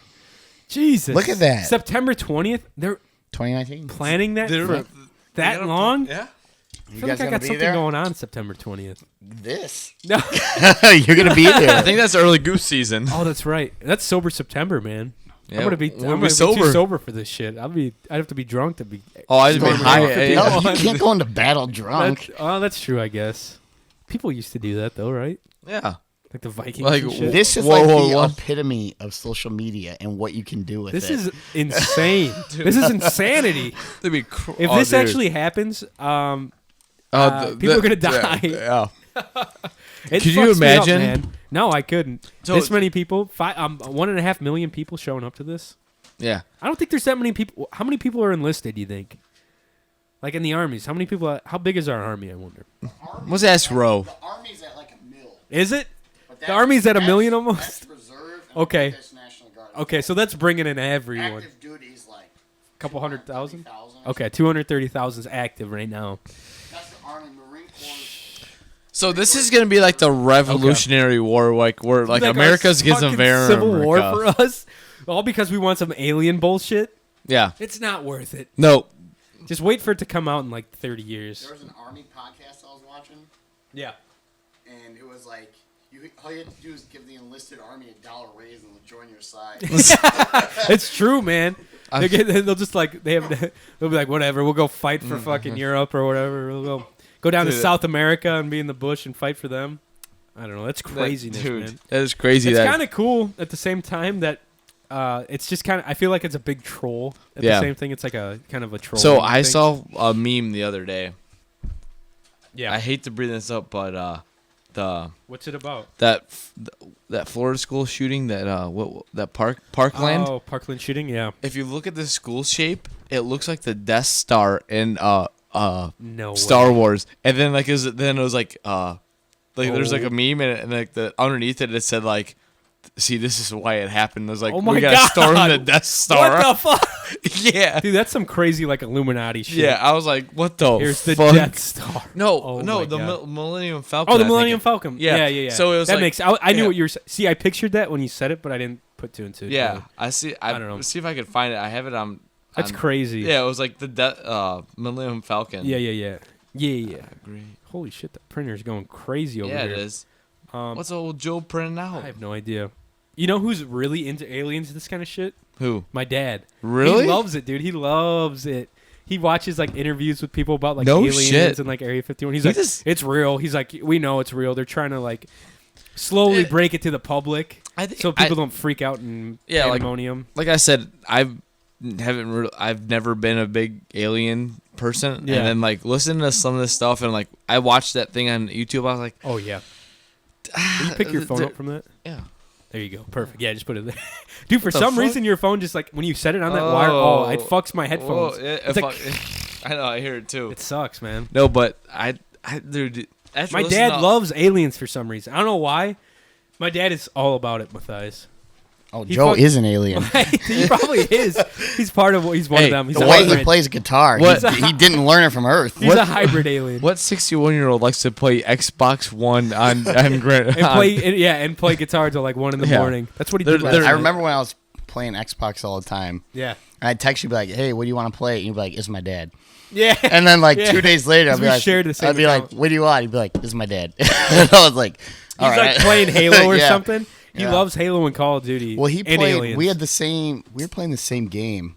Jesus. Look at that. September 20th. They're 2019. planning that They're- for that gotta- long? Yeah. I feel like I got something going on September 20th. This. No. You're gonna be I there. think that's early goose season. Oh, that's right. That's sober September, man. Yeah, I'm gonna be. we'll I'm be gonna be sober. too sober for this shit. I'd have to be drunk to be. Oh, I'd be sober. high. No, you can't go into battle drunk. That's true, I guess. People used to do that though, right? Yeah. Like the Vikings. Like, and shit. This is Whoa, like whoa, the whoa. epitome of social media and what you can do with This it. is insane. This is insanity. That'd be If this actually happens, people are gonna die. Yeah. It Could you fucks me up, imagine? man. No, I couldn't. So- this many people, 1.5 million people showing up to this. Yeah. I don't think there's that many people. How many people are enlisted? Do you think? Like in the armies, how many people? How big is our army? I wonder. Let's ask Ro. The army's at like a mil. Is it? The army's at a million almost. That's reserve. and Okay. that's National Guard. Okay, so that's bringing in everyone. Active duty's like Couple 100,000. 230,000. Okay, 230,000 is active right now. That's the Army Marine Corps. So this is gonna be like the Revolutionary War, like where like Like America's our gets a fucking very civil war for us, all because we want some alien bullshit. Yeah. It's not worth it. No. Just wait for it to come out in like 30 years. There was an Army podcast I was watching, Yeah. and it was like, all you have to do is give the enlisted army $1 raise and they'll join your side. It's true, man. They'll just like they'll be like, whatever, we'll go fight for fucking Europe or whatever. We'll go down to Dude. South America and be in the bush and fight for them. I don't know. That's craziness, Dude, man. that is crazy. It's that kind of cool at the same time that it's just kind of. I feel like it's a big troll. At Yeah. the same thing, it's like a kind of a troll. So I thing. saw a meme the other day. Yeah. I hate to bring this up, but the What's it about? that Florida school shooting that that Parkland. Oh, Parkland shooting. Yeah. If you look at the school shape, it looks like the Death Star in No Star way. Wars. And then like then it was like there's like Oh. a meme and like the underneath it said like, see, this is why it happened. It was like, Oh my we got God. to storm the Death Star. What the fuck? Yeah. Dude, that's some crazy like Illuminati shit. Yeah, I was like, what the Here's the fuck? Death Star. No, Oh no, my the God. Millennium Falcon. Oh, the I think Millennium it- Falcon. Yeah. Yeah. So it was that like, makes. I knew yeah. what you were. See, I pictured that when you said it, but I didn't put two and two. Yeah, together. I see. I don't know. See if I can find it. I have it on. That's on- crazy. Yeah, it was like the Millennium Falcon. Yeah. Great. Holy shit, the printer's going crazy over Yeah, here. it is. Um, What's old Joe printing out? I have no idea. You know who's really into aliens, this kind of shit? Who? My dad. Really? He loves it, dude. He loves it. He watches like interviews with people about like No aliens shit. and like Area 51. He's He like, just- it's real. He's like, we know it's real. They're trying to like slowly break it to the public I think so people don't freak out and Yeah, like- pandemonium. Like I said, I've never been a big alien person, Yeah. and then like listening to some of this stuff, and like I watched that thing on YouTube. I was like, Oh yeah. Will you pick your phone there- up from that? yeah. There you go. Perfect. Yeah, just put it there. Dude, for the some fuck? reason your phone just like when you set it on that wire, it fucks my headphones. Whoa, yeah, It's like, I know, I hear it too. it sucks, man. No, but dude, after My listening dad to- loves aliens for some reason. I don't know why. My dad is all about it, Matthias. Oh, He Joe fuck- is an alien. He probably is. He's part of. He's one Hey, of them. He's The a way he hybrid. plays guitar, What? he didn't learn it from Earth. He's a hybrid alien. What 61-year-old likes to play Xbox One on Grand? And play guitar till like 1 in the Yeah. morning. That's what he They're- did last they're- night. I remember when I was playing Xbox all the time. Yeah. And I'd text you be like, "Hey, what do you want to play?" And you'd be like, "It's my dad." Yeah. And then like Yeah. 2 days later, I'd 'Cause be we like, shared the same I'd be account. like, "What do you want?" He'd be like, "This is my dad." And I was like, "All He's right." like playing Halo or Yeah. something. He Yeah. loves Halo and Call of Duty. Well, he and played. aliens. We had the same. We were playing the same game.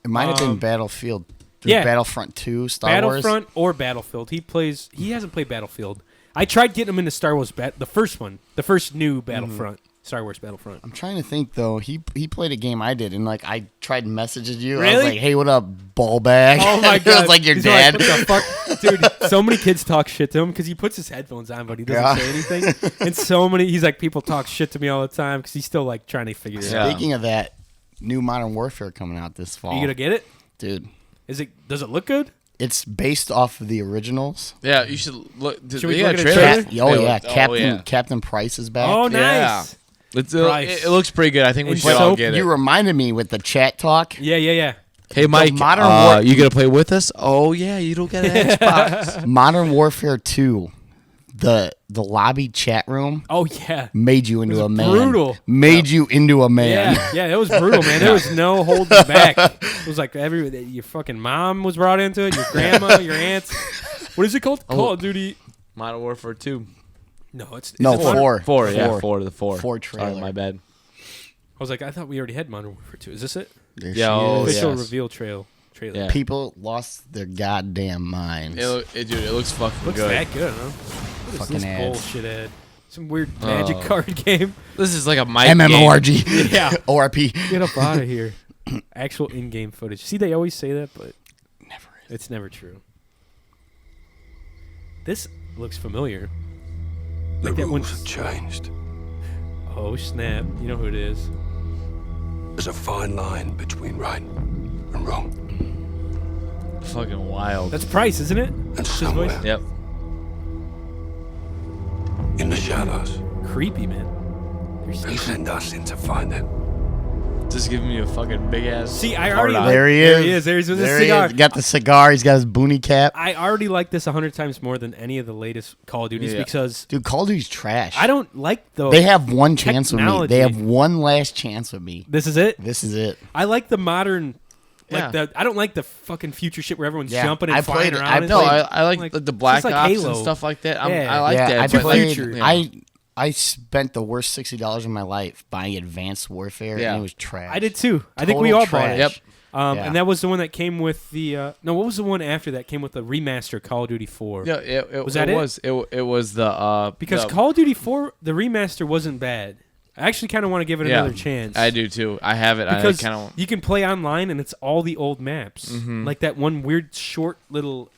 It might have been Battlefield. yeah. Battlefront 2, Star Wars. Battlefront or Battlefield. He hasn't played Battlefield. I tried getting him into Star Wars, the first one, the first new Battlefront, Star Wars Battlefront. I'm trying to think though. He played a game I did, and like I tried messaging you. I Really? was like, "Hey, what up, ball bag?" Oh my It god! was like your He's dad. Like, what the fuck, dude? So many kids talk shit to him because he puts his headphones on, but he doesn't Yeah. say anything. And so many, he's like, people talk shit to me all the time because he's still like trying to figure it Yeah. out. Speaking of that, new Modern Warfare coming out this fall. Are you gonna get it? Dude? Does it look good? It's based off of the originals. Yeah, you should look. Should we they got look a at a trailer? trailer? Oh yeah, Oh, yeah. Captain Price is back. Oh, nice. Yeah. Price. It looks pretty good. I think we And should all soap, get it. You reminded me with the chat talk. Yeah. Hey, Mike, Modern War- you gonna play with us? Oh yeah, you don't get an Xbox. Modern Warfare 2, the lobby chat room Oh yeah. made you into was a man. brutal. Made you into a man. Yeah, it was brutal, man. There was no holding back. It was like your fucking mom was brought into it, your grandma, your aunts. What is it called? Call of Duty. Modern Warfare 2. No, it's No, is it Modern- 4. 4, yeah, 4. The 4. 4 Sorry, trailer. my bad. I was like, I thought we already had Modern Warfare 2. Is this it? There Yeah, she oh, is. Official yes. reveal trailer. Yeah. People lost their goddamn minds. Dude, it looks fucking Looks good. that good, huh? What is Fucking this ads. bullshit ad? Some weird magic card game. This is like a Mike game. MMORG. Yeah. ORP. Get up out of here. Actual in-game footage. See, they always say that, but Never is. it's never true. This looks familiar. The Like that rules one- have changed. Oh, snap. You know who it is. There's a fine line between right and wrong. Fucking wild. That's Price, isn't it? And That's his voice? somewhere Yep. in the shadows, Creepy, man. they There's- send us in to find it. Just giving me a fucking big ass. See, I hard already on. like- There he There is. he is. There's his There cigar. he is. Got the cigar. He's got his boonie cap. I already like this 100 times more than any of the latest Call of Duties Yeah. because Dude, Call of Duty's trash. I don't like the. They have one chance with me. technology. They have one last chance with me. This is it. This is it. I like the modern. Yeah. I don't like the fucking future shit where everyone's Yeah, jumping and I flying played- around. I and No, shit. I like the Black it's like Ops Halo. and stuff like that. Yeah. I like yeah, that. I but played. future. yeah. I spent the worst $60 of my life buying Advanced Warfare, Yeah. and it was trash. I did too. I think we Total all bought it. trash. Yep. Yeah. And that was the one that came with the. No, what was the one after that? Came with the remaster Call of Duty 4. Yeah, it Was that it? It was the Because the- Call of Duty 4, the remaster wasn't bad. I actually kind of want to give it yeah, another chance. I do too. I have it. Because I kind of you can play online and it's all the old maps. Mm-hmm. Like that one weird short little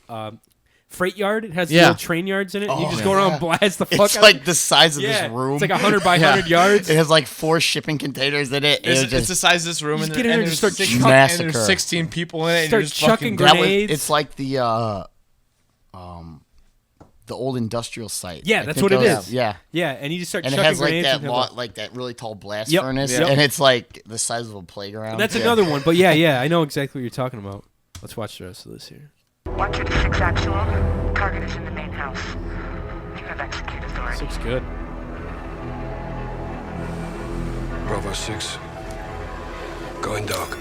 freight yard. It has Yeah. little train yards in it. You just go around and blast the fuck It's out like of the size of Yeah, this room. it's like 100 by 100 yards. It has like 4 shipping containers in it. It's the size of this room, Just and, get in there and there's start six- chuck- and there's Massacre. 16 people in it. And Start you're just chucking fucking, grenades. It's like the old industrial site. Yeah, I that's think what it those- is. Yeah. Yeah, and you just start And it chucking has like grenades. that and have a- like that really tall blast Yep. furnace, Yep. and it's like the size of a playground. That's another one. But yeah, I know exactly what you're talking about. Let's watch the rest of this here. 126 actual. Target is in the main house. You have executed This authority. looks good. Bravo 6. Going dark.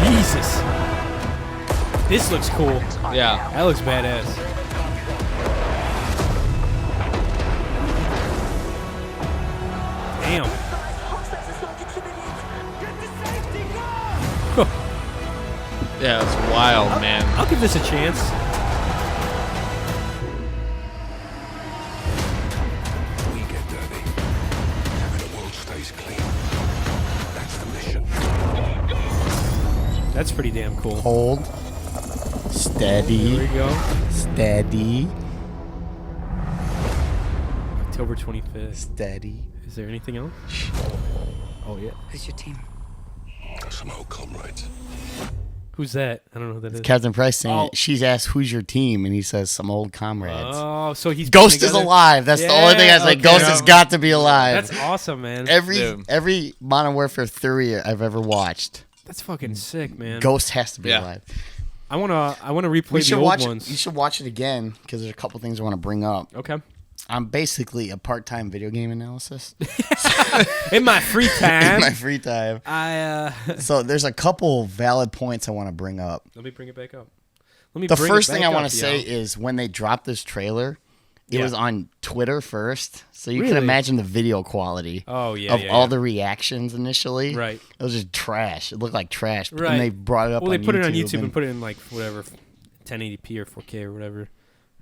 Jesus. This looks cool. Yeah. That looks badass. Damn. Yeah, it's wild, man. I'll give this a chance. We get dirty. And the world stays clean. That's the mission. That's pretty damn cool. Hold. There Steady. we go. Steady. October 25th. Steady. Is there anything else? Oh, yeah. Who's your team? Some old comrades. Who's that? I don't know who that is. Captain Price saying Oh. it. She's asked, "Who's your team?" And he says, "Some old comrades." Oh, so he's Ghost putting is together- alive. That's the only thing I was like. okay. Ghost has got to be alive. That's awesome, man. Dude. Every Modern Warfare 3 I've ever watched, That's fucking sick, man. Ghost has to be Yeah. alive. I wanna replay We the should old watch ones. it. You should watch it again because there's a couple things I want to bring up. Okay. I'm basically a part-time video game analyst In my free time, in my free time. So there's a couple valid points I want to bring up. let me bring it back up. Let me. The bring first it thing back I want up, to say yo. is when they dropped this trailer, it Yeah. was on Twitter first, so you Really? can imagine the video quality Oh yeah, of yeah, all yeah. the reactions initially. Right. It was just trash. It looked like trash. Right. And they brought it up. Well, they on put it on YouTube YouTube and put it in like whatever, 1080p or 4K or whatever.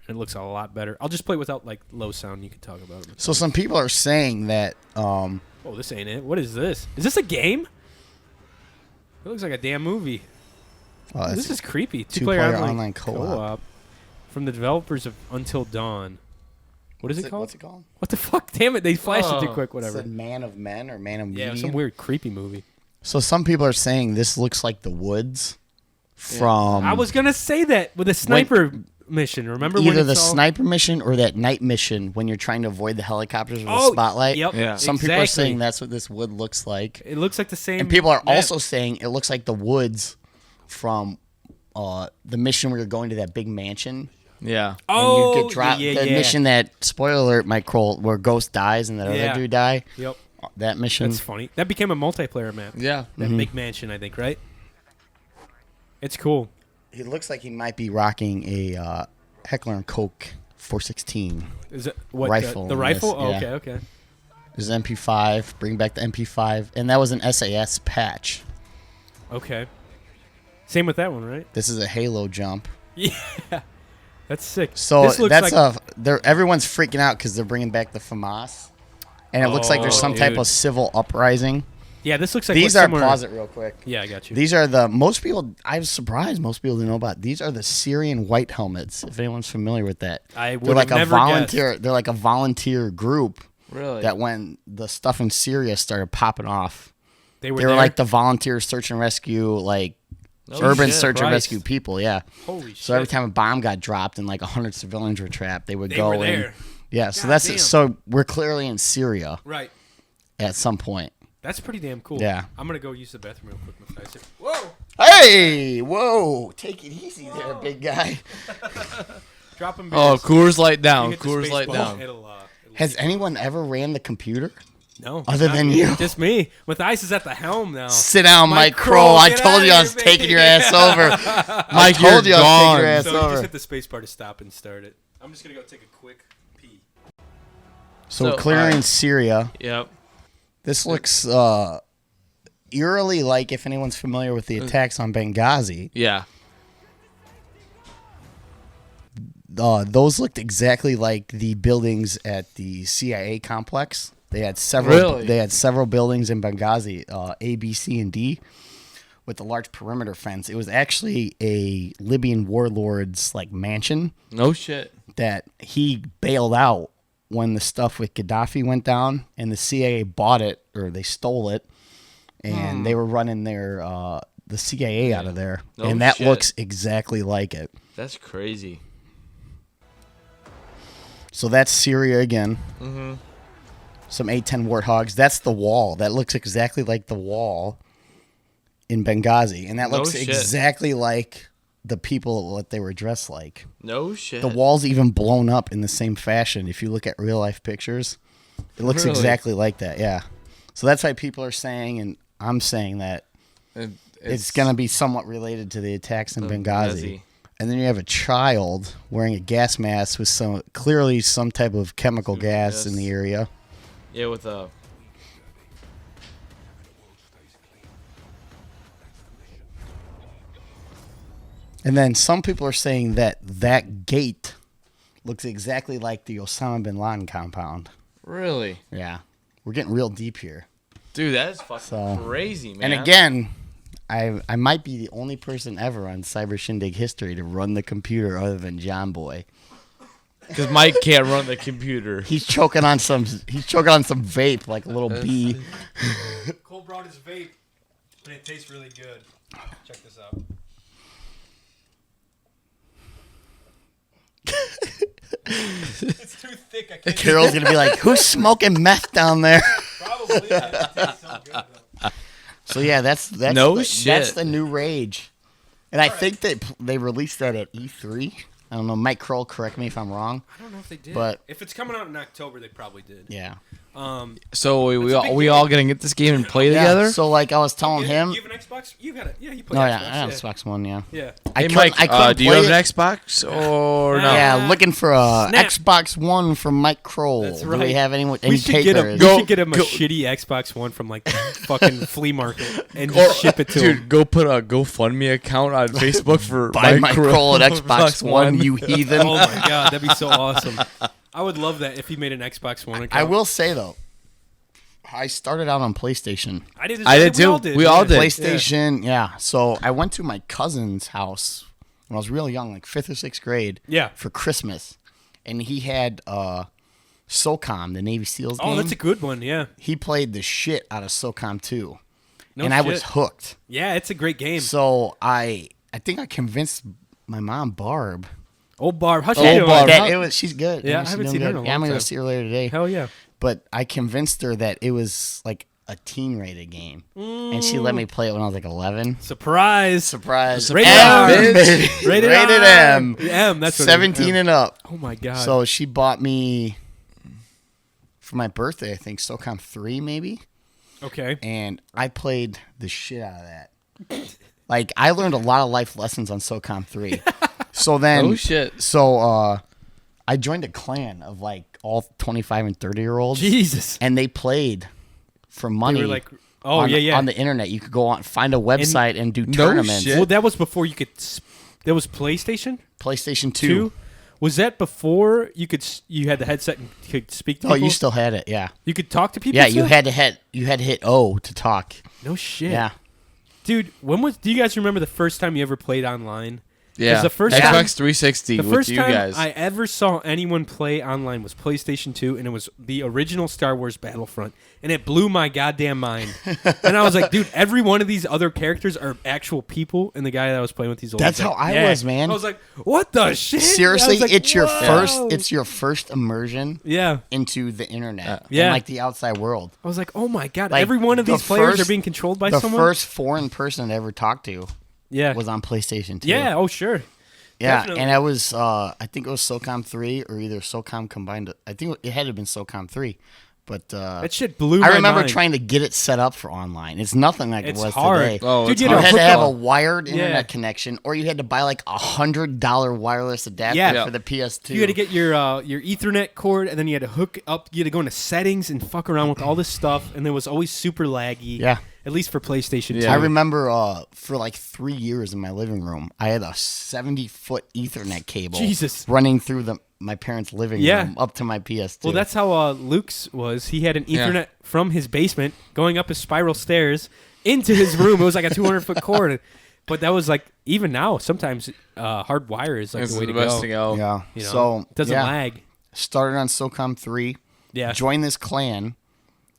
It looks a lot better. I'll just play without like low sound. You can talk about it. So some people are saying that. Oh, this ain't it. What is this? Is this a game? It looks like a damn movie. This is creepy. two-player online co-op. From the developers of Until Dawn. What is it called? What's it called? What the fuck? Damn it! They flashed it too quick. It's Whatever. a Man of Men or Man of Yeah, Medium. some weird creepy movie. So some people are saying this looks like The Woods from I was gonna say that with a sniper mission. Remember when either the it's all- sniper mission or that night mission when you're trying to avoid the helicopters with Oh, a spotlight. Yep. Yeah. Some people are exactly. saying that's what this wood looks like. It looks like the same. And people are map. also saying it looks like the woods from the mission where you're going to that big mansion. Yeah. Oh, And you get dropped. yeah, the yeah. mission that, spoiler alert, Mike Kroll, where Ghost dies and that Yeah. other dude die. Yep. That mission. That's funny. That became a multiplayer map. Yeah. That big mansion, I think, right? It's cool. He looks like he might be rocking a Heckler & Koch 416. Is it what Rifle The in rifle? this, Oh, yeah. okay. There's MP5. Bring back the MP5. And that was an SAS patch. Okay. Same with that one, right? This is a Halo jump. Yeah. That's sick. So this looks that's like, everyone's freaking out because they're bringing back the FAMAS. And it looks like there's some type dude. of civil uprising. yeah, this looks like These what's are, somewhere- pause it real quick. Yeah, I got you. These are most people, I was surprised most people didn't know about. These are the Syrian white helmets, if anyone's familiar with that. I would They're like have a never volunteer. They're like a volunteer group Really? that when the stuff in Syria started popping off, They were, they were there? like the volunteer search and rescue, like urban shit. search and Christ. rescue people. Yeah. Holy shit. So every time a bomb got dropped and like 100 civilians were trapped, they would They go were in. there. Yeah. So God that's damn. so we're clearly in Syria Right. at some point. That's pretty damn cool. Yeah. I'm going to go use the bathroom real quick, Matthias. Whoa! Hey, whoa! Take it easy there, big guy. Drop him. Oh, Coors Light You down. hit the Coors space Light bar, down. It'll Has anyone ever ran the computer? no. Other not than me. you. Just me. Matthias is at the helm now. Sit down, Mike Kroll, Kroll. I get told outta you I here, was baby. taking your ass over. I Mike, told you you're I was taking gone. your ass So you over. just hit the space bar to stop and start it. I'm just going to go take a quick pee. So So, we're clearing alright. Syria. Yep. This looks eerily like if anyone's familiar with the attacks on Benghazi. Yeah. those looked exactly like the buildings at the CIA complex. They had several. Really? They had several buildings in Benghazi, A, B, C, and D, with a large perimeter fence. It was actually a Libyan warlord's like mansion No shit. that he bailed out when the stuff with Gaddafi went down, and the CIA bought it or they stole it, and they were running their the CIA out of there, No and that shit. looks exactly like it. That's crazy. So that's Syria again. Mm-hmm. Some A-10 Warthogs. That's the wall. That looks exactly like the wall in Benghazi. And that No looks shit. exactly like the people, what they were dressed like. No shit. The wall's even blown up in the same fashion. If you look at real-life pictures, it looks Really? exactly like that, yeah. So that's why people are saying, and I'm saying that it's going to be somewhat related to the attacks in Benghazi. And then you have a child wearing a gas mask with clearly some type of chemical gas in the area. Yeah, with a. And then some people are saying that gate looks exactly like the Osama bin Laden compound. Really? Yeah. We're getting real deep here. Dude, that is fucking crazy, man. And again, I might be the only person ever on Cyber Shindig history to run the computer other than John Boy. Because Mike can't run the computer. He's choking on some vape like a little bee. Cole brought his vape, and it tastes really good. Check this out. It's too thick. I can't. Carol's gonna be like, "Who's smoking meth down there?" Probably. Yeah, it tastes so good, though. So yeah, that's No shit. That's the new rage, and I think that they released that at E3. I don't know. Mike Kroll, correct me if I'm wrong. I don't know if they did. But if it's coming out in October, they probably did. yeah. So we That's a big all game. gonna get this game and play Yeah, together? so like I was telling him. You have an Xbox? You got it. Yeah, you play No, Xbox. yeah, I have Xbox One. Yeah. Yeah. I Hey, couldn't- Mike, I couldn't do you play have an it. Xbox or no? Yeah, looking for a Snap. Xbox One from Mike Kroll. That's Do right. we have any We should get him. takers? We should get him a shitty Xbox One from like fucking flea market and just ship it to Dude, him. go put a GoFundMe account on Facebook for Buy Mike Kroll an Xbox Xbox One, you heathen. Oh my god, that'd be so awesome. I would love that if he made an Xbox One account. I will say though, I started out on PlayStation. I did. I did We all too. did. We all did. PlayStation, yeah. So I went to my cousin's house when I was real young, like 5th or 6th grade. Yeah. For Christmas, and he had SOCOM, the Navy SEALs game. Oh, that's a good one. Yeah. He played the shit out of SOCOM 2, No and I was shit. hooked. Yeah, it's a great game. So I think I convinced my mom, Barb. Old Barb, how's she that- doing? that she's good. Yeah, I She's haven't doing seen her in good. a Yeah, I'm long gonna go time. see her later today. Hell yeah. But I convinced her that it was like a teen-rated game, and she let me play it when I was like 11. Surprise. Surprise! Rated M, R. baby. Rated M. M. That's what 17 and up. Oh my god. So she bought me for my birthday, I think, SOCOM 3 maybe, okay. and I played the shit out of that. Like I learned a lot of life lessons on SOCOM 3. So then, Oh shit. So I joined a clan of like all 25 and 30-year-olds. Jesus. And they played for money. They were like, oh on, yeah, yeah. on the internet. You could go on, find a website and do tournaments. shit. Well, that was before you could. That was PlayStation PlayStation 2. 2. Was that before you could? You had the headset and could speak to Oh, people? you still had it, yeah. You could talk to people. Yeah, still? you had to hit O to talk. No shit. Yeah. Dude, do you guys remember the first time you ever played online? Yeah. the first Xbox time- 360 The with first you time guys. I ever saw anyone play online was PlayStation 2, and it was the original Star Wars Battlefront, and it blew my goddamn mind. And I was like, dude, every one of these other characters are actual people, and the guy that I was playing with, he's old. That's like, how I yeah. was, man. I was like, what the shit? Seriously, I was like, it's your whoa. first immersion Yeah. into the internet Yeah. and like the outside world. I was like, oh my god, Like, every one of the these players first- are being controlled by the someone? first foreign person I ever talked to yeah. was on PlayStation 2. Yeah, oh sure. Yeah, Definitely. and I was, I think it was SOCOM 3 or either SOCOM combined. I think it had to have been SOCOM 3. But that shit blew my I remember mind. trying to get it set up for online. It's nothing like it was hard. today. Oh, Dude, it's you You had had to to have a hook up. wired internet connection, or you had to buy like $100 wireless adapter for the PS2. You had to get your Ethernet cord, and then you had to hook up. You had to go into settings and fuck around with all this stuff, and it was always super laggy. Yeah. At least for PlayStation 2. Yeah. I remember for like 3 years in my living room, I had a 70-foot Ethernet cable Jesus. running through my parents' living room up to my PS2. Well, that's how Luke's was. He had an Ethernet from his basement going up his spiral stairs into his room. It was like a 200-foot cord. But that was like, even now, sometimes hard wire is like It's the way the to best go. to go. Yeah. You know, So it doesn't lag. Started on SOCOM 3. Yeah. Joined this clan,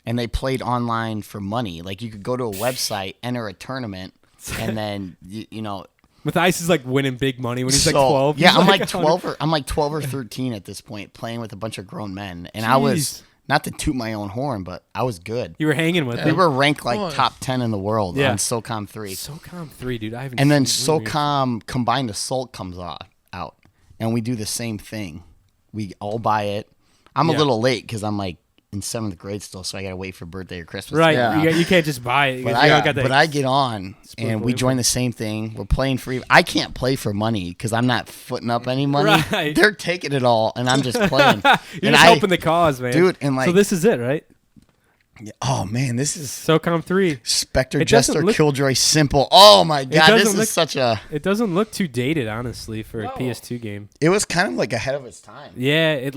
and they played online for money. Like, you could go to a website, enter a tournament, and then, you know. Matthias is like winning big money when he's like So, 12. Yeah, He's I'm like 100. 12 or 13 at this point, playing with a bunch of grown men. And I was, not to toot my own horn, but I was good. You were hanging with We them. were ranked like top 10 in the world on SOCOM 3. SOCOM 3, dude. I haven't And then seen it. SOCOM Combined Assault comes out, and we do the same thing. We all buy it. I'm a little late because I'm like in 7th grade still, so I got to wait for birthday or Christmas. Right. Yeah. You can't just buy it. But I get on, and we join the same thing. We're playing free. I can't play for money because I'm not footing up any money. Right. They're taking it all, and I'm just playing. You're just helping the cause, man. Dude, and like, so this is it, right? oh man, this is SOCOM 3. Spectre, It doesn't Jester, look- Killjoy, Simple. Oh my god, doesn't this look- is such a. It doesn't look too dated, honestly, for a PS2 game. It was kind of like ahead of its time. Yeah,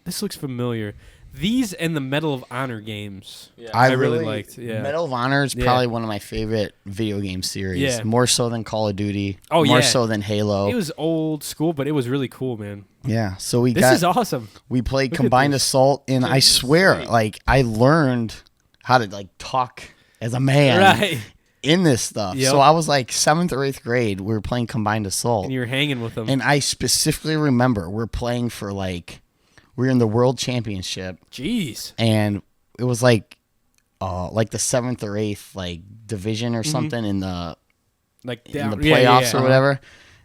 this looks familiar. These and the Medal of Honor games. Yeah. I really really liked, yeah. Medal of Honor is probably one of my favorite video game series. Yeah. More so than Call of Duty. Oh, More yeah. so than Halo. It was old school, but it was really cool, man. Yeah. So we This is awesome. we played Look at Combined this. Assault, and I swear, like, I learned how to like talk as a man Right. in this stuff. Yep. So I was like 7th or 8th grade. We were playing Combined Assault, And you were hanging with them. and I specifically remember we're playing for like we were in the World Championship. Jeez. And it was like the 7th or 8th like division or something in the Like in the down- yeah, playoffs yeah. or whatever.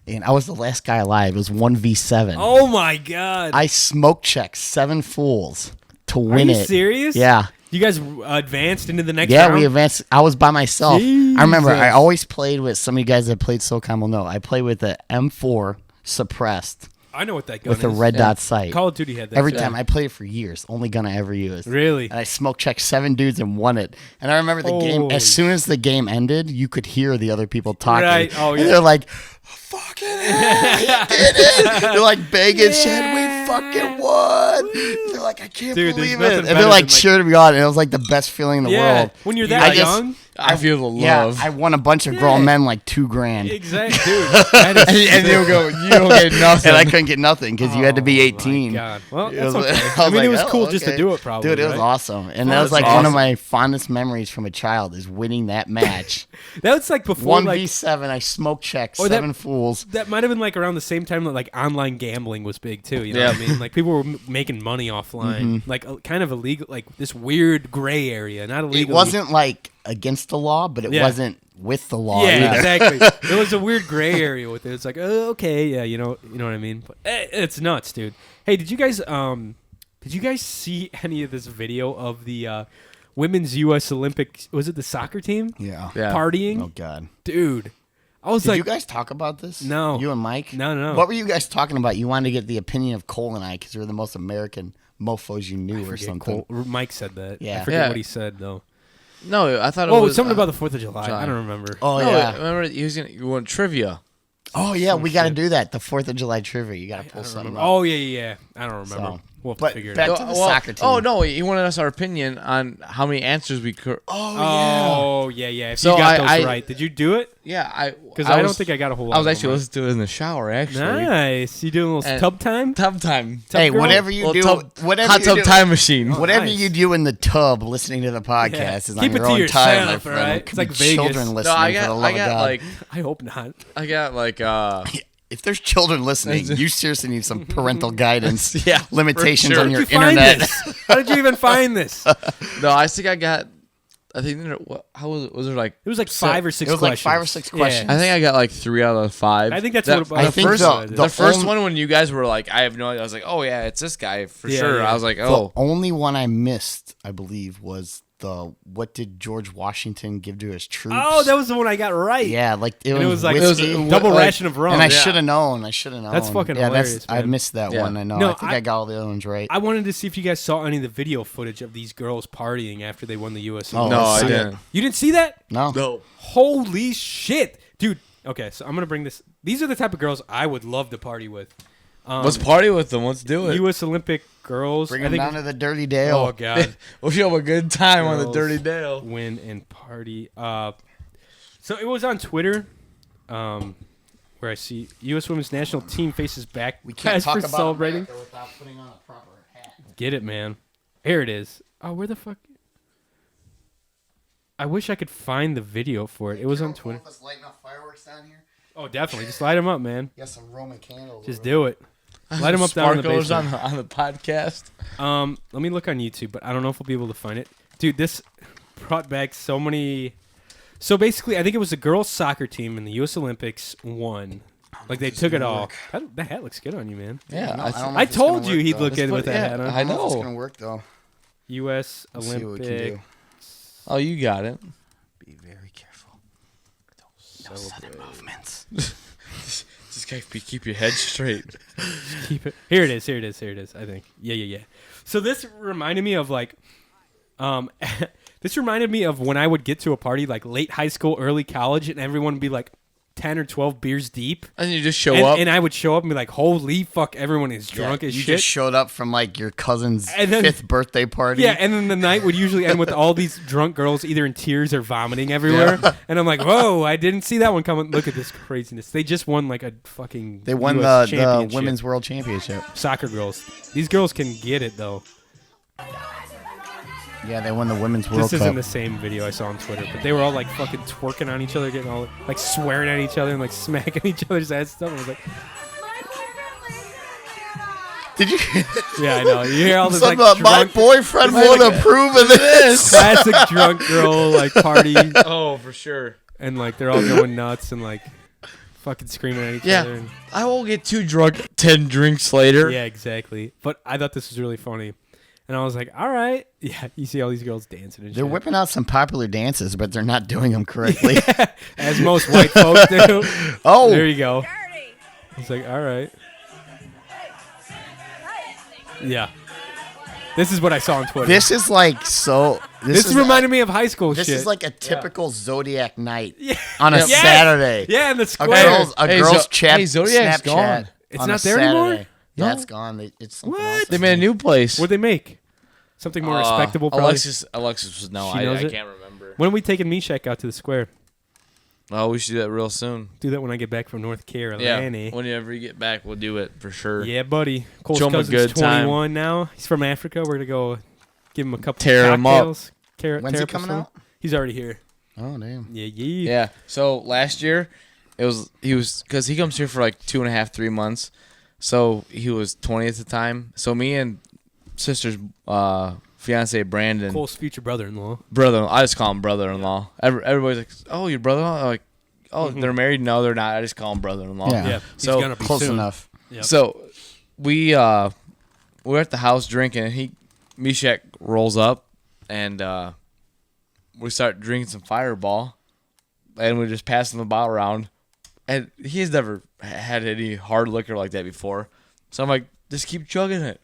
And I was the last guy alive. It was 1v7. Oh my god. I smoke checked 7 fools to Are win you it. serious? Yeah. You guys advanced into the next Yeah, round? we advanced. I was by myself. I remember I Jesus. always played with some of you guys that played SOCOM will know. I played with the M4 suppressed I know what that gun with is. a red dot sight. Call of Duty had that. Every too. time I played it for years, only gun I ever used. Really? And I smoke checked 7 dudes and won it. And I remember the game. Holy As soon as the game ended, you could hear the other people talking. Right. Oh, And yeah. they're like, "Fucking hell, he did it!" They're like begging shit. We fucking won. They're like, "I can't Dude, there's believe nothing it!" And better they're like than, like- cheering me on. And it was like the best feeling in the Yeah. world. When you're I that just- young. I feel the Yeah, love. I won a bunch of grown men like $2,000. Exactly, dude. That is and you don't get nothing. And I couldn't get nothing because you had to be 18. Oh, my God. Well, It that's was- okay. I I mean, like, it was oh, cool just to okay. do it, probably. Dude, it was right? awesome. And Oh, that was like that's one of awesome. my fondest memories from a child is winning that match. That was like before, like 1v7, I smoke checked Or that- 7 fools. that might have been like around the same time that like online gambling was big too. You know what I Yeah. mean? Like people were making money offline, like kind of illegal, like this weird gray area, not illegal. It wasn't like against the law, but it Yeah. wasn't with the law Yeah, either. exactly. There was a weird gray area with it. It's like, oh, okay, yeah, you know what I mean. But it's nuts, dude. Hey, did you guys see any of this video of the women's U.S. Olympic? Was it the soccer team? Yeah. Yeah. Partying, Oh, God. dude. I was Did like, you guys talk about this? No. You and Mike? No. What were you guys talking about? You wanted to get the opinion of Cole and I because we're the most American mofos you knew or forget, something. Mike said that. Yeah. I forget Yeah. what he said though. No, I thought it Oh, was something about the 4th of July. July. I don't remember. Oh, no, yeah. remember you want trivia. Oh, yeah. We got to shit. do that. The 4th of July trivia. You got to pull I don't something remember. up. Oh yeah. I don't remember. So, We'll have to but figure it back out. to the soccer team. Oh no, he wanted us our opinion on how many answers we could. Oh yeah. If So you got I- those right, did you do it? Yeah, Because I don't think I got a whole lot. I was of actually them listening to it in the shower. Actually, right. Nice. You doing a little And- tub time? Tub time. Tub Hey, girl? whatever you Well, do, tub- whatever hot you tub do, time machine. whatever nice. you do in the tub, listening to the podcast Yeah. is Keep on it your to own time, my yourself, friend. right? There It's could like be Vegas. children No, listening No, I for the got, love I of got God. like, I hope not. I got like, If there's children listening, you seriously need some parental guidance. Yeah, limitations for sure. on your How did you find internet. this? How did you even find this? no, I think I got I think how was it? Was there like It was like 5 or 6 It was questions. like 5 or 6 Yeah. questions. I think I got like 3 out of the 5. I think that's That- what I the think first the- one. The first only- one when you guys were like, I have no idea. I was like, oh yeah, it's this guy for Yeah, sure. yeah. I was like, The oh, only one I missed, I believe, was the what did George Washington give to his troops? Oh, that was the one I got right. yeah, like And it was like whiskey. double like- ration of rum. And I Yeah. should have known. That's fucking hilarious, I man. missed that Yeah. one. I know. No, I think I got all the other ones right. I wanted to see if you guys saw any of the video footage of these girls partying after they won the U.S. Oh, no, I see it. didn't. You didn't see that? No. No. Holy shit, dude. Okay, so I'm gonna bring this. These are the type of girls I would love to party with. Let's party with them. Let's do it. U.S. Olympic girls. Bring I them think down to the Dirty Dale. Oh god, We'll show a good time on the Girls Dirty Dale. win and party. So it was on Twitter, where I see U.S. Women's National Team faces back. We can't guys talk for about celebrating. America without putting on a proper hat. Get it, man. Here it is. Oh, where the fuck? I wish I could find the video for it. It was on Twitter. Us lighting up fireworks down here. Oh, definitely. Just light them up, man. Got some Roman candles. Just do it. Light them up down in the Sparkles basement. on the podcast. Let me look on YouTube, but I don't know if we'll be able to find it. Dude, this brought back so many. So basically, I think it was the girls' soccer team in the U.S. Olympics won. Like they took it all. That hat looks good on you, man. Yeah, No, I don't know I if it's gonna told you work, he'd though. look good with that hat on. I I don't know if it's know. gonna work though. U.S. We'll see what we can Olympic. do. Oh, you got it. Be very careful. No sudden movements. Just keep your head straight. Keep it. Here it is. Here it is. Here it is. I think. Yeah. So this reminded me of like, this reminded me of when I would get to a party like late high school, early college, and everyone would be like 10 or 12 beers deep. And you just show up. And I would show up and be like, holy fuck, everyone is drunk as you shit. just showed up from like your cousin's And then- 5th birthday party. Yeah, and then the night would usually end with all these drunk girls either in tears or vomiting everywhere. And I'm like, whoa, I didn't see that one coming. Look at this craziness. They just won like a fucking They won US the championship. women's world championship. Soccer girls. These girls can get it, though. Yeah, they won the women's world This cup. isn't the same video I saw on Twitter, but they were all like fucking twerking on each other, getting all like swearing at each other and like smacking each other's ass stuff. I was like, Did you? yeah, I know. You hear all this Some like my drunk, boyfriend won't approve of this. classic drunk girl like party, Oh, for sure. and like they're all going nuts and like fucking screaming at each other. Yeah. And, I won't get too drunk 10 drinks later. yeah, exactly. But I thought this was really funny, and I was like, all right, yeah. You see all these girls dancing and They're shit. whipping out some popular dances, but they're not doing them correctly. As most white folks do. Oh, There you go. It's like, all right. Yeah. This is what I saw on Twitter. this is like so. This is reminded me of high school This shit. is like a typical Zodiac night Yeah. on a Yes. Saturday. Yeah, in the A square. girl's Hey, chat. hey, Zodiac's Snapchat gone. It's on not a there anymore? Saturday. Yeah, No. it's gone. It's something What? else. They made a new place. What'd they make? Something more respectable, probably. Alexis was no. She I knows it? can't remember. When are we taking Meshach out to the square? Oh, we should do that real soon. Do that when I get back from North Carolina. Yeah. Whenever you get back, we'll do it for sure. Yeah, buddy. Cole's Show him a cousin's good time. 21 now. He's from Africa. We're gonna go give him a couple Tear him up. cocktails. When's he coming out? He's already here. Oh damn. Yeah. Yeah. So last year, he was because he comes here for like 2.5, 3 months. So he was 20 at the time. So me and sister's fiance Brandon, Cole's future brother-in-law. brother. I just call him brother-in-law. Everybody's like, "Oh, your brother-in-law?" I'm like, "Oh, they're married." No, they're not. I just call him brother-in-law. Yeah. Yeah. He's So, gonna be Close soon. enough. Yep. So we're at the house drinking, and Meshach rolls up, and we start drinking some Fireball, and we're just passing the bottle around, and he's never had any hard liquor like that before, so I'm like, just keep chugging it,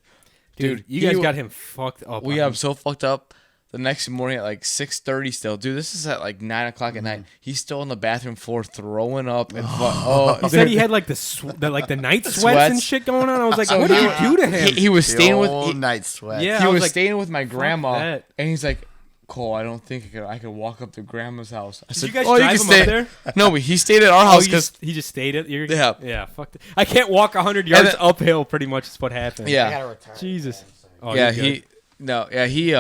Dude, you he- guys got him fucked up. We got him so fucked up. The next morning at like 6:30 still, dude. This is at like 9 o'clock at night. He's still on the bathroom floor throwing up and He said he had like the night sweats and shit going on. I was like, So what did you do to him? He was The staying with old night sweat. Yeah. he I was was like, staying with my grandma, that. and he's like, "Cole, I don't think I could walk up to grandma's house." I said, you guys "Oh, drive can him stay." up there? No, but he stayed at our house because he just stayed at your. Yeah. Yeah. Fuck. I can't walk 100 yards then- uphill. Pretty much is what happened. yeah, Jesus. Oh, yeah, you're good. he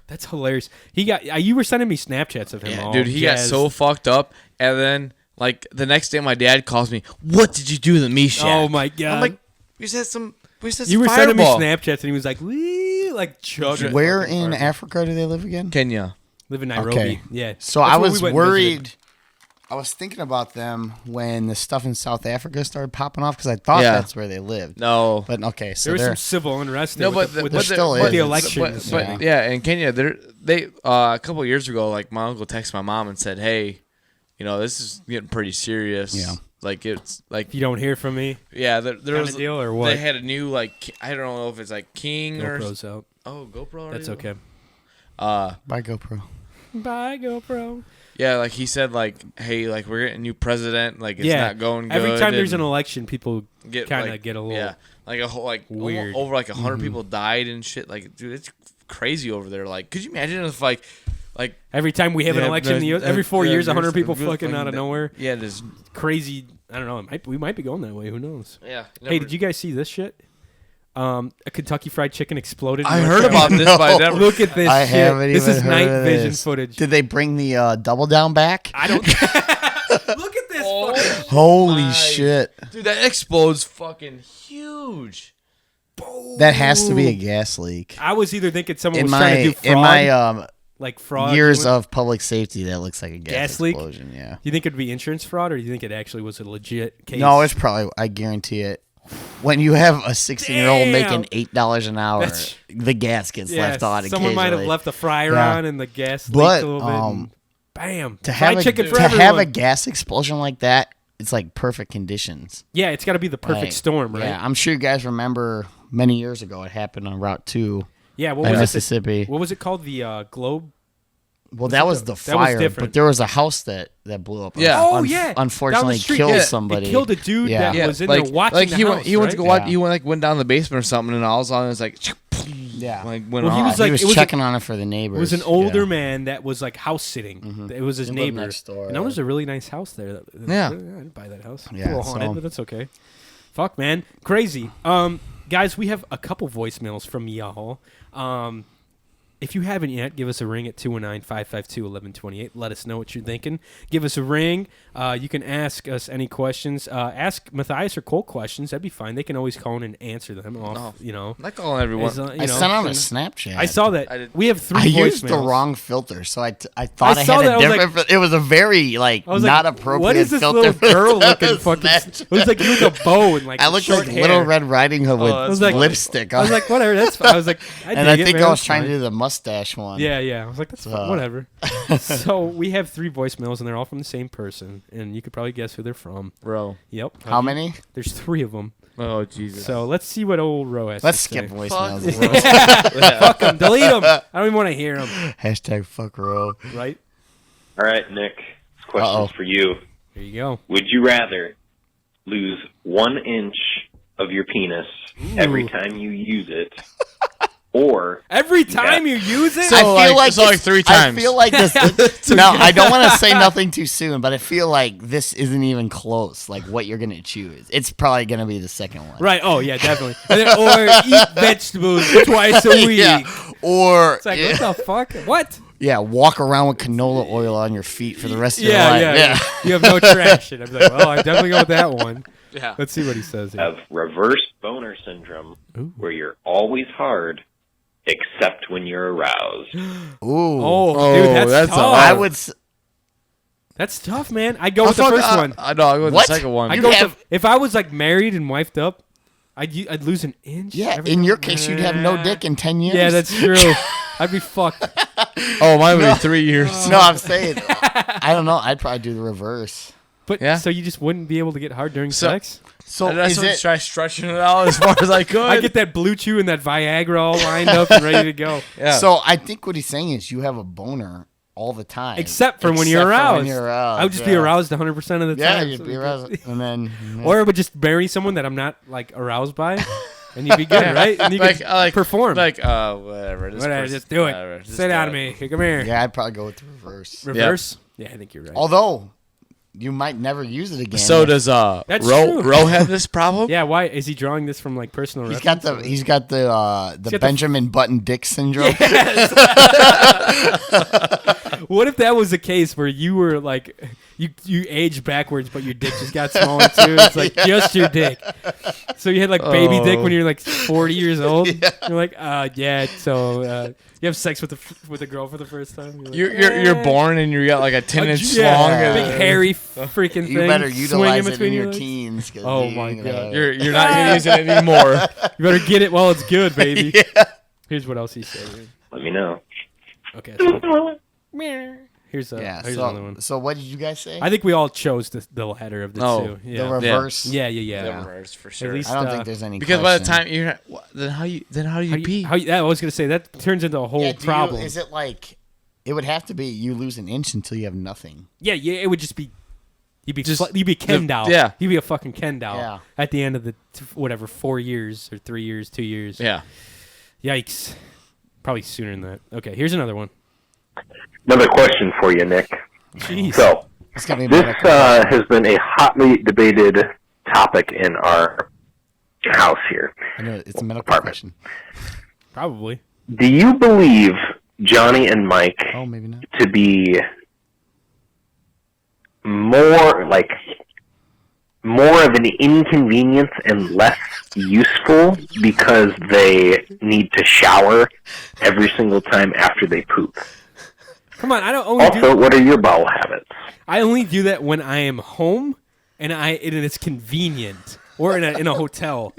That's hilarious. He got. You were sending me Snapchats of him. yeah, all dude, he got jazzed. so fucked up, and then like the next day, my dad calls me. What did you do to Meshach? Oh my god. I'm like, we said some. You were sending me Fireball." Snapchats, and he was like, "Wee," like chugging. Where fucking in Fireball. Africa do they live again? Kenya. Live in Nairobi. Okay. Yeah. So That's I where we was went and visited. worried. I was thinking about them when the stuff in South Africa started popping off because I thought Yeah. that's where they lived. No. But okay, so There was they're some civil unrest. No, there but with there still with the is. elections. But yeah, in Kenya, they a couple years ago, like my uncle texted my mom and said, "Hey, this is getting pretty serious. Yeah. Like it's like If you don't hear from me, yeah, there kinda was deal or what? They had a new like I don't know if it's like King GoPro's or out. GoPro. That's okay. Bye GoPro. Bye, GoPro. Yeah, like he said, like hey, like we're getting a new president. Like it's not going good. Every time there's an and election, people get kind of like, get a little like a whole like weird. over like 100 people died and shit. Like dude, it's crazy over there. Like could you imagine if like Every time we have an election, in the US, every 4 years, 100 people there's fucking out of nowhere. Yeah, there's Crazy. I don't know. We might be going that way. Who knows? yeah. Hey, did you guys see this shit? A Kentucky Fried Chicken exploded. in I North heard about Carolina. this, but I never. Look at this. I shit. haven't This even is heard night of vision this. footage. Did they bring the double down back? I don't. Look at this. fucking Holy my- shit! Dude, that explodes fucking huge. That has to be a gas leak. I was either thinking someone In was trying to do fraud, in my like fraud years doing- of public safety, that looks like a gas leak. explosion. Yeah. Do you think it'd be insurance fraud, or do you think it actually was a legit case? No, it's probably. I guarantee it. When you have a 16-year-old Damn. making $8 an hour, That's- the gas gets left on. Someone might have occasionally. left the fryer Yeah. on, and the gas But, leaked a little bit. And bam! to Fried have chicken for to have everyone. a gas explosion like that, it's like perfect conditions. Yeah, it's got to be the perfect Right. storm, right? Yeah, I'm sure you guys remember many years ago it happened on Route 2 Yeah, what in was it? Mississippi. What was it called? The Globe. Well, that was the fire, different. but there was a house that blew up. Yeah. Oh yeah. Unfortunately, Down the street. killed Yeah. somebody. It killed a dude Yeah. that was in like, there watching like the he house. went, he went to go right? watch. He went down the basement or something, and all of a sudden it's like, Yeah. like went Well, he off. was like- he was it was checking on it for the neighbors. It was an older Yeah. man that was like house sitting. It was his He lived neighbor. next door, And that was a really nice house there. Yeah. I didn't buy that house. Yeah, a little haunted, so- but that's okay. Fuck, man. Crazy. Guys, we have a couple voicemails from y'all. If you haven't yet, give us a ring at 219-552-1128. Let us know what you're thinking. Give us a ring. You can ask us any questions. Ask Matthias or Cole questions. That'd be fine. They can always call in and answer them off, I'm not calling everyone. as, you I know, sent out a Snapchat. I saw that. I did- We have 3 I voicemails. used the wrong filter, so I thought I, I saw had that, I a was different. like- it was a very I was not like, appropriate what is this filter. little for girl looking the fucking? Snapchat. It was like you with a bow and like I looked short like hair. Little Red Riding Hood with I was like- lipstick I on. was like, whatever. That's fine. I was like, and I dig it, think man, I was that's trying fine. to do the mustache one. Yeah. I was like, that's fine. Whatever. So we have 3 voicemails, and they're all from the same person, and you could probably guess who they're from. Bro. Yep. How many? There's 3 of them. Oh Jesus. So let's see what old Ro has Let's to say. skip voicemails. Fuck them. Delete them. I don't even want to hear them. Hashtag fuck Ro. Right? All right, Nick. This question's for you. Here you go. Would you rather lose 1 inch of your penis every time you use it, or Every time you use it? So I feel like- like so like this- 3 I times. feel like this. No, I don't want to say nothing too soon, but I feel like this isn't even close. Like what you're gonna choose, it's probably gonna be the second one. Right. Oh, yeah, definitely. And then, or eat vegetables twice a week. Yeah. Or It's like, what the fuck? What? yeah, walk around with canola oil on your feet for the rest of your life. Yeah. You have no traction. I'm like, well, I definitely go with that one. Yeah. Let's see what he says here. have reverse boner syndrome, where you're always hard except when you're aroused? Ooh. Oh, dude, that's that's tough. I would. That's tough, man. I go with the first one. I know. I go with What? the second one. I you go with have- if I was like married and wifed up, I'd lose an inch. Yeah, every in your time. case, you'd have no dick in 10 years. Yeah, that's true. I'd be fucked. Oh, mine would be 3 years. No, I'm saying. I don't know. I'd probably do the reverse. But Yeah. so you just wouldn't be able to get hard during So- sex? So And I is started it? try stretching it out as far as I could. I get that Blue Chew and that Viagra all lined up and ready to go. Yeah. So I think what he's saying is you have a boner all the time, Except for when you're Except for aroused. when you're aroused. I would just be aroused 100% of the Yeah, time. you'd be aroused, and then Or I would just marry someone that I'm not like aroused by, and you'd be good, right? And you like, could perform. Like, whatever. This Whatever, person- just do it. whatever, just Sit do down it. to me. Hey, come here. yeah, I'd probably go with the reverse. Reverse? Yeah, I think you're right. Although you might never use it again. So does That's true. Ro have this problem? Yeah, why is he drawing this from like personal? He's got reference? the got the- Benjamin Button Dick syndrome. What if that was a case where you were like, you age backwards, but your dick just got smaller too. It's like just your dick. So you had like baby dick when you're like 40 years old. Yeah. You're like, yeah. So you have sex with a girl for the first time. You're born and you got like a 10-inch long, big hairy freaking thing. You better utilize it in your legs. teens. Oh my god, you're not gonna use it anymore. You better get it while it's good, baby. Yeah. Here's what else he said. Let me know. Okay. So, here's another one. So what did you guys say? I think we all chose the latter of the two. Yeah. The reverse. Yeah. The reverse for sure. At least, I don't think there's any because question. by the time you're then how do you pee? I was gonna say that turns into a whole problem. Is it like it would have to be you lose an inch until you have nothing? Yeah. It would just be you'd be Ken doll. Yeah. You'd be a fucking Ken doll. Yeah. At the end of the 4 years or 3 years, 2 years. Yeah. Yikes. Probably sooner than that. Okay, here's another one. Another question for you, Nick. Jeez. So, It's gonna be this has been a hotly debated topic in our house here. I know it's a medical apartment. question. Probably. Do you believe Johnny and Mike Oh, maybe not. to be more of an inconvenience and less useful because they need to shower every single time after they poop? Come on, I don't only Also, what are your bowel habits? I only do that when I am home and it's convenient. Or in a hotel.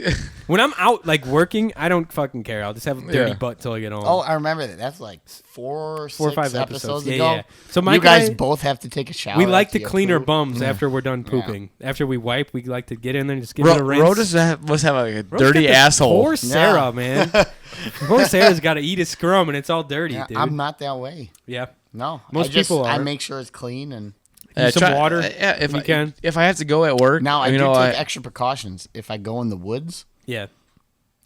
When I'm out like working, I don't fucking care. I'll just have a dirty butt till I get home. Oh, I remember that. That's like 4 or 5 episodes ago. Yeah. So you guys both have to take a shower. We like to after you clean our poop. bums after we're done pooping. After we wipe, we like to get in there and just give it a rinse. Must have like a Ro's dirty got this asshole. Poor Sarah, man. Poor Sarah's got to eat a scrum and it's all dirty, dude. I'm not that way. Yeah. No. Most people are. I make sure it's clean and some water. If you can. If I have to go at work, now I do take extra precautions. If I go in the woods, yeah,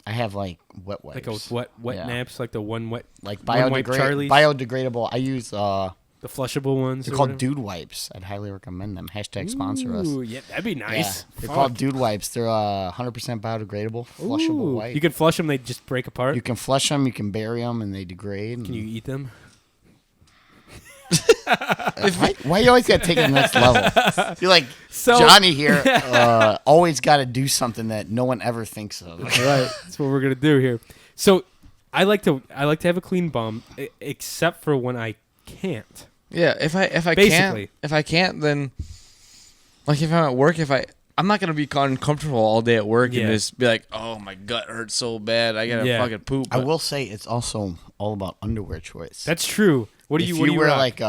I have like wet wipes, like a wet naps, like the one wet, like Charlies. biodegradable. I use the flushable ones. They're called Dude Wipes. I'd highly recommend them. # sponsor us. Ooh, yeah, that'd be nice. Yeah, they're called Dude Wipes. They're 100% biodegradable, flushable wipe. You can flush them; they just break apart. You can flush them. You can bury them, and they degrade. Can you eat them? Why you always got to take it to the next level? You're like Johnny here. Always got to do something that no one ever thinks of. Right, that's what we're gonna do here. So, I like to have a clean bum, except for when I can't. Yeah, if I can't, then like if I'm at work, I'm not gonna be uncomfortable all day at work and just be like, oh my gut hurts so bad, I gotta fucking poop. I will say it's also all about underwear choice. That's true. What do you wear? rock? Like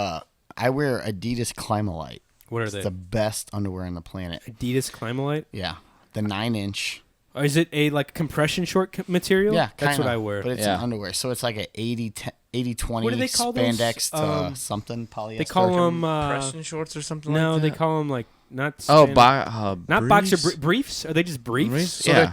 I wear Adidas Climalite. What are it's they? The best underwear on the planet. Adidas Climalite? Yeah, the 9-inch. Or is it a like compression short material? Yeah, that's what I wear. But it's an underwear, so it's like a 80-20 what do they call spandex those? to something polyester. They call them compression shorts or something. No, like that? they call them like not. Not boxer briefs. Are they just briefs? So they're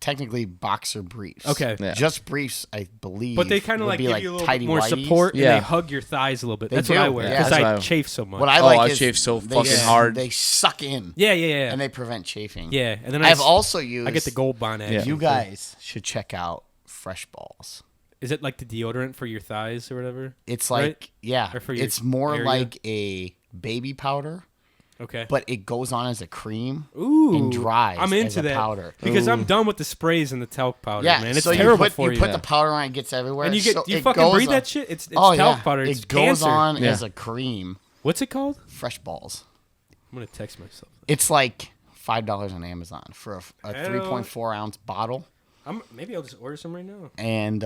technically boxer briefs. Okay, just briefs, I believe. But they kind of like give you a little bit more whities. support, and they hug your thighs a little bit. That's what I wear because I chafe so much. What I like is chafe so fucking hard. They suck in. Yeah. And they prevent chafing. Yeah, and then I've also used. I get the Gold Bond. Yeah. You guys should check out Fresh Balls. Is it like the deodorant for your thighs or whatever? It's like Or for your it's more area? like a baby powder. Okay. But it goes on as a cream and dries. I'm into as a that powder. because I'm done with the sprays and the talc powder, yeah, man. It's so terrible you for you. put the powder on, it gets everywhere. And you so you fucking breathe that shit? It's talc powder. It's it goes cancer. on as a cream. What's it called? Fresh Balls. I'm going to text myself. It's like $5 on Amazon for a 3.4 ounce bottle. Maybe I'll just order some right now. And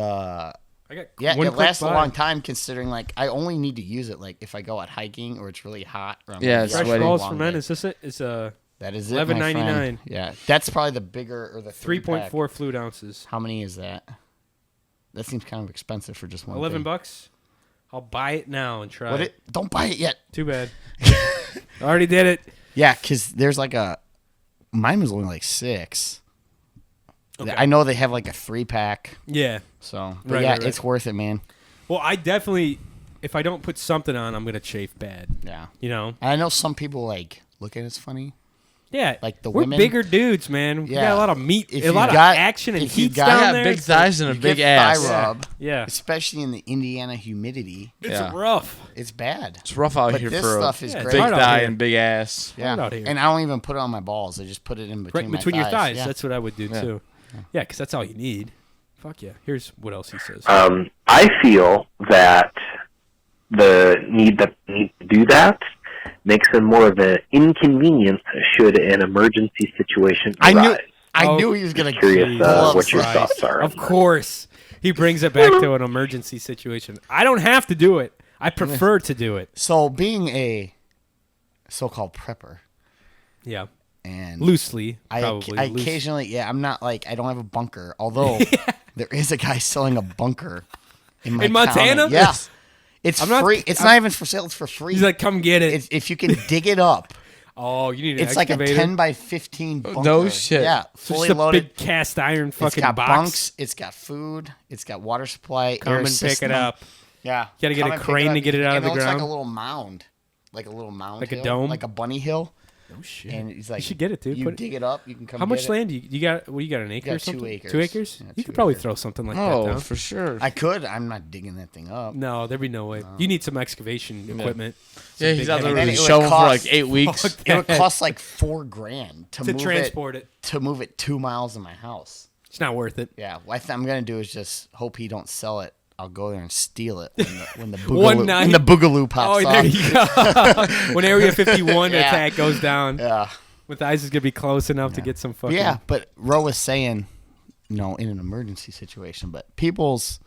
it lasts a long time considering like I only need to use it like if I go out hiking or it's really hot. Or I'm Fresh Balls for men. Is this it? It's that is it. $11.99. Yeah, that's probably the bigger or the 3.4 fluid ounces. How many is that? That seems kind of expensive for just one. $11. I'll buy it now and try it. Don't buy it yet. Too bad. I already did it. Yeah, because there's like mine was only like 6. Okay. I know they have like a 3-pack. Yeah. So, but right. It's worth it, man. Well, I definitely, if I don't put something on, I'm gonna chafe bad. Yeah. You know. And I know some people like look at it as funny. Yeah, like the we're women. bigger dudes, man. We got a lot of meat, If a you lot got- of action and if you heat got- down I got there. big It's thighs and a You big get ass. thigh rub, Yeah. especially in the Indiana humidity. It's Yeah. rough. It's bad. It's rough out But here this for stuff is Yeah, it's great. big hard out thigh here. and big ass. Yeah, Hard out here. and I don't even put it on my balls. I just put it in between Right between your thighs. Yeah. That's what I would do Yeah. too. Yeah, because that's all you need. Fuck yeah. Here's what else he says. I feel that the need to do that makes them more of an inconvenience should an emergency situation arise. I knew he was gonna. Curious pull up what your size. thoughts are. Of course. He brings it back to an emergency situation. I don't have to do it. I prefer to do it. So being a so-called prepper, Yeah. and Loosely, I probably. Loose. occasionally, I'm not like I don't have a bunker. Although there is a guy selling a bunker in In Montana? county. Yeah, it's I'm not- free. It's not even for sale. It's for free. He's like, come get it. It's, if you can dig it up, Oh, you need an it's like a excavator? 10 by 15 bunker. No shit. Yeah, So fully just a loaded. big cast iron It's fucking got box. bunks. It's got food. It's got water supply. Come air and pick system. it up. Yeah, You gotta get Come a and pick crane up. to get it out of And the looks like ground? a little mound, like a little mound, Like a hill, dome? like a bunny hill. Oh shit. And he's like, you should get it, dude. You Put it- dig it up. You can come. How much get it. land do you got? What, you got an acre got or something? 2 acres. 2 acres? Yeah, you 2 could probably acres. throw something like that Oh, down. for sure. I could. I'm not digging that thing up. No, there'd be no way. You need some excavation equipment. Yeah, Some he's big out there heavy- And with it his would shovel for like cost- 8 weeks. It would cost like $4,000 to move transport it. To move it 2 miles in my house. It's not worth it. Yeah, what I'm gonna do is just hope he don't sell it. I'll go there and steal it when the One boogaloo, night. when the boogaloo pops Oh, off. there you go. When Area 51 Yeah. attack goes down, Yeah, Matthias is gonna be close enough to get some fucking. yeah. But Ro was saying, in an emergency situation, but people's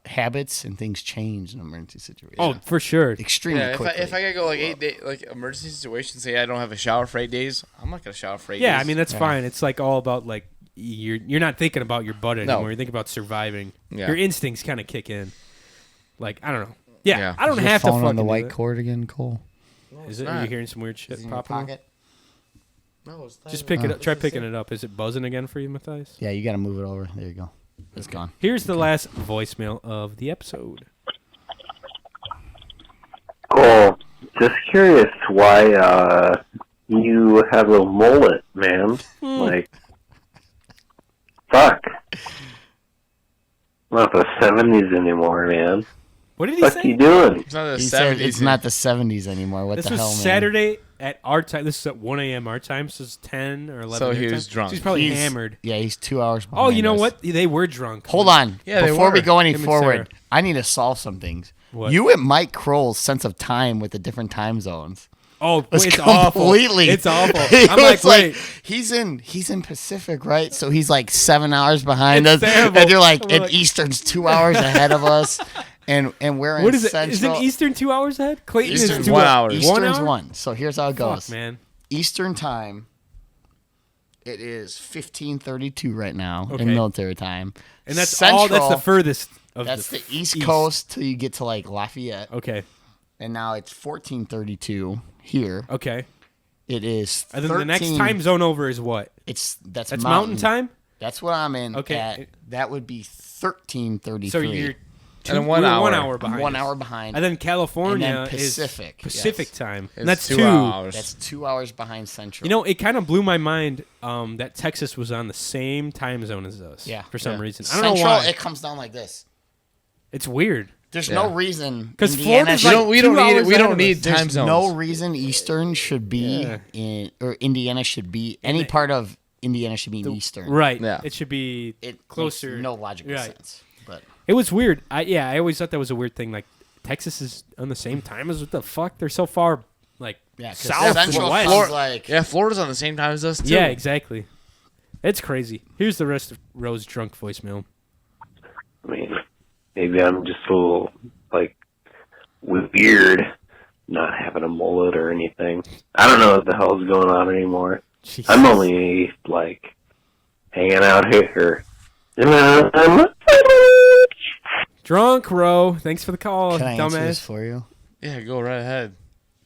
habits and things change in an emergency situation. Oh, for sure. extremely Yeah, quickly. if I gotta go like 8 days, like emergency situation, say I don't have a shower for 8 days, I'm not gonna shower for 8 days. Yeah, I mean that's fine. It's like all about like you're not thinking about your butt anymore. No. You're thinking about surviving. Yeah. Your instincts kind of kick in. Like I don't know. Yeah, Yeah. I don't Is your have to phone fucking on the do white that. cord again, Cole? Is it? Are you hearing some weird shit Is it in your popping? up? pocket? No, it's not Just pick it up. Try picking it up. Is it buzzing again for you, Matthias? Yeah, you got to move it over. There you go. It's gone. Here's the last voicemail of the episode. Cool. Just curious why you have a mullet, man. Like, fuck. Not the 70s anymore, man. What did he What say? you doing? It's not the He said 70s. it's not the 70s anymore. What This the was hell, man? Saturday at our time. This is at 1 a.m. our time. So it's 10 or 11. So your he time. was drunk. So he's probably He's- hammered. Yeah, he's 2 hours behind Oh, you know us. what? They were drunk. Hold on. Yeah, they Before we were. go any Him and forward, Sarah. I need to solve some things. What? You and Mike Kroll's sense of time with the different time zones. Oh, was it's awful. completely. It's awful. He I'm like, was wait. he's in Pacific, right? So he's like 7 hours behind It's us, terrible. and you're like, We're and like- Eastern's 2 hours ahead of us, and we're in What is it? Central. Isn't Eastern 2 hours ahead? Clayton Eastern's is 2 1 hour. Eastern's 1 hour? 1. So here's how it goes. Fuck, man. Eastern time. It is 15:32 right now Okay. in military time, And that's Central, all. That's the furthest of That's the East Coast till you get to like Lafayette, Okay. and now it's 14:32 here. Okay. It is. And then the next 13 time zone over is what? That's mountain time. That's what I'm in. Okay. at. That would be 13:33. So you're And then 1 we're hour. 1 hour behind. 1 us. hour behind. And then California And then Pacific, is Pacific yes. time. It's And that's 2 2 hours. That's 2 hours behind Central. You know, it kind of blew my mind that Texas was on the same time zone as us. Yeah. For some Yeah. reason. I don't Central, know why. it comes down like this. It's weird. There's Yeah. no reason 'Cause Indiana Florida's should- like we don't 2 need it. hours We ahead don't of need us. There's time zones. no reason Eastern should be Yeah. in, or Indiana should be, any part of Indiana should be in Eastern. Right. Yeah. It should be It closer. makes no logical Right. sense. But It was weird. I always thought that was a weird thing. Like Texas is on the same time as what the fuck? They're so far like yeah, 'cause south Central to west. comes like Yeah, Florida's on the same time as us too. Yeah, exactly. It's crazy. Here's the rest of Rose's drunk voicemail. I mean, maybe I'm just a little, like, weird not having a mullet or anything. I don't know what the hell's going on anymore. Jesus. I'm only, like, hanging out here. Drunk Ro. Thanks for the call, Can I answer this dumbass. for you? Yeah, go right ahead.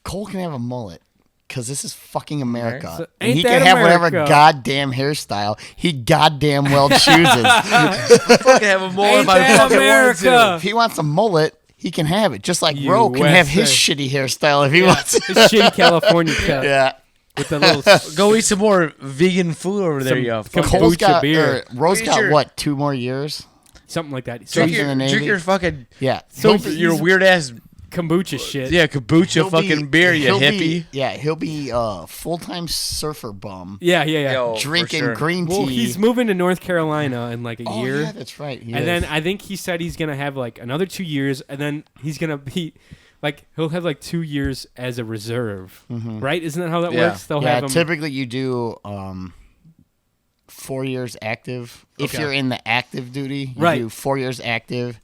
Cole can have a mullet because this is fucking America. So, and ain't he that can have whatever America? goddamn hairstyle he goddamn well chooses. Fucking have a mullet Ain't if I that fucking America? want If he wants a mullet, he can have it. Just like You Ro can have his USA. shitty hairstyle if he wants. It's shitty California cut. Yeah. with the little Go eat some more vegan food over there, Some yo. Cole's kombucha got, beer. Rose got your- what? 2 more years? something like that. So Drink he's in the your, Navy? drink your fucking Yeah. So your he's- weird ass kombucha shit. yeah kombucha fucking beer, you hippie. He'll be a full-time surfer bum. Yeah. Yo, for Drinking sure. green tea. Well, he's moving to North Carolina in like a Oh, year. yeah, that's right. He And is. then I think he said he's gonna have like another 2 years, and then he's gonna be like he'll have like 2 years as a reserve, right? Isn't that how that Yeah. works? They'll yeah, have him. typically you do 4 years active. If Okay. you're in the active duty, you Right. do 4 years active,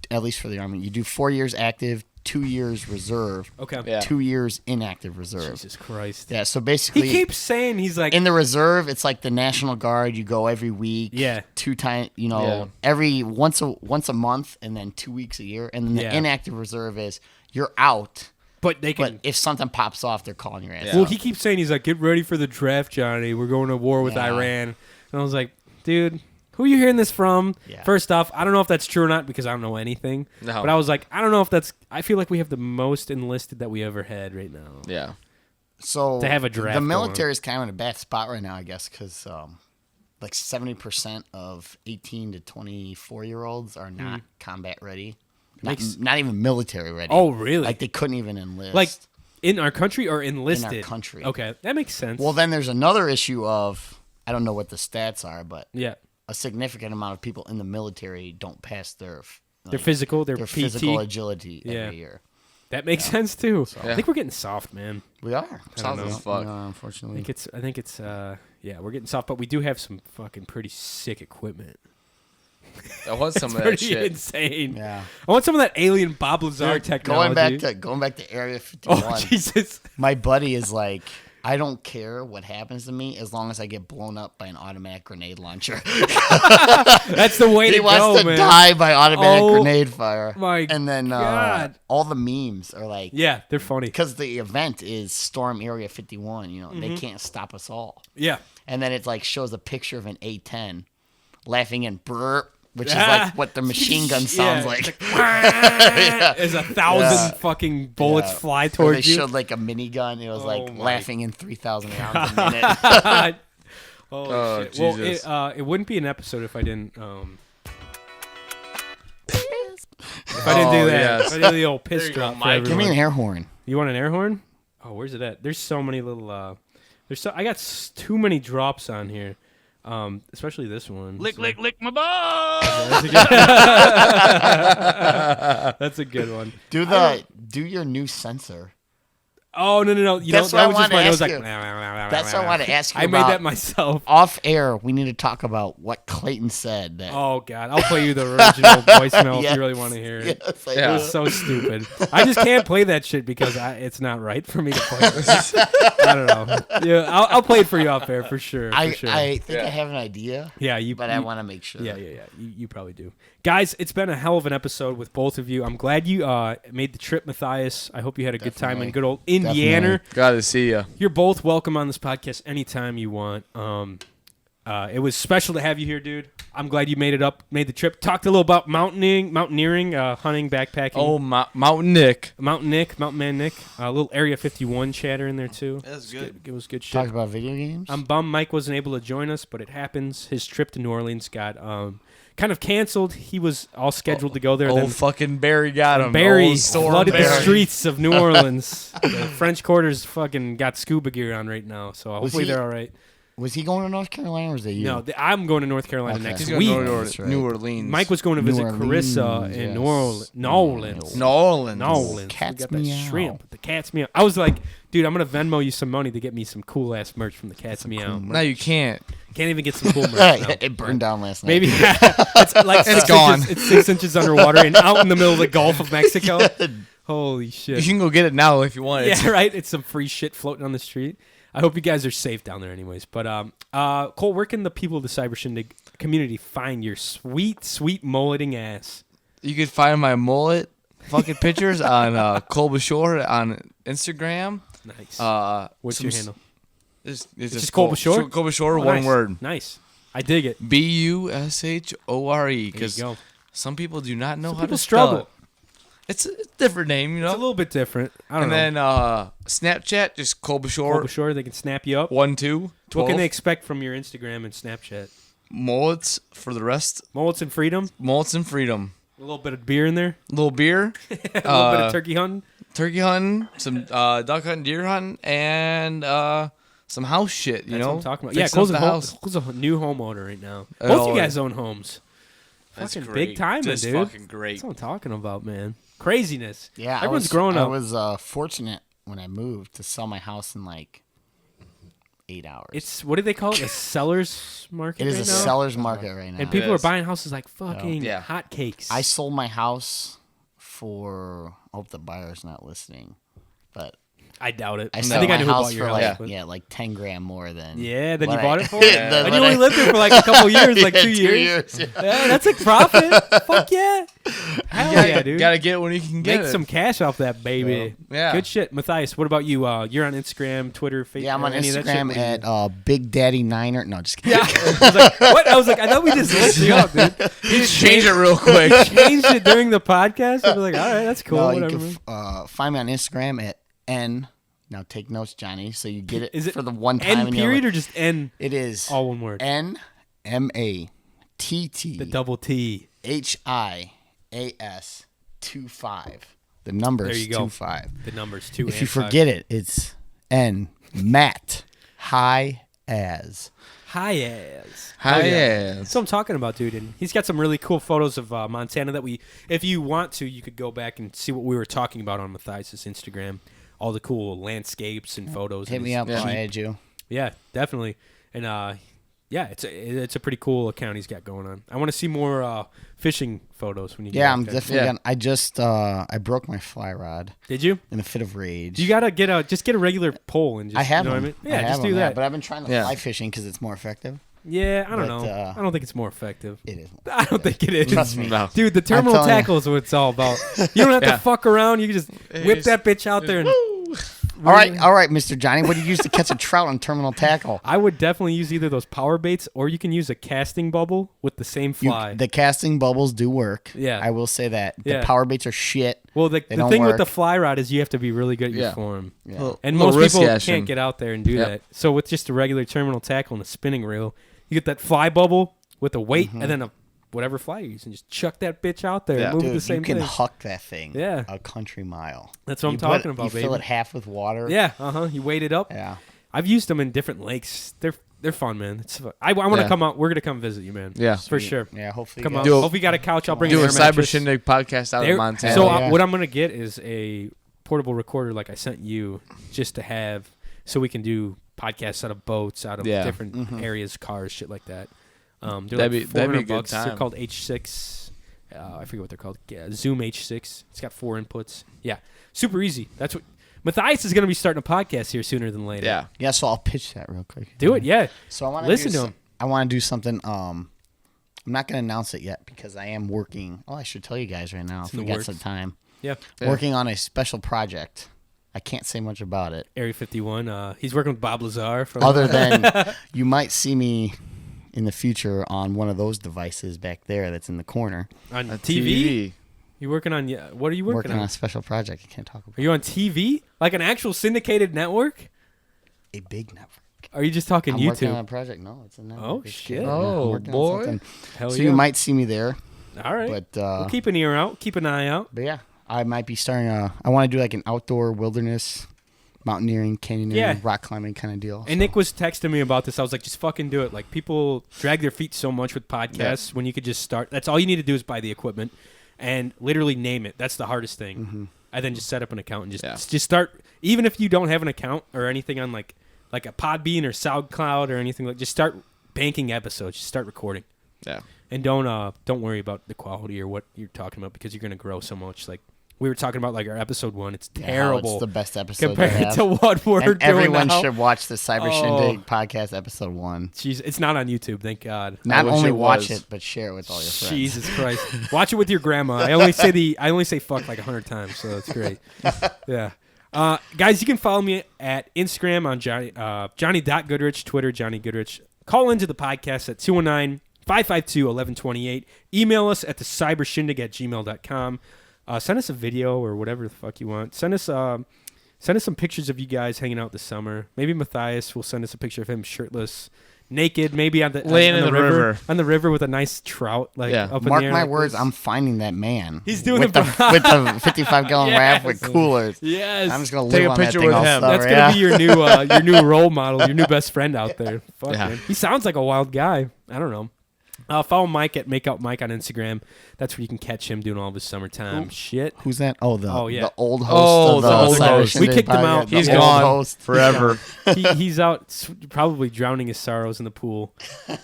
at least for the Army. You do 4 years active, 2 years reserve, Okay. Yeah. 2 years inactive reserve. Jesus Christ. Yeah, so He basically, keeps saying he's like in the reserve, it's like the National Guard. You go every week. Yeah. 2 times. Yeah. Every once a month, and then 2 weeks a year. And then the Yeah. inactive reserve is you're out, but they can. but if something pops off, they're calling your ass. Yeah. Well, out. he keeps saying he's like, get ready for the draft, Johnny. We're going to war with Yeah. Iran. And I was like, dude, who are you hearing this from? Yeah. First off, I don't know if that's true or not because I don't know anything. No. But I was like, I don't know if that's. I feel like we have the most enlisted that we ever had right now. Yeah. So to have a draft the going. military is kind of in a bad spot right now, I guess, because like 70% of 18 to 24-year-olds are not combat ready, not even military ready. Oh, really? Like they couldn't even enlist. Like in our country or enlisted? country. Okay, that makes sense. Well, then there's another issue of I don't know what the stats are, but yeah, a significant amount of people in the military don't pass their physical, their PT. physical agility Yeah. every year. That makes sense too. I Yeah. think we're getting soft, man. We are. Sounds as fuck. We are, unfortunately. I think it's yeah, we're getting soft, but we do have some fucking pretty sick equipment. I want some of that Pretty shit. insane. Yeah. I want some of that alien Bob Lazar Dude, technology. going back to Area 51. Oh Jesus! My buddy is like, I don't care what happens to me as long as I get blown up by an automatic grenade launcher. That's the way He to wants go, to man. die by automatic Oh, grenade fire. my and then God. all the memes are like, Yeah, they're funny. because the event is Storm Area 51. You know, they can't stop us all. Yeah. And then it like shows a picture of an A-10 laughing in burp, which is like what the machine gun sounds Yeah, like. it's like, There's 1,000 fucking bullets fly Or they towards you. showed like a minigun. It was Oh like my laughing in 3,000 rounds a minute. Oh, shit. Well, Jesus. it wouldn't be an episode if I didn't if I didn't do that. yes. If I did the old piss There you go, drop for Mike. Give everyone. me an air horn. You want an air horn? Oh, where's it at? There's so many little I got too many drops on here. Especially this one. Lick my balls. That's a good one. Do your new sensor. Oh no! You That's know, what I that was just wanted my to nose ask like. you. That's what I wanted to ask you I made about. that myself. Off air, we need to talk about what Clayton said. That Oh God! I'll play you the original voicemail if Yes. you really want to hear it. Yes, I It Yeah. was so stupid. I just can't play that shit because it's not right for me to play. I don't know. Yeah, I'll play it for you off air for sure. I for sure. think I Yeah. have an idea, yeah, but I want to make sure. Yeah. You probably do. Guys, it's been a hell of an episode with both of you. I'm glad you made the trip, Matthias. I hope you had a good time in good old Indiana. Glad to see you. You're both welcome on this podcast anytime you want. It was special to have you here, dude. I'm glad you made the trip. Talked a little about mountaineering, hunting, backpacking. Oh, Mountain Nick. Mountain Man Nick. A little Area 51 chatter in there, too. That's good. It was good shit. Talk about video games. I'm bummed Mike wasn't able to join us, but it happens. His trip to New Orleans got kind of canceled. He was all scheduled to go there. Old Then fucking Barry got him. Barry Old Storm flooded the Barry. streets of New Orleans. The French Quarter's fucking got scuba gear on right now, so hopefully he- they're all right. Was he going to North Carolina or was it you? No, I'm going to North Carolina Okay. next He's week. going to That's right. New Orleans. Mike was going to New visit Orleans, Carissa in yes. New Orleans. New Orleans. Cat's We got that meow. shrimp. The cat's meow. I was like, dude, I'm gonna Venmo you some money to get me some cool ass merch from the cat's meow. No, you can't. Can't even get some cool merch. now. It burned down last night. Maybe it's like It's 6 gone. Inches, it's 6 inches underwater and out in the middle of the Gulf of Mexico. Holy shit! You can go get it now if you want. Yeah, right. It's some free shit floating on the street. I hope you guys are safe down there, anyways. But Cole, where can the people of the Cyber Shindig community find your sweet, sweet mulleting ass? You can find my mullet fucking pictures on Cole Bushore on Instagram. Nice. What's your handle? It's just Cole Bushore? Cole Bushore, Oh, one nice. word. Nice. I dig it. Bushore. There you Because go. some people do not know Some how people to spell struggle. it. It's a different name, you know. It's a little bit different. I don't know. And then Snapchat, just Bushore. Bushore, they can snap you up. 1 2 12. What can they expect from your Instagram and Snapchat? Mullets for the rest. Mullets and freedom. Mullets and freedom. A little bit of beer in there. A little beer. A little bit of turkey hunting. Turkey hunting, some duck hunting, deer hunting, and some house shit. You That's know, what I'm talking about. Fixing Cole's up the house. Cole's a new homeowner right now. Both of you guys own homes. That's fucking great. big time, Just dude. fucking great. That's what I'm talking about, man. Craziness. Yeah, everyone's growing up. I was fortunate when I moved to sell my house in like 8 hours. It's what do they call it? A seller's market. It is right a now? seller's market right now. And people are buying houses like fucking hotcakes. I sold my house for. I hope the buyer's not listening, but I doubt it. I think sold I my knew house about for your like house. But... like 10 grand more than. Yeah, then you what bought I- it for it. than And what you only I- lived there for like a couple years, like Yeah, 2 2 years. years, Yeah, that's a profit. Fuck yeah. Hell yeah, dude. Gotta get it when you can get Make it. some cash off that baby. Yeah. Good shit. Matthias, what about you? You're on Instagram, Twitter, Facebook. Yeah, I'm on any of that shit? Instagram What do you at Big Daddy Niner. No, just kidding. Yeah. I was like, what? I was like, I thought we just looked you up, dude. You just change it real quick. He changed it during the podcast. I was like, all right, that's cool. No, whatever. you can find me on Instagram at N. Now take notes, Johnny, so you get it, Is it for the one time. N in your period life. or just N? It is all one word. NMATT. The double T. HIAS 25. The number's There you go. 25. The number's 2 If and you 5. forget it, it's N Matt High As. High ass. High Oh, yeah. ass. That's what I'm talking about, dude. And he's got some really cool photos of Montana that if you want to, you could go back and see what we were talking about on Matthias' Instagram. All the cool landscapes and photos. Hit and me his up. I'll Jeep. add you. Yeah, definitely. And yeah, it's a pretty cool account he's got going on. I want to see more fishing photos when you. Yeah, get I'm out there. definitely. I just I broke my fly rod. Did you? In a fit of rage. You gotta get a regular pole and just. I have you know them. what I mean? Yeah, I have just do them, that. but I've been trying to fly fishing because it's more effective. Yeah, I don't But, know. I don't think it's more effective. It is. I don't think it is. Trust me. No. Dude, the terminal telling you. tackle is what it's all about. You don't have to fuck around. You can just whip that bitch out there. And All right, Mr. Johnny. What do you use to catch a trout on terminal tackle? I would definitely use either those power baits or you can use a casting bubble with the same fly. The casting bubbles do work. Yeah. I will say that. Yeah. The power baits are shit. Well, the They don't thing with work. the fly rod is you have to be really good at your Yeah. form. Yeah. Little- And little most risk people action. can't get out there and do Yep. that. So with just a regular terminal tackle and a spinning reel, you get that fly bubble with a weight and then whatever fly you use and just chuck that bitch out there Yeah. and move Dude, the same you can thing. huck that thing. Yeah. A country mile. That's what I'm You talking about, You baby. fill it half with water. Yeah, You weight it up. Yeah. I've used them in different lakes. They're fun, man. It's fun. I want to Yeah. come out. We're gonna come visit you, man. Yeah. for Sweet. sure. Yeah, hopefully. Come you on. guys- If we got a couch, I'll bring Do an a air cyber mattress. shindig podcast out There- of Montana. So yeah. what I'm gonna get is a portable recorder like I sent you, just to have, so we can do podcasts out of boats, out of different areas, cars, shit like that. They're That'd be- like that'd be a $400. good They're time. called H6. I forget what they're called. Yeah, Zoom H6. It's got 4 inputs. Yeah, super easy. That's what Matthias is gonna be starting a podcast here sooner than later. Yeah. Yeah, so I'll pitch that real quick. Do it. Yeah. So I want to listen to him. I want to do something. I'm not going to announce it yet because I am working. Oh, I should tell you guys right now if in we the got works. some time. Yeah. Working on a special project. I can't say much about it. Area 51. He's working with Bob Lazar. From Other than you might see me in the future on one of those devices back there that's in the corner. on TV. You working on? What are you working on on? a special project. I can't talk about. Are you on TV? Like an actual syndicated network? A big network. Are you just talking I'm YouTube? working on a project. No, it's a network. Oh, It's shit. good. Oh, I'm working on boy. something. Hell So yeah. you might see me there. All right. But we'll keep an ear out. Keep an eye out. But yeah, I might be starting I want to do like an outdoor wilderness, mountaineering, canyoneering, Yeah. rock climbing kind of deal. And Nick was texting me about this. I was like, just fucking do it. Like, people drag their feet so much with podcasts when you could just start. That's all you need to do is buy the equipment and literally name it. That's the hardest thing. Mm-hmm. And then just set up an account and just start. Even if you don't have an account or anything on like a Podbean or SoundCloud or anything, like just start banking episodes. Just start recording. Yeah. And don't worry about the quality or what you're talking about because you're going to grow so much. Like, we were talking about like our episode 1. It's terrible. It's the best episode compared to what we're and doing everyone now. should watch the Cyber Shindig podcast episode 1. Jeez, it's not on YouTube, thank God. Not wish only it watch was. it, but share it with all your friends. Jesus Christ. Watch it with your grandma. I only say fuck like 100 times, so it's great. Yeah. Guys, you can follow me at Instagram on Johnny.Goodrich, Twitter, Johnny Goodrich. Call into the podcast at 219-552-1128. Email us at the cybershindig@gmail.com. Send us a video or whatever the fuck you want. Send us some pictures of you guys hanging out this summer. Maybe Matthias will send us a picture of him shirtless, naked, maybe on the laying in the river. On the river with a nice trout, up in the Mark air. my like words, this. I'm finding that man. He's doing with the 55-gallon raft with coolers. Yes. I'm just gonna Take live a on picture that thing with all him. summer. That's gonna be your new role model, your new best friend out there. Fuck, Yeah. man. He sounds like a wild guy. I don't know. Follow Mike at Makeout Mike on Instagram. That's where you can catch him doing all of his summertime shit. Who's that? Oh, the old host. Oh, of the old Cyber host. We Shindig kicked him podcast. out. The He's old gone host. forever. He's out probably drowning his sorrows in the pool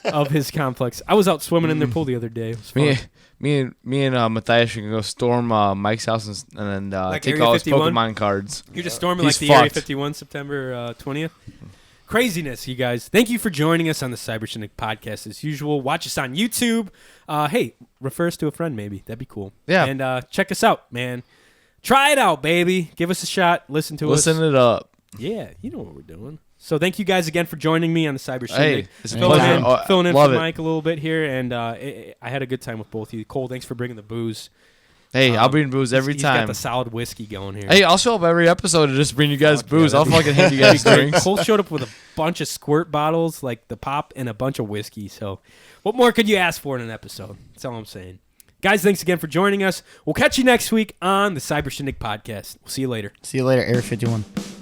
of his complex. I was out swimming in their pool the other day. It was fun. Me and Matthias can go storm Mike's house and then take Area all his 51? Pokemon cards. You're just storming He's like the Area fucked. 51 September 20th. Craziness, you guys. Thank you for joining us on the Cyber Shindig podcast as usual. Watch us on YouTube. Hey, refer us to a friend maybe. That'd be cool. Yeah. And check us out, man. Try it out, baby. Give us a shot. Listen to us. Listen it up. Yeah, you know what we're doing. So thank you guys again for joining me on the Cyber Hey, Shindig. it's a filling pleasure. in, Oh, filling in love for it. Mike a little bit here, and I had a good time with both of you. Cole, thanks for bringing the booze. Hey, I'll bring booze every He's time. got the solid whiskey going here. Hey, I'll show up every episode to just bring you guys booze. I'll that'd fucking hand you guys drinks. Cole showed up with a bunch of squirt bottles, like the pop, and a bunch of whiskey. So, what more could you ask for in an episode? That's all I'm saying. Guys, thanks again for joining us. We'll catch you next week on the Cyber Shindig podcast. We'll see you later. See you later, Area 51.